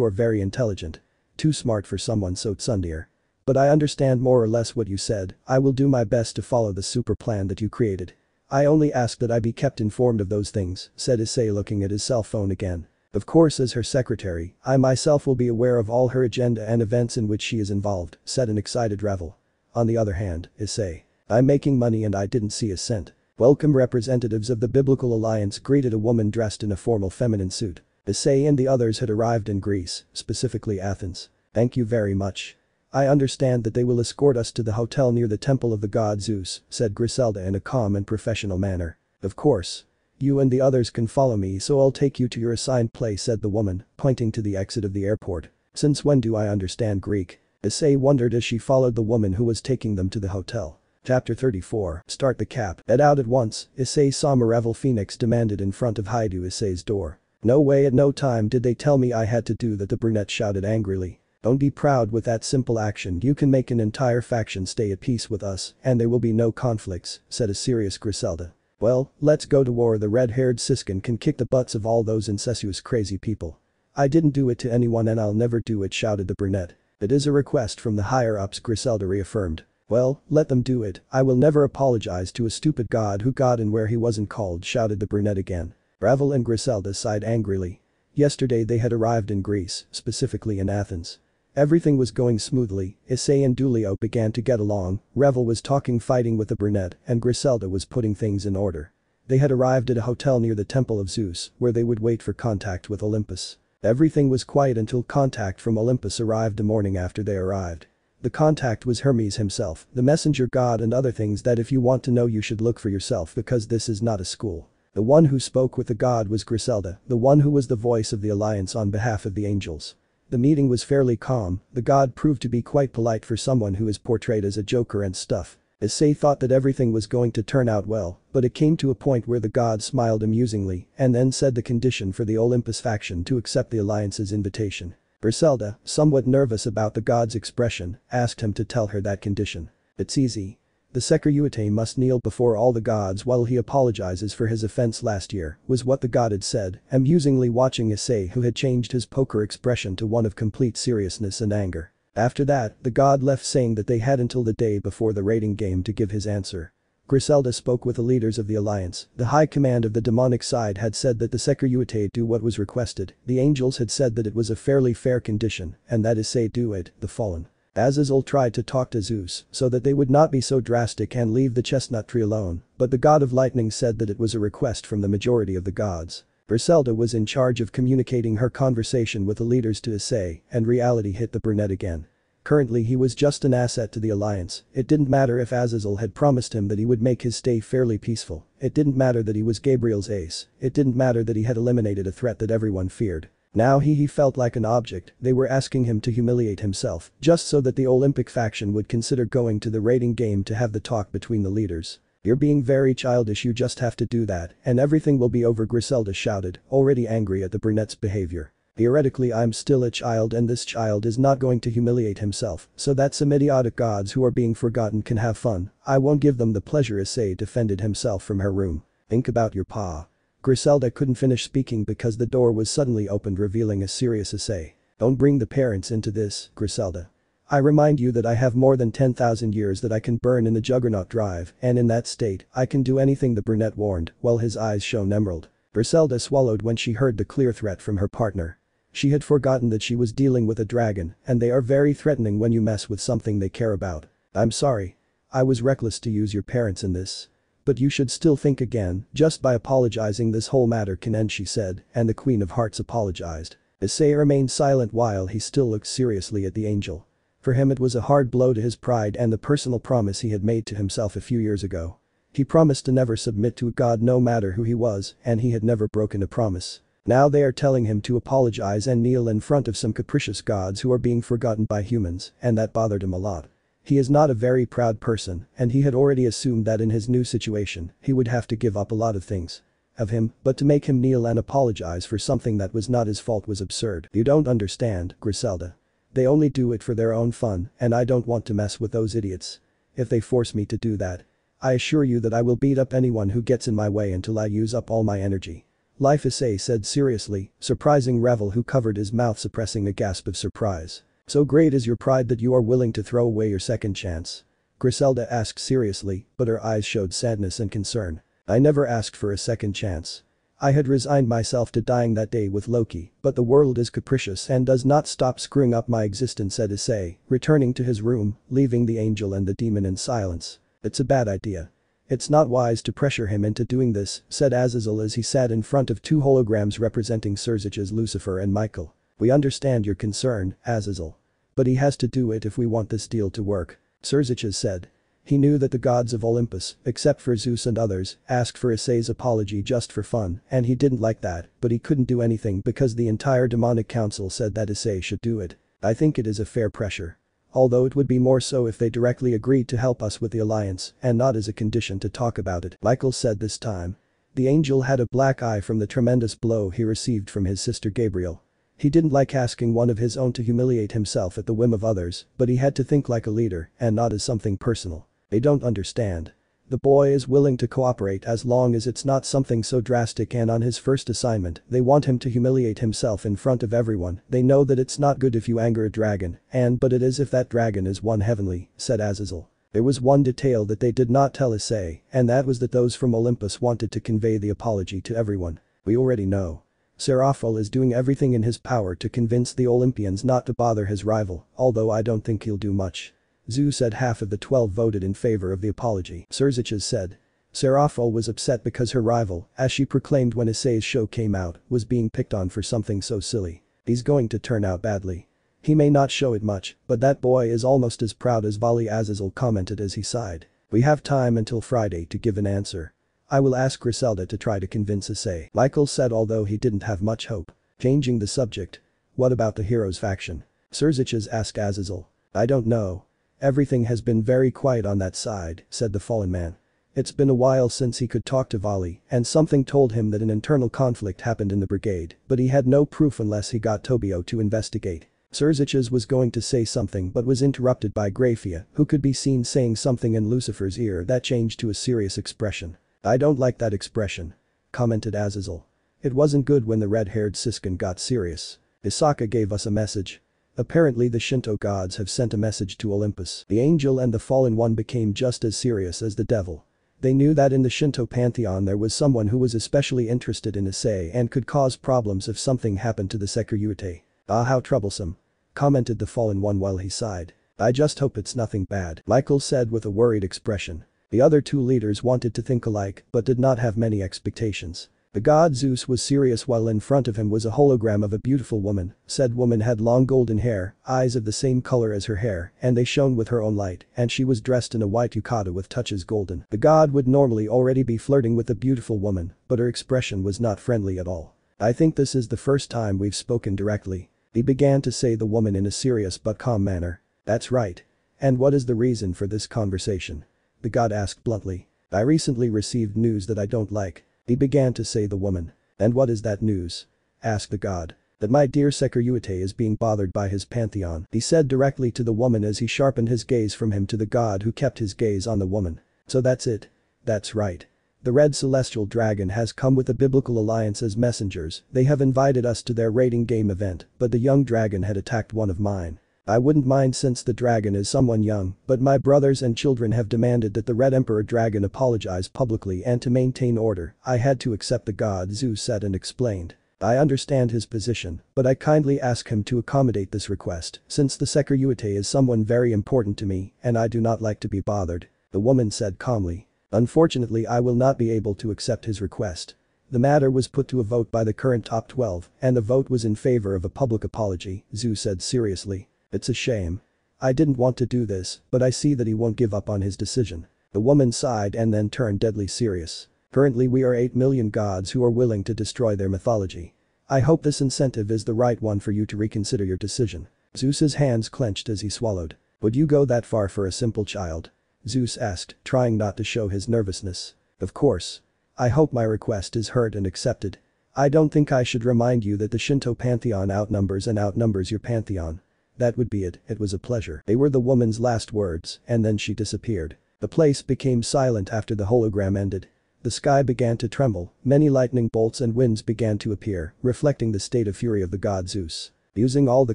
are very intelligent. Too smart for someone so tsundear. But I understand more or less what you said. I will do my best to follow the super plan that you created. I only ask that I be kept informed of those things, said Issei, looking at his cell phone again. Of course, as her secretary, I myself will be aware of all her agenda and events in which she is involved, said an excited Revel. On the other hand, Issei. I'm making money and I didn't see a cent. Welcome, representatives of the Biblical Alliance, greeted a woman dressed in a formal feminine suit. Issei and the others had arrived in Greece, specifically Athens. Thank you very much. I understand that they will escort us to the hotel near the temple of the god Zeus, said Griselda in a calm and professional manner. Of course. You and the others can follow me, so I'll take you to your assigned place, said the woman, pointing to the exit of the airport. Since when do I understand Greek? Issei wondered as she followed the woman who was taking them to the hotel. Chapter 34. Start the cap. Get out at once, Issei-sama, Revel Phoenix demanded in front of Hyoudou Issei's door. No way, at no time did they tell me I had to do that, the brunette shouted angrily. Don't be proud with that simple action, you can make an entire faction stay at peace with us and there will be no conflicts, said a serious Griselda. Well, let's go to war, the red-haired Siskin can kick the butts of all those incestuous crazy people. I didn't do it to anyone and I'll never do it, shouted the brunette. It is a request from the higher-ups, Griselda reaffirmed. Well, let them do it, I will never apologize to a stupid god who got in where he wasn't called, shouted the brunette again. Revel and Griselda sighed angrily. Yesterday they had arrived in Greece, specifically in Athens. Everything was going smoothly, Issei and Dulio began to get along, Revel was talking fighting with the brunette and Griselda was putting things in order. They had arrived at a hotel near the temple of Zeus where they would wait for contact with Olympus. Everything was quiet until contact from Olympus arrived the morning after they arrived. The contact was Hermes himself, the messenger god, and other things that if you want to know you should look for yourself because this is not a school. The one who spoke with the god was Griselda, the one who was the voice of the alliance on behalf of the angels. The meeting was fairly calm, the god proved to be quite polite for someone who is portrayed as a joker and stuff. Issei thought that everything was going to turn out well, but it came to a point where the god smiled amusingly and then said the condition for the Olympus faction to accept the alliance's invitation. Griselda, somewhat nervous about the god's expression, asked him to tell her that condition. It's easy. The Hyoudou must kneel before all the gods while he apologizes for his offense last year, was what the god had said, amusingly watching Issei, who had changed his poker expression to one of complete seriousness and anger. After that, the god left, saying that they had until the day before the rating game to give his answer. Griselda spoke with the leaders of the alliance. The high command of the demonic side had said that the Hyoudou do what was requested. The angels had said that it was a fairly fair condition, and that Issei do it, the fallen. Azazel tried to talk to Zeus so that they would not be so drastic and leave the chestnut tree alone, but the god of lightning said that it was a request from the majority of the gods. Griselda was in charge of communicating her conversation with the leaders to Issei, and reality hit the brunette again. Currently he was just an asset to the alliance. It didn't matter if Azazel had promised him that he would make his stay fairly peaceful. It didn't matter that he was Gabriel's ace. It didn't matter that he had eliminated a threat that everyone feared. Now he felt like an object. They were asking him to humiliate himself, just so that the Olympic faction would consider going to the rating game to have the talk between the leaders. You're being very childish, you just have to do that, and everything will be over, Griselda shouted, already angry at the brunette's behavior. Theoretically I'm still a child and this child is not going to humiliate himself, so that some idiotic gods who are being forgotten can have fun. I won't give them the pleasure, Issei defended himself from her room. Think about your pa. Griselda couldn't finish speaking because the door was suddenly opened, revealing a serious Issei. Don't bring the parents into this, Griselda. I remind you that I have more than 10,000 years that I can burn in the Juggernaut Drive, and in that state, I can do anything, the brunette warned, while his eyes shone emerald. Griselda swallowed when she heard the clear threat from her partner. She had forgotten that she was dealing with a dragon, and they are very threatening when you mess with something they care about. I'm sorry. I was reckless to use your parents in this. But you should still think again, just by apologizing this whole matter can end, she said, and the Queen of Hearts apologized. Issei remained silent while he still looked seriously at the angel. For him it was a hard blow to his pride and the personal promise he had made to himself a few years ago. He promised to never submit to a god no matter who he was, and he had never broken a promise. Now they are telling him to apologize and kneel in front of some capricious gods who are being forgotten by humans, and that bothered him a lot. He is not a very proud person, and he had already assumed that in his new situation, he would have to give up a lot of things of him, but to make him kneel and apologize for something that was not his fault was absurd. You don't understand, Griselda. They only do it for their own fun, and I don't want to mess with those idiots. If they force me to do that, I assure you that I will beat up anyone who gets in my way until I use up all my energy. Life, Issei said seriously, surprising Revel, who covered his mouth, suppressing a gasp of surprise. So great is your pride that you are willing to throw away your second chance? Griselda asked seriously, but her eyes showed sadness and concern. I never asked for a second chance. I had resigned myself to dying that day with Loki, but the world is capricious and does not stop screwing up my existence, said Issei, returning to his room, leaving the angel and the demon in silence. It's a bad idea. It's not wise to pressure him into doing this, said Azazel as he sat in front of two holograms representing Surzich's Lucifer and Michael. We understand your concern, Azazel. But he has to do it if we want this deal to work, Surzich's said. He knew that the gods of Olympus, except for Zeus and others, asked for Issei's apology just for fun, and he didn't like that, but he couldn't do anything because the entire demonic council said that Issei should do it. I think it is a fair pressure. Although it would be more so if they directly agreed to help us with the alliance, and not as a condition to talk about it, Michael said this time. The angel had a black eye from the tremendous blow he received from his sister Gabriel. He didn't like asking one of his own to humiliate himself at the whim of others, but he had to think like a leader and not as something personal. They don't understand. The boy is willing to cooperate as long as it's not something so drastic, and on his first assignment, they want him to humiliate himself in front of everyone. They know that it's not good if you anger a dragon, but it is if that dragon is one heavenly, said Azazel. There was one detail that they did not tell Issei, and that was that those from Olympus wanted to convey the apology to everyone. We already know. Seraphil is doing everything in his power to convince the Olympians not to bother his rival, although I don't think he'll do much. Zeus said half of the 12 voted in favor of the apology, Surzich's said. Seraphil was upset because her rival, as she proclaimed when Issei's show came out, was being picked on for something so silly. He's going to turn out badly. He may not show it much, but that boy is almost as proud as Vali, Azazel commented as he sighed. We have time until Friday to give an answer. I will ask Griselda to try to convince Issei, Michael said, although he didn't have much hope. Changing the subject. What about the heroes faction? Surzich's asked Azazel. I don't know. Everything has been very quiet on that side, said the fallen man. It's been a while since he could talk to Vali, and something told him that an internal conflict happened in the brigade, but he had no proof unless he got Tobio to investigate. Serziches was going to say something but was interrupted by Grafia, who could be seen saying something in Lucifer's ear that changed to a serious expression. "I don't like that expression," commented Azazel. "It wasn't good when the red-haired Siskin got serious. Isaka gave us a message. Apparently the Shinto gods have sent a message to Olympus. The angel and the fallen one became just as serious as the devil. They knew that in the Shinto pantheon there was someone who was especially interested in Issei and could cause problems if something happened to the Sekiryu. Ah, how troublesome," commented the fallen one while he sighed. "I just hope it's nothing bad," Michael said with a worried expression. The other two leaders wanted to think alike but did not have many expectations. The god Zeus was serious while in front of him was a hologram of a beautiful woman. Said woman had long golden hair, eyes of the same color as her hair, and they shone with her own light, and she was dressed in a white yukata with touches golden. The god would normally already be flirting with the beautiful woman, but her expression was not friendly at all. "I think this is the first time we've spoken directly," he began to say the woman in a serious but calm manner. "That's right. And what is the reason for this conversation?" the god asked bluntly. "I recently received news that I don't like," he began to say the woman. "And what is that news?" asked the god. "That my dear Sekiryu is being bothered by his pantheon," he said directly to the woman as he sharpened his gaze from him to the god who kept his gaze on the woman. "So that's it?" "That's right. The red celestial dragon has come with the biblical alliance as messengers. They have invited us to their raiding game event, but the young dragon had attacked one of mine. I wouldn't mind since the dragon is someone young, but my brothers and children have demanded that the Red Emperor Dragon apologize publicly and to maintain order. I had to accept, the god Zeus said and explained. "I understand his position, but I kindly ask him to accommodate this request, since the Sekiryu is someone very important to me and I do not like to be bothered," the woman said calmly. "Unfortunately I will not be able to accept his request." The matter was put to a vote by the current top 12 and the vote was in favor of a public apology, Zeus said seriously. "It's a shame. I didn't want to do this, but I see that he won't give up on his decision." The woman sighed and then turned deadly serious. "Currently we are 8 million gods who are willing to destroy their mythology. I hope this incentive is the right one for you to reconsider your decision." Zeus's hands clenched as he swallowed. "Would you go that far for a simple child?" Zeus asked, trying not to show his nervousness. "Of course. I hope my request is heard and accepted. I don't think I should remind you that the Shinto pantheon outnumbers your pantheon. That would be it was a pleasure." They were the woman's last words, and then she disappeared. The place became silent after the hologram ended. The sky began to tremble, many lightning bolts and winds began to appear, reflecting the state of fury of the god Zeus. "Using all the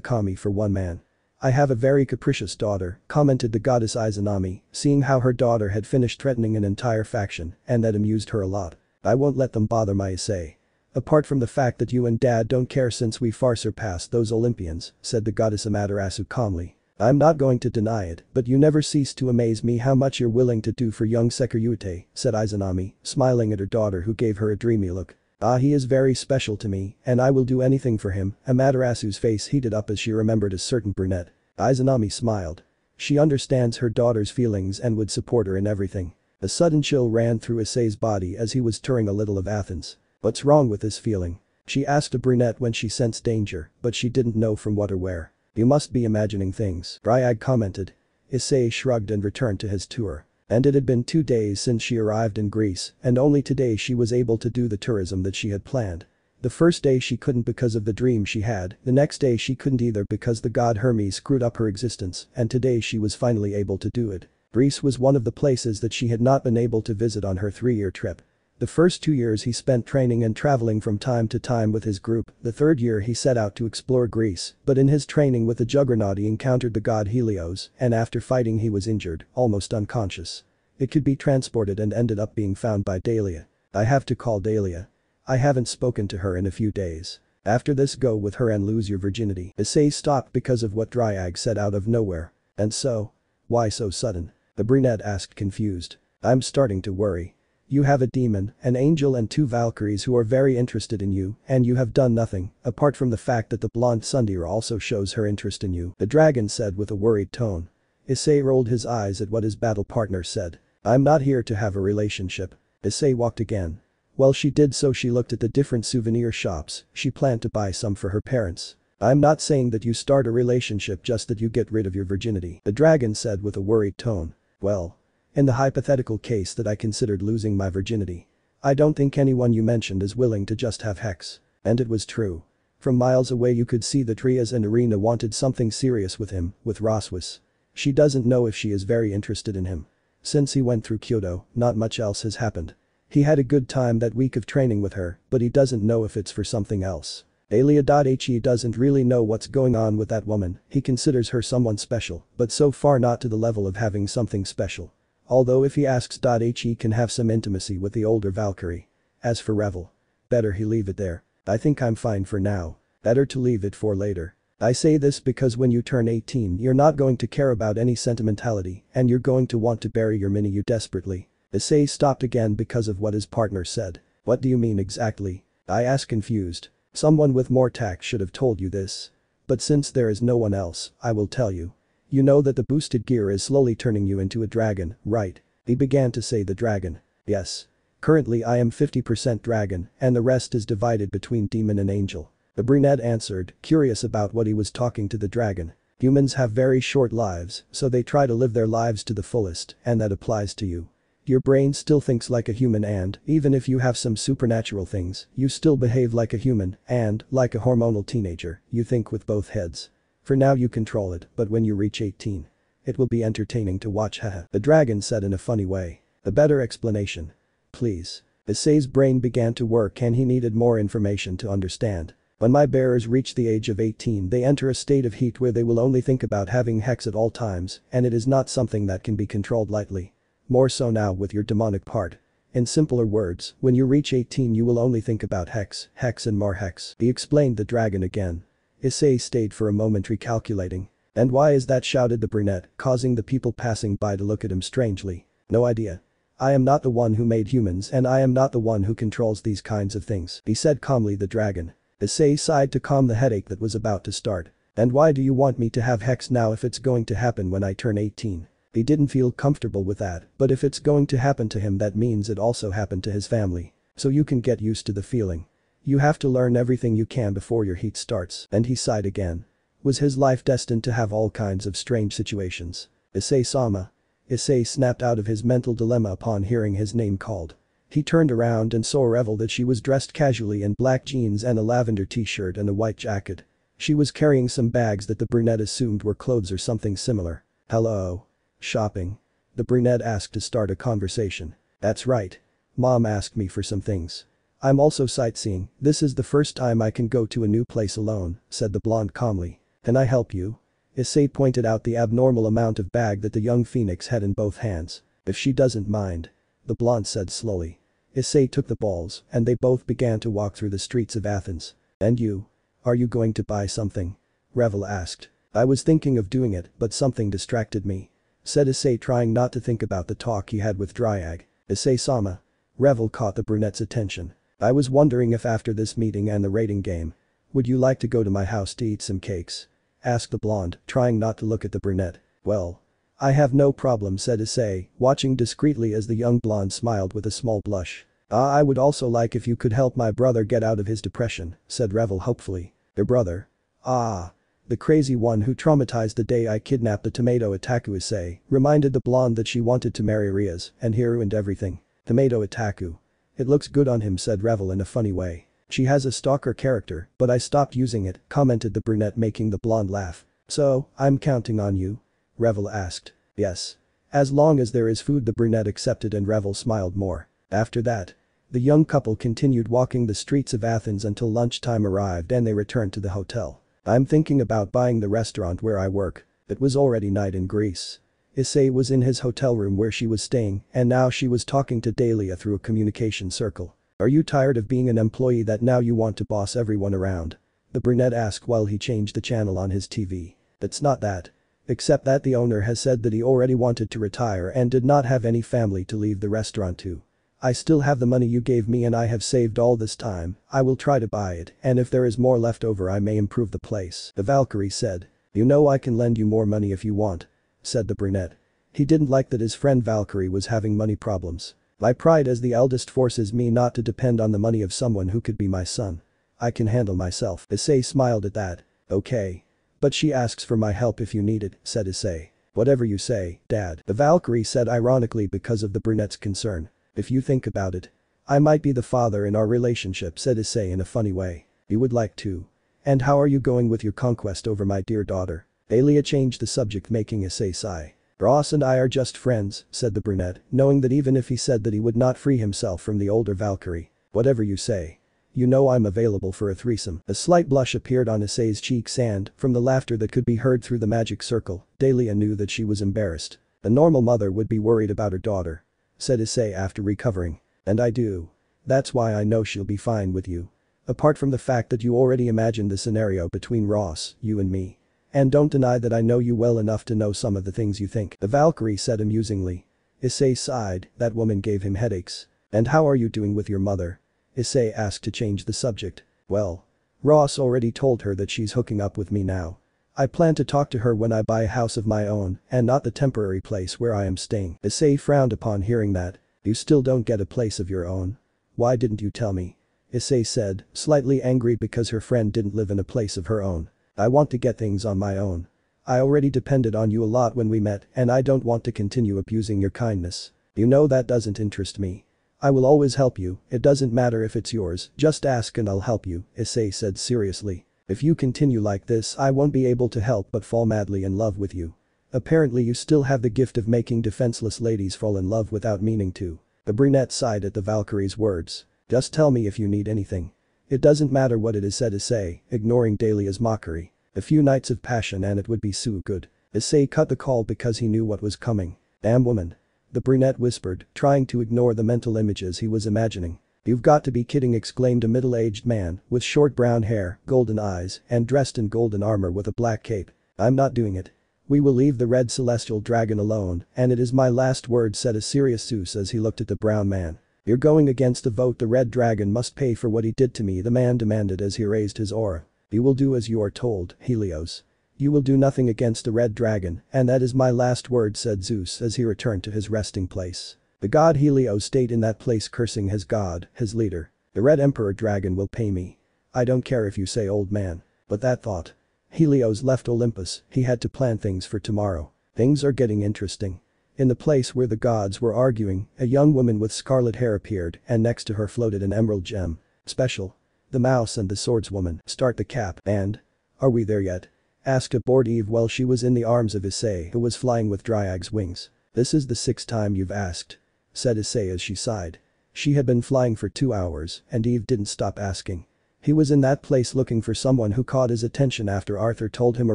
kami for one man. I have a very capricious daughter," commented the goddess Izanami, seeing how her daughter had finished threatening an entire faction, and that amused her a lot. "I won't let them bother my Issei. Apart from the fact that you and dad don't care since we far surpassed those Olympians," said the goddess Amaterasu calmly. "I'm not going to deny it, but you never cease to amaze me how much you're willing to do for young Sekiryu," said Izanami, smiling at her daughter who gave her a dreamy look. "Ah, he is very special to me, and I will do anything for him." Amaterasu's face heated up as she remembered a certain brunette. Izanami smiled. She understands her daughter's feelings and would support her in everything. A sudden chill ran through Issei's body as he was touring a little of Athens. "What's wrong with this feeling?" she asked a brunette when she sensed danger, but she didn't know from what or where. "You must be imagining things," Dryag commented. Issei shrugged and returned to his tour. And it had been 2 days since she arrived in Greece, and only today she was able to do the tourism that she had planned. The first day she couldn't because of the dream she had, the next day she couldn't either because the god Hermes screwed up her existence, and today she was finally able to do it. Greece was one of the places that she had not been able to visit on her 3-year trip. The first 2 years he spent training and traveling from time to time with his group, the third year he set out to explore Greece, but in his training with the Juggernaut he encountered the god Helios, and after fighting he was injured, almost unconscious. It could be transported and ended up being found by Dahlia. "I have to call Dahlia. I haven't spoken to her in a few days. After this go with her and lose your virginity." Issei stopped because of what Dryag said out of nowhere. "And so? Why so sudden?" the brunette asked confused. "I'm starting to worry. You have a demon, an angel and 2 Valkyries who are very interested in you, and you have done nothing, apart from the fact that the blonde Sundara also shows her interest in you," the dragon said with a worried tone. Issei rolled his eyes at what his battle partner said. "I'm not here to have a relationship." Issei walked again. While she did so she looked at the different souvenir shops, she planned to buy some for her parents. "I'm not saying that you start a relationship, just that you get rid of your virginity," the dragon said with a worried tone. "Well. In the hypothetical case that I considered losing my virginity. I don't think anyone you mentioned is willing to just have hex." And it was true. From miles away you could see that Riaz and Irina wanted something serious with him, with Roswas. She doesn't know if she is very interested in him. Since he went through Kyoto, not much else has happened. He had a good time that week of training with her, but he doesn't know if it's for something else. He doesn't really know what's going on with that woman, he considers her someone special, but so far not to the level of having something special. Although if he asks he can have some intimacy with the older Valkyrie. As for Revel. Better he leave it there. I think I'm fine for now. Better to leave it for later. I say this because when you turn 18 you're not going to care about any sentimentality and you're going to want to bury your mini-you desperately. Issei stopped again because of what his partner said. What do you mean exactly? I asked confused. Someone with more tact should have told you this. But since there is no one else, I will tell you. You know that the boosted gear is slowly turning you into a dragon, right? He began to say the dragon. Yes. Currently I am 50% dragon and the rest is divided between demon and angel. The brunette answered, curious about what he was talking to the dragon. Humans have very short lives, so they try to live their lives to the fullest, and that applies to you. Your brain still thinks like a human and, even if you have some supernatural things, you still behave like a human and, like a hormonal teenager, you think with both heads. For now you control it, but when you reach 18. It will be entertaining to watch haha. The dragon said in a funny way. A better explanation. Please. Issei's brain began to work and he needed more information to understand. When my bearers reach the age of 18 they enter a state of heat where they will only think about having hex at all times and it is not something that can be controlled lightly. More so now with your demonic part. In simpler words, when you reach 18 you will only think about hex and more hex. He explained the dragon again. Issei stayed for a moment recalculating. And why is that, shouted the brunette, causing the people passing by to look at him strangely. No idea. I am not the one who made humans and I am not the one who controls these kinds of things, he said calmly the dragon. Issei sighed to calm the headache that was about to start. And why do you want me to have hex now if it's going to happen when I turn 18? He didn't feel comfortable with that, but if it's going to happen to him that means it also happened to his family. So you can get used to the feeling. You have to learn everything you can before your heat starts, and he sighed again. Was his life destined to have all kinds of strange situations? Issei-sama. Issei snapped out of his mental dilemma upon hearing his name called. He turned around and saw Revel that she was dressed casually in black jeans and a lavender t-shirt and a white jacket. She was carrying some bags that the brunette assumed were clothes or something similar. Hello. Shopping? The brunette asked to start a conversation. That's right. Mom asked me for some things. I'm also sightseeing, this is the first time I can go to a new place alone, said the blonde calmly. Can I help you? Issei pointed out the abnormal amount of bag that the young phoenix had in both hands. If she doesn't mind. The blonde said slowly. Issei took the balls and they both began to walk through the streets of Athens. And you? Are you going to buy something? Revel asked. I was thinking of doing it but something distracted me. Said Issei trying not to think about the talk he had with Dryag. Issei-sama. Revel caught the brunette's attention. I was wondering if after this meeting and the rating game. Would you like to go to my house to eat some cakes? Asked the blonde, trying not to look at the brunette. Well. I have no problem, said Issei, watching discreetly as the young blonde smiled with a small blush. I would also like if you could help my brother get out of his depression, said Revel hopefully. Your brother? Ah. The crazy one who traumatized the day I kidnapped the tomato Itaku. Issei reminded the blonde that she wanted to marry Riaz and he ruined everything. Tomato Itaku. It looks good on him, said Revel in a funny way. She has a stalker character, but I stopped using it, commented the brunette making the blonde laugh. So, I'm counting on you? Revel asked. Yes. As long as there is food, the brunette accepted and Revel smiled more. After that. The young couple continued walking the streets of Athens until lunchtime arrived and they returned to the hotel. I'm thinking about buying the restaurant where I work. It was already night in Greece. Issei was in his hotel room where she was staying and now she was talking to Dahlia through a communication circle. Are you tired of being an employee that now you want to boss everyone around? The brunette asked while he changed the channel on his TV. It's not that. Except that the owner has said that he already wanted to retire and did not have any family to leave the restaurant to. I still have the money you gave me and I have saved all this time. I will try to buy it and if there is more left over I may improve the place, the Valkyrie said. You know I can lend you more money if you want, said the brunette. He didn't like that his friend Valkyrie was having money problems. My pride as the eldest forces me not to depend on the money of someone who could be my son. I can handle myself. Issei smiled at that. Okay. But she asks for my help if you need it, said Issei. Whatever you say, Dad, the Valkyrie said ironically because of the brunette's concern. If you think about it. I might be the father in our relationship, said Issei in a funny way. You would like to. And how are you going with your conquest over my dear daughter? Alia changed the subject, making Issei sigh. Ross and I are just friends, said the brunette, knowing that even if he said that he would not free himself from the older Valkyrie. Whatever you say. You know I'm available for a threesome. A slight blush appeared on Issei's cheeks and, from the laughter that could be heard through the magic circle, Dahlia knew that she was embarrassed. A normal mother would be worried about her daughter. Said Issei after recovering. And I do. That's why I know she'll be fine with you. Apart from the fact that you already imagined the scenario between Ross, you and me. And don't deny that I know you well enough to know some of the things you think, the Valkyrie said amusingly. Issei sighed, that woman gave him headaches. And how are you doing with your mother? Issei asked to change the subject. Well. Ross already told her that she's hooking up with me now. I plan to talk to her when I buy a house of my own and not the temporary place where I am staying. Issei frowned upon hearing that. You still don't get a place of your own. Why didn't you tell me? Issei said, slightly angry because her friend didn't live in a place of her own. I want to get things on my own. I already depended on you a lot when we met and I don't want to continue abusing your kindness. You know that doesn't interest me. I will always help you, it doesn't matter if it's yours, just ask and I'll help you, Issei said seriously. If you continue like this I won't be able to help but fall madly in love with you. Apparently you still have the gift of making defenseless ladies fall in love without meaning to. The brunette sighed at the Valkyrie's words. Just tell me if you need anything. It doesn't matter what it is, said Issei, ignoring Dahlia's mockery. A few nights of passion and it would be so good. Issei cut the call because he knew what was coming. Damn woman. The brunette whispered, trying to ignore the mental images he was imagining. You've got to be kidding, exclaimed a middle-aged man with short brown hair, golden eyes, and dressed in golden armor with a black cape. I'm not doing it. We will leave the red celestial dragon alone, and it is my last word, said a serious Zeus as he looked at the brown man. You're going against the vote. The red dragon must pay for what he did to me, the man demanded as he raised his aura. You will do as you are told, Helios. You will do nothing against the red dragon, and that is my last word, said Zeus as he returned to his resting place. The god Helios stayed in that place cursing his god, his leader. The red emperor dragon will pay me. I don't care if you say old man. But that thought. Helios left Olympus, he had to plan things for tomorrow. Things are getting interesting. In the place where the gods were arguing, a young woman with scarlet hair appeared and next to her floated an emerald gem. Special. The mouse and the swordswoman start the cap and. Are we there yet? Asked a bored Eve while she was in the arms of Issei who was flying with Dryag's wings. This is the 6th time you've asked. Said Issei as she sighed. She had been flying for 2 hours and Eve didn't stop asking. He was in that place looking for someone who caught his attention after Arthur told him a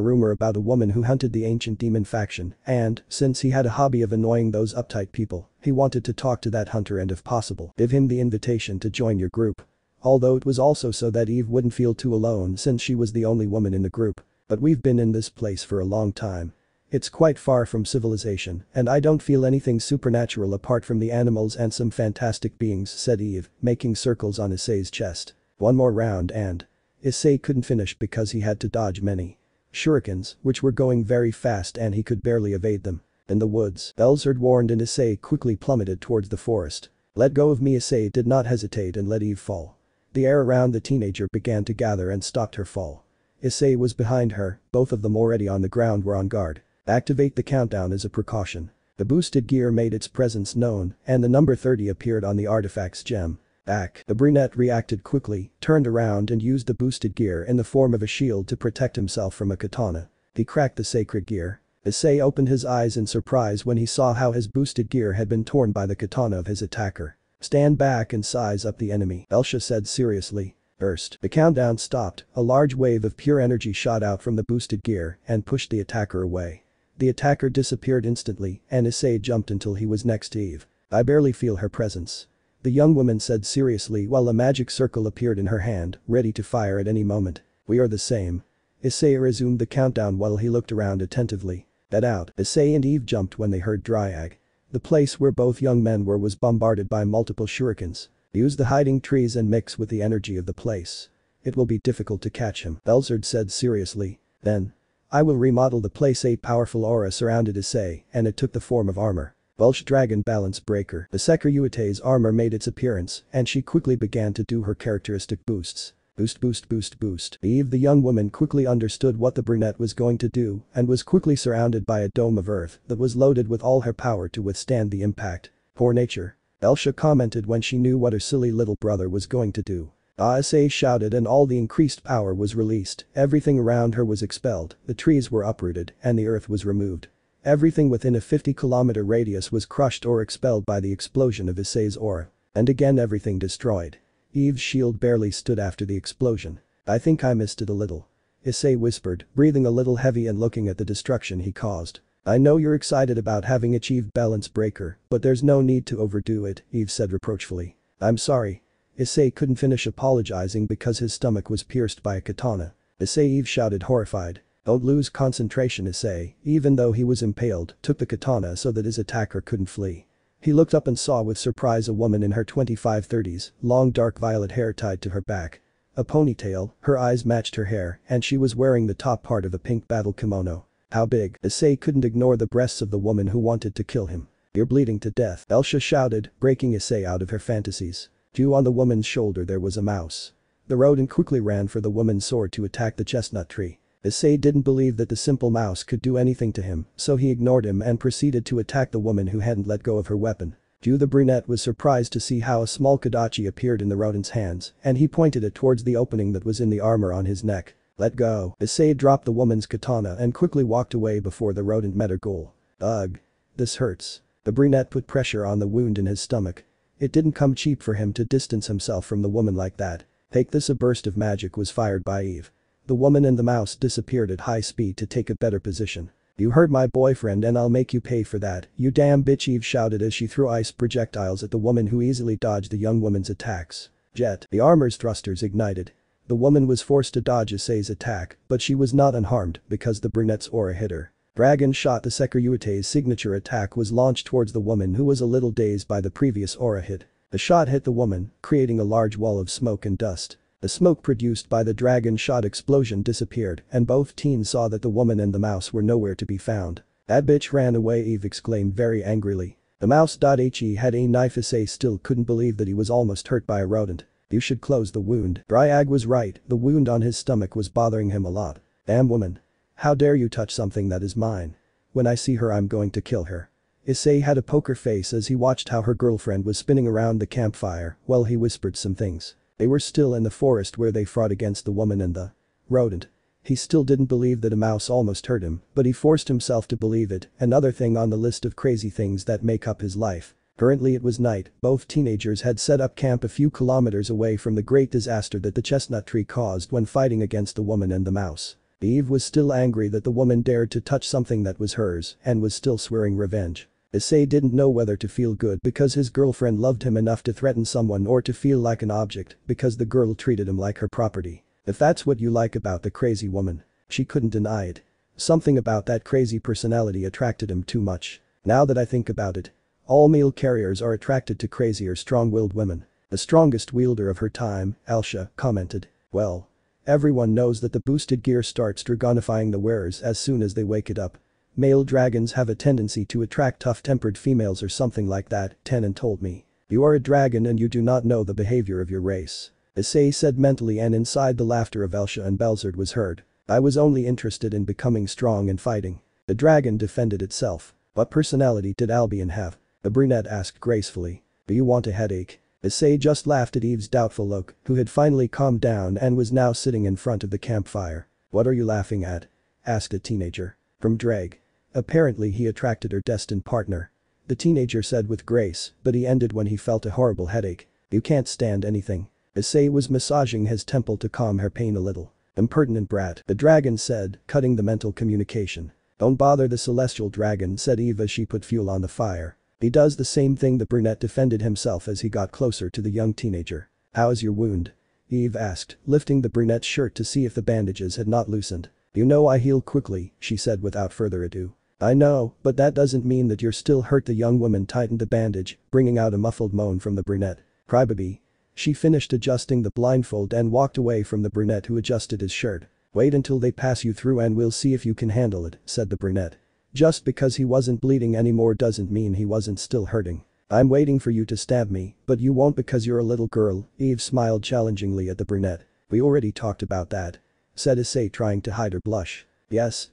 rumor about a woman who hunted the ancient demon faction and, since he had a hobby of annoying those uptight people, he wanted to talk to that hunter and if possible, give him the invitation to join your group. Although it was also so that Eve wouldn't feel too alone since she was the only woman in the group. But we've been in this place for a long time. It's quite far from civilization and I don't feel anything supernatural apart from the animals and some fantastic beings, said Eve, making circles on Issei's chest. One more round and. Issei couldn't finish because he had to dodge many shurikens, which were going very fast and he could barely evade them. In the woods, Belzerd warned and Issei quickly plummeted towards the forest. Let go of me, Issei did not hesitate and let Eve fall. The air around the teenager began to gather and stopped her fall. Issei was behind her, both of them already on the ground were on guard. Activate the countdown as a precaution. The boosted gear made its presence known and the number 30 appeared on the artifact's gem. Back. The brunette reacted quickly, turned around and used the boosted gear in the form of a shield to protect himself from a katana. He cracked the sacred gear. Issei opened his eyes in surprise when he saw how his boosted gear had been torn by the katana of his attacker. Stand back and size up the enemy, Elsha said seriously. Burst. The countdown stopped, a large wave of pure energy shot out from the boosted gear and pushed the attacker away. The attacker disappeared instantly and Issei jumped until he was next to Eve. I barely feel her presence. The young woman said seriously while a magic circle appeared in her hand, ready to fire at any moment. We are the same. Issei resumed the countdown while he looked around attentively. That out. Issei and Eve jumped when they heard Dryag. The place where both young men were was bombarded by multiple shurikens. Use the hiding trees and mix with the energy of the place. It will be difficult to catch him, Belzerd said seriously. Then. I will remodel the place. A powerful aura surrounded Issei and it took the form of armor. Welsh Dragon Balance Breaker. The Hyoudou's armor made its appearance and she quickly began to do her characteristic boosts. Boost boost boost boost. Eve the young woman quickly understood what the brunette was going to do and was quickly surrounded by a dome of earth that was loaded with all her power to withstand the impact. Poor nature. Elsha commented when she knew what her silly little brother was going to do. Issei shouted and all the increased power was released, everything around her was expelled, the trees were uprooted, and the earth was removed. Everything within a 50-kilometer radius was crushed or expelled by the explosion of Issei's aura. And again everything destroyed. Eve's shield barely stood after the explosion. I think I missed it a little. Issei whispered, breathing a little heavy and looking at the destruction he caused. I know you're excited about having achieved balance breaker, but there's no need to overdo it, Eve said reproachfully. I'm sorry. Issei couldn't finish apologizing because his stomach was pierced by a katana. Issei, Eve shouted horrified. Don't lose concentration, Issei, even though he was impaled, took the katana so that his attacker couldn't flee. He looked up and saw with surprise a woman in her 25-30s, long dark violet hair tied to her back. A ponytail, her eyes matched her hair, and she was wearing the top part of a pink battle kimono. How big? Issei couldn't ignore the breasts of the woman who wanted to kill him. You're bleeding to death, Elsha shouted, breaking Issei out of her fantasies. Due on the woman's shoulder there was a mouse. The rodent quickly ran for the woman's sword to attack the chestnut tree. Issei didn't believe that the simple mouse could do anything to him, so he ignored him and proceeded to attack the woman who hadn't let go of her weapon. Due the brunette was surprised to see how a small kodachi appeared in the rodent's hands, and he pointed it towards the opening that was in the armor on his neck. Let go. Issei dropped the woman's katana and quickly walked away before the rodent met her goal. Ugh. This hurts. The brunette put pressure on the wound in his stomach. It didn't come cheap for him to distance himself from the woman like that. Take this. A burst of magic was fired by Eve. The woman and the mouse disappeared at high speed to take a better position. You hurt my boyfriend and I'll make you pay for that, you damn bitch, Eve shouted as she threw ice projectiles at the woman who easily dodged the young woman's attacks. Jet. The armor's thrusters ignited. The woman was forced to dodge Issei's attack, but she was not unharmed because the brunette's aura hit her. Dragon shot. The Sekiryute's signature attack was launched towards the woman who was a little dazed by the previous aura hit. The shot hit the woman, creating a large wall of smoke and dust. The smoke produced by the dragon shot explosion disappeared and both teens saw that the woman and the mouse were nowhere to be found. That bitch ran away, Eve exclaimed very angrily. The mouse.he had a knife. Issei still couldn't believe that he was almost hurt by a rodent. You should close the wound. Dryag was right, the wound on his stomach was bothering him a lot. Damn woman. How dare you touch something that is mine? When I see her I'm going to kill her. Issei had a poker face as he watched how her girlfriend was spinning around the campfire while he whispered some things. They were still in the forest where they fought against the woman and the rodent. He still didn't believe that a mouse almost hurt him, but he forced himself to believe it, another thing on the list of crazy things that make up his life. Currently it was night, both teenagers had set up camp a few kilometers away from the great disaster that the chestnut tree caused when fighting against the woman and the mouse. Eve was still angry that the woman dared to touch something that was hers and was still swearing revenge. Issei didn't know whether to feel good because his girlfriend loved him enough to threaten someone or to feel like an object because the girl treated him like her property. If that's what you like about the crazy woman. She couldn't deny it. Something about that crazy personality attracted him too much. Now that I think about it. All male carriers are attracted to crazier strong-willed women. The strongest wielder of her time, Elsha, commented. Well. Everyone knows that the boosted gear starts dragonifying the wearers as soon as they wake it up. Male dragons have a tendency to attract tough-tempered females or something like that, Tenon told me. You are a dragon and you do not know the behavior of your race. Issei said mentally, and inside the laughter of Elsha and Belzard was heard. I was only interested in becoming strong and fighting. The dragon defended itself. What personality did Albion have? The brunette asked gracefully. Do you want a headache? Issei just laughed at Eve's doubtful look, who had finally calmed down and was now sitting in front of the campfire. What are you laughing at? Asked a teenager. From Drag. Apparently he attracted her destined partner. The teenager said with grace, but he ended when he felt a horrible headache. You can't stand anything. Issei was massaging his temple to calm her pain a little. Impertinent brat, the dragon said, cutting the mental communication. Don't bother the celestial dragon, said Eve as she put fuel on the fire. He does the same thing. The brunette defended himself as he got closer to the young teenager. How is your wound? Eve asked, lifting the brunette's shirt to see if the bandages had not loosened. You know I heal quickly, she said without further ado. I know, but that doesn't mean that you're still hurt. The young woman tightened the bandage, bringing out a muffled moan from the brunette. Crybaby. She finished adjusting the blindfold and walked away from the brunette who adjusted his shirt. Wait until they pass you through and we'll see if you can handle it, said the brunette. Just because he wasn't bleeding anymore doesn't mean he wasn't still hurting. I'm waiting for you to stab me, but you won't because you're a little girl, Eve smiled challengingly at the brunette. We already talked about that, said Issei, trying to hide her blush. Yes.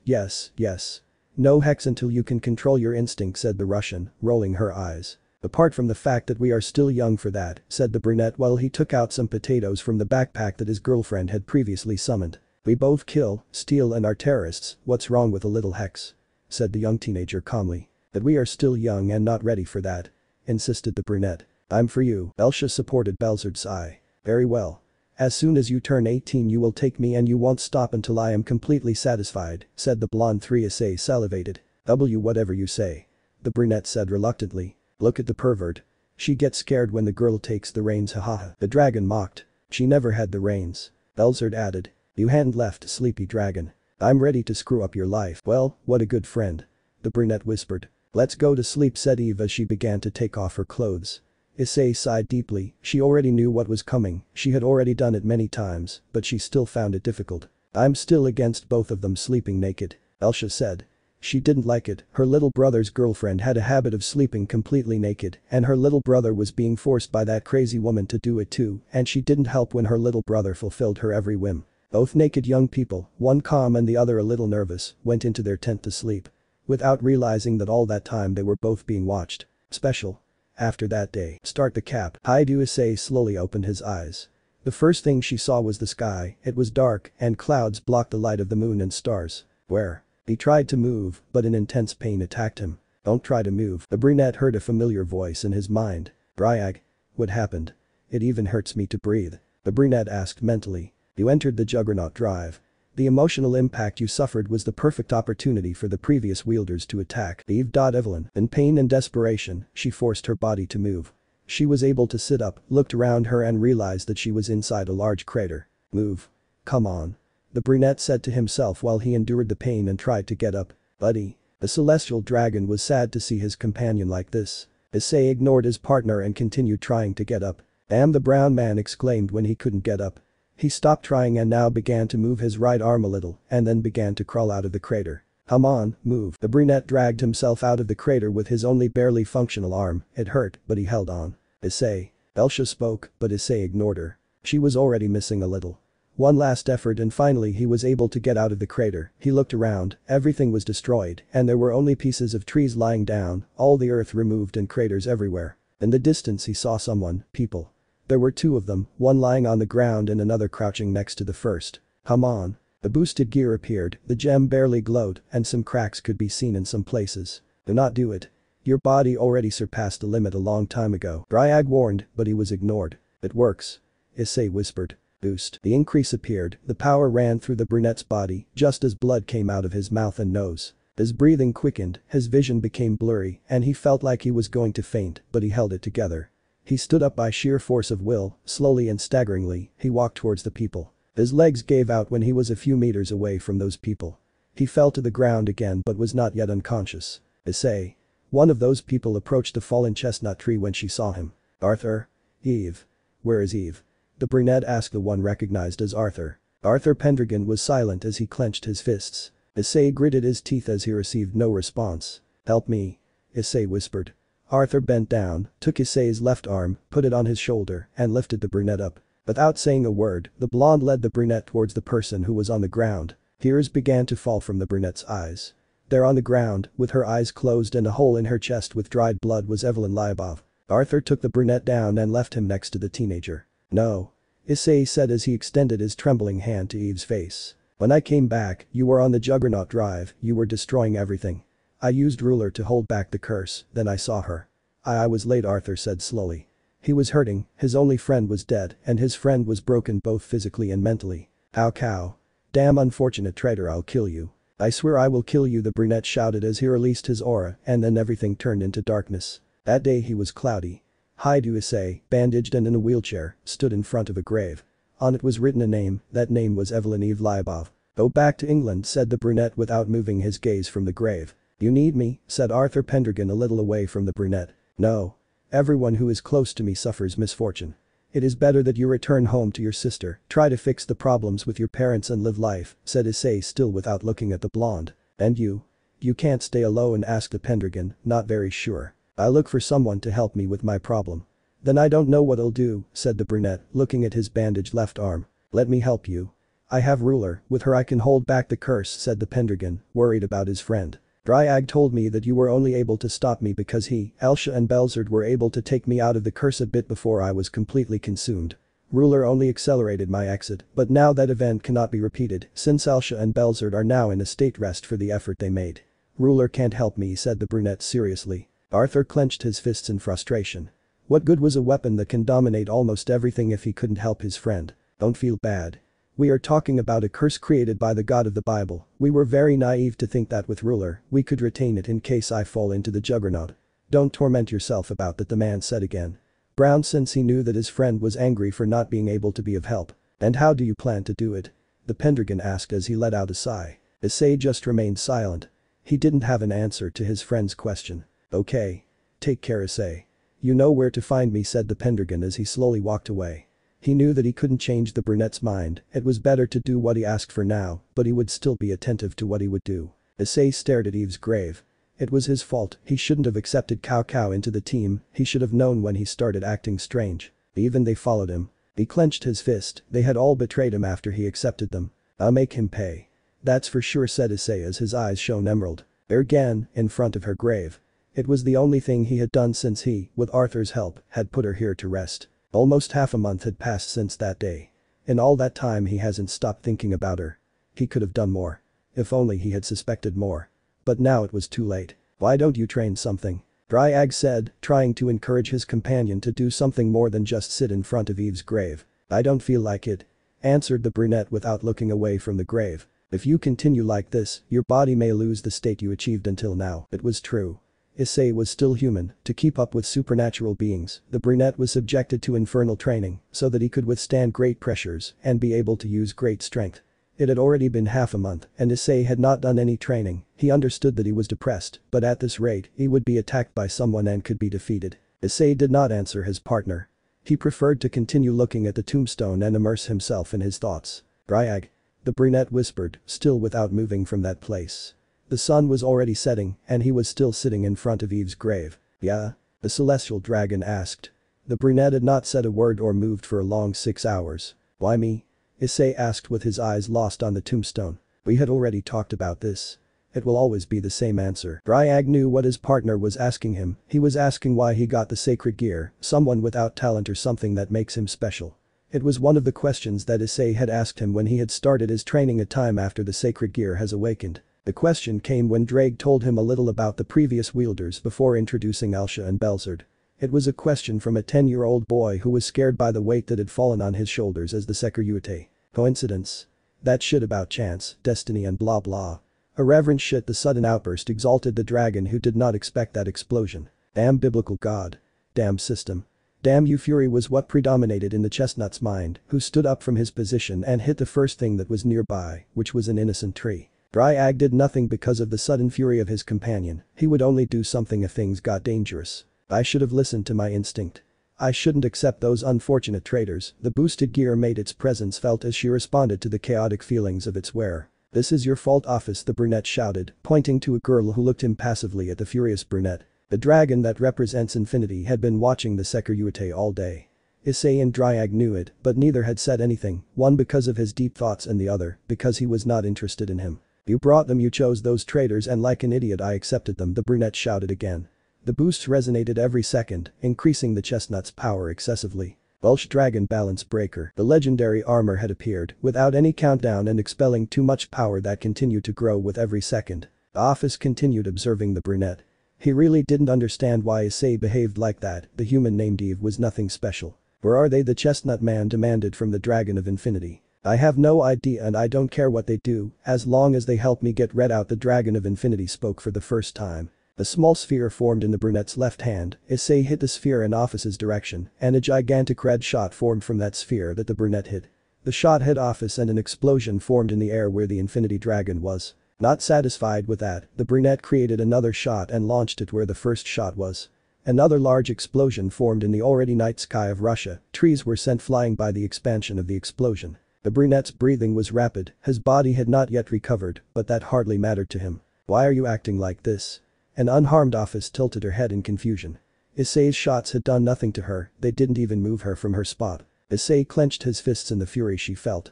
No hex until you can control your instinct, said the Russian, rolling her eyes. Apart from the fact that we are still young for that, said the brunette while he took out some potatoes from the backpack that his girlfriend had previously summoned. We both kill, steal and are terrorists, what's wrong with a little hex? Said the young teenager calmly. That we are still young and not ready for that. Insisted the brunette. I'm for you. Elsa supported Belzard's eye. Very well. As soon as you turn 18 you will take me and you won't stop until I am completely satisfied, said the blonde. Issei salivated. Whatever you say. The brunette said reluctantly. Look at the pervert. She gets scared when the girl takes the reins, haha. The dragon mocked. She never had the reins. Belzard added. You hand left, sleepy dragon. I'm ready to screw up your life. Well, what a good friend. The brunette whispered. Let's go to sleep, said Eve as she began to take off her clothes. Issei sighed deeply. She already knew what was coming, she had already done it many times, but she still found it difficult. I'm still against both of them sleeping naked, Elsa said. She didn't like it, her little brother's girlfriend had a habit of sleeping completely naked and her little brother was being forced by that crazy woman to do it too and she didn't help when her little brother fulfilled her every whim. Both naked young people, one calm and the other a little nervous, went into their tent to sleep. Without realizing that all that time they were both being watched. Special. After that day, start the cap. Hyoudou Issei slowly opened his eyes. The first thing she saw was the sky, it was dark and clouds blocked the light of the moon and stars. Where? He tried to move, but an intense pain attacked him. Don't try to move. The brunette heard a familiar voice in his mind. Bryag. What happened? It even hurts me to breathe. The brunette asked mentally. You entered the Juggernaut Drive. The emotional impact you suffered was the perfect opportunity for the previous wielders to attack. Eve. Evelyn. In pain and desperation, she forced her body to move. She was able to sit up, looked around her and realized that she was inside a large crater. Move. Come on. The brunette said to himself while he endured the pain and tried to get up. Buddy. The celestial dragon was sad to see his companion like this. Issei ignored his partner and continued trying to get up. Damn, the brown man exclaimed when he couldn't get up. He stopped trying and now began to move his right arm a little and then began to crawl out of the crater. Come on, move. The brunette dragged himself out of the crater with his only barely functional arm. It hurt, but he held on. Issei. Elsa spoke, but Issei ignored her. She was already missing a little. One last effort and finally he was able to get out of the crater. He looked around, everything was destroyed and there were only pieces of trees lying down, all the earth removed and craters everywhere. In the distance he saw someone, people. There were two of them, one lying on the ground and another crouching next to the first. Come on. The boosted gear appeared, the gem barely glowed and some cracks could be seen in some places. Do not do it. Your body already surpassed the limit a long time ago. Bryag warned, but he was ignored. It works. Issei whispered. Boost. The increase appeared, the power ran through the brunette's body just as blood came out of his mouth and nose. His breathing quickened, his vision became blurry and he felt like he was going to faint, but he held it together. He stood up by sheer force of will, slowly and staggeringly, he walked towards the people. His legs gave out when he was a few meters away from those people. He fell to the ground again but was not yet unconscious. Issei. One of those people approached the fallen chestnut tree when she saw him. Arthur? Eve. Where is Eve? The brunette asked the one recognized as Arthur. Arthur Pendragon was silent as he clenched his fists. Issei gritted his teeth as he received no response. Help me. Issei whispered. Arthur bent down, took Issei's left arm, put it on his shoulder and lifted the brunette up. Without saying a word, the blonde led the brunette towards the person who was on the ground. Tears began to fall from the brunette's eyes. There on the ground, with her eyes closed and a hole in her chest with dried blood was Evelyn Lyabov. Arthur took the brunette down and left him next to the teenager. No. Issei said as he extended his trembling hand to Eve's face. When I came back, you were on the Juggernaut Drive, you were destroying everything. I used ruler to hold back the curse, then I saw her. I was late, Arthur said slowly. He was hurting, his only friend was dead and his friend was broken both physically and mentally. How cow. Damn unfortunate traitor, I'll kill you. I swear I will kill you, the brunette shouted as he released his aura and then everything turned into darkness. That day he was cloudy. Hyoudou Issei, bandaged and in a wheelchair, stood in front of a grave. On it was written a name, that name was Evelyn Eve Lyabov. Go back to England, said the brunette without moving his gaze from the grave. You need me, said Arthur Pendragon a little away from the brunette. No. Everyone who is close to me suffers misfortune. It is better that you return home to your sister, try to fix the problems with your parents and live life, said Issei still without looking at the blonde. And you? You can't stay alone, asked the Pendragon, not very sure. I'll look for someone to help me with my problem. Then I don't know what I'll do, said the brunette, looking at his bandaged left arm. Let me help you. I have ruler, with her I can hold back the curse, said the Pendragon, worried about his friend. Dryag told me that you were only able to stop me because he, Elsha and Belzerd were able to take me out of the curse a bit before I was completely consumed. Ruler only accelerated my exit, but now that event cannot be repeated since Elsha and Belzerd are now in a state rest for the effort they made. Ruler can't help me, said the brunette seriously. Arthur clenched his fists in frustration. What good was a weapon that can dominate almost everything if he couldn't help his friend? Don't feel bad. We are talking about a curse created by the God of the Bible. We were very naive to think that with Ruler, we could retain it in case I fall into the juggernaut. Don't torment yourself about that, the man said again. Brown, since he knew that his friend was angry for not being able to be of help. And how do you plan to do it? The Pendragon asked as he let out a sigh. Issei just remained silent. He didn't have an answer to his friend's question. Okay. Take care, Issei. You know where to find me, said the Pendragon as he slowly walked away. He knew that he couldn't change the brunette's mind, it was better to do what he asked for now, but he would still be attentive to what he would do. Issei stared at Eve's grave. It was his fault, he shouldn't have accepted Cao Cao into the team, he should have known when he started acting strange. Even they followed him. He clenched his fist, they had all betrayed him after he accepted them. I'll make him pay. That's for sure, said Issei as his eyes shone emerald. There again, in front of her grave. It was the only thing he had done since he, with Arthur's help, had put her here to rest. Almost half a month had passed since that day. In all that time he hasn't stopped thinking about her. He could have done more. If only he had suspected more. But now it was too late. Why don't you train something? Dryag said, trying to encourage his companion to do something more than just sit in front of Eve's grave. I don't feel like it. Answered the brunette without looking away from the grave. If you continue like this, your body may lose the state you achieved until now. It was true. Issei was still human, to keep up with supernatural beings, the brunette was subjected to infernal training, so that he could withstand great pressures and be able to use great strength. It had already been half a month, and Issei had not done any training, he understood that he was depressed, but at this rate, he would be attacked by someone and could be defeated. Issei did not answer his partner. He preferred to continue looking at the tombstone and immerse himself in his thoughts. Dryag. The brunette whispered, still without moving from that place. The sun was already setting, and he was still sitting in front of Eve's grave. Yeah? The celestial dragon asked. The brunette had not said a word or moved for a long 6 hours. Why me? Issei asked with his eyes lost on the tombstone. We had already talked about this. It will always be the same answer. Dryag knew what his partner was asking him, he was asking why he got the sacred gear, someone without talent or something that makes him special. It was one of the questions that Issei had asked him when he had started his training a time after the sacred gear has awakened. The question came when Drake told him a little about the previous wielders before introducing Elsha and Belzerd. It was a question from a 10-year-old boy who was scared by the weight that had fallen on his shoulders as the Hyoudou Issei. Coincidence? That shit about chance, destiny and blah blah. Irreverent shit. The sudden outburst exalted the dragon who did not expect that explosion. Damn biblical god. Damn system. Damn you. Fury was what predominated in the chestnut's mind, who stood up from his position and hit the first thing that was nearby, which was an innocent tree. Dryag did nothing because of the sudden fury of his companion, he would only do something if things got dangerous. I should have listened to my instinct. I shouldn't accept those unfortunate traitors. The boosted gear made its presence felt as she responded to the chaotic feelings of its wearer. This is your fault, office, the brunette shouted, pointing to a girl who looked impassively at the furious brunette. The dragon that represents infinity had been watching the Hyoudou Issei all day. Issei and Dryag knew it, but neither had said anything, one because of his deep thoughts and the other because he was not interested in him. You brought them, you chose those traitors, and like an idiot I accepted them, the brunette shouted again. The boosts resonated every second, increasing the chestnut's power excessively. Welsh Dragon Balance Breaker. The legendary armor had appeared, without any countdown and expelling too much power that continued to grow with every second. The office continued observing the brunette. He really didn't understand why Issei behaved like that, the human named Eve was nothing special. Where are they? The chestnut man demanded from the Dragon of Infinity. I have no idea and I don't care what they do, as long as they help me get red out. The Dragon of Infinity spoke for the first time. A small sphere formed in the brunette's left hand, Issei hit the sphere in Office's direction, and a gigantic red shot formed from that sphere that the brunette hit. The shot hit Office and an explosion formed in the air where the Infinity Dragon was. Not satisfied with that, the brunette created another shot and launched it where the first shot was. Another large explosion formed in the already night sky of Russia, trees were sent flying by the expansion of the explosion. The brunette's breathing was rapid, his body had not yet recovered, but that hardly mattered to him. Why are you acting like this? An unharmed Office tilted her head in confusion. Issei's shots had done nothing to her, they didn't even move her from her spot. Issei clenched his fists in the fury she felt.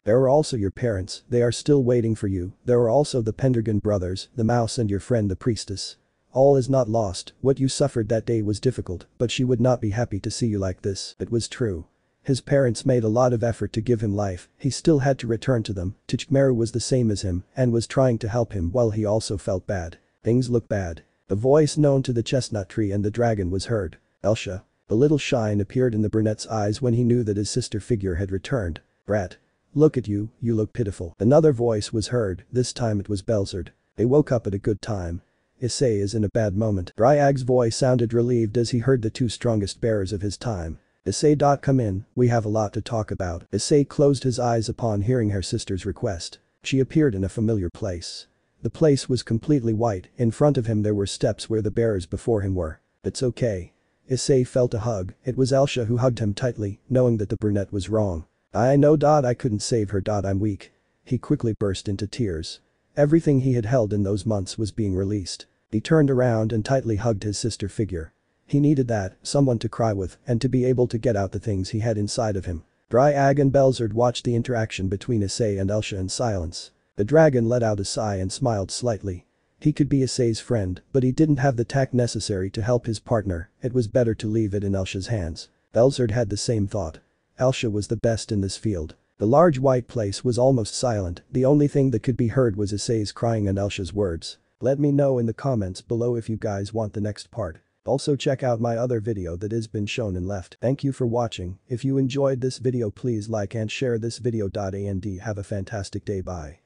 There are also your parents, they are still waiting for you. There are also the Pendragon brothers, the mouse and your friend the priestess. All is not lost, what you suffered that day was difficult, but she would not be happy to see you like this." It was true. His parents made a lot of effort to give him life, he still had to return to them. Tchmeru was the same as him and was trying to help him while he also felt bad. Things look bad. The voice known to the chestnut tree and the dragon was heard. "Elsha." A little shine appeared in the brunette's eyes when he knew that his sister figure had returned. "Brat. Look at you, you look pitiful." Another voice was heard, this time it was Belzard. They woke up at a good time. "Issei is in a bad moment." Dryag's voice sounded relieved as he heard the two strongest bearers of his time. "Issei. Come in, we have a lot to talk about." Issei closed his eyes upon hearing her sister's request. She appeared in a familiar place. The place was completely white, in front of him there were steps where the bearers before him were. "It's okay." Issei felt a hug, it was Elsha who hugged him tightly, knowing that the brunette was wrong. "I know. I couldn't save her. I'm weak." He quickly burst into tears. Everything he had held in those months was being released. He turned around and tightly hugged his sister figure. He needed that, someone to cry with and to be able to get out the things he had inside of him. Dryag and Belzard watched the interaction between Issei and Elsha in silence. The dragon let out a sigh and smiled slightly. He could be Issei's friend, but he didn't have the tact necessary to help his partner, it was better to leave it in Elsha's hands. Belzard had the same thought. Elsha was the best in this field. The large white place was almost silent, the only thing that could be heard was Issei's crying and Elsha's words. Let me know in the comments below if you guys want the next part. Also check out my other video that has been shown in left. Thank you for watching, if you enjoyed this video please like and share this video. And have a fantastic day, bye.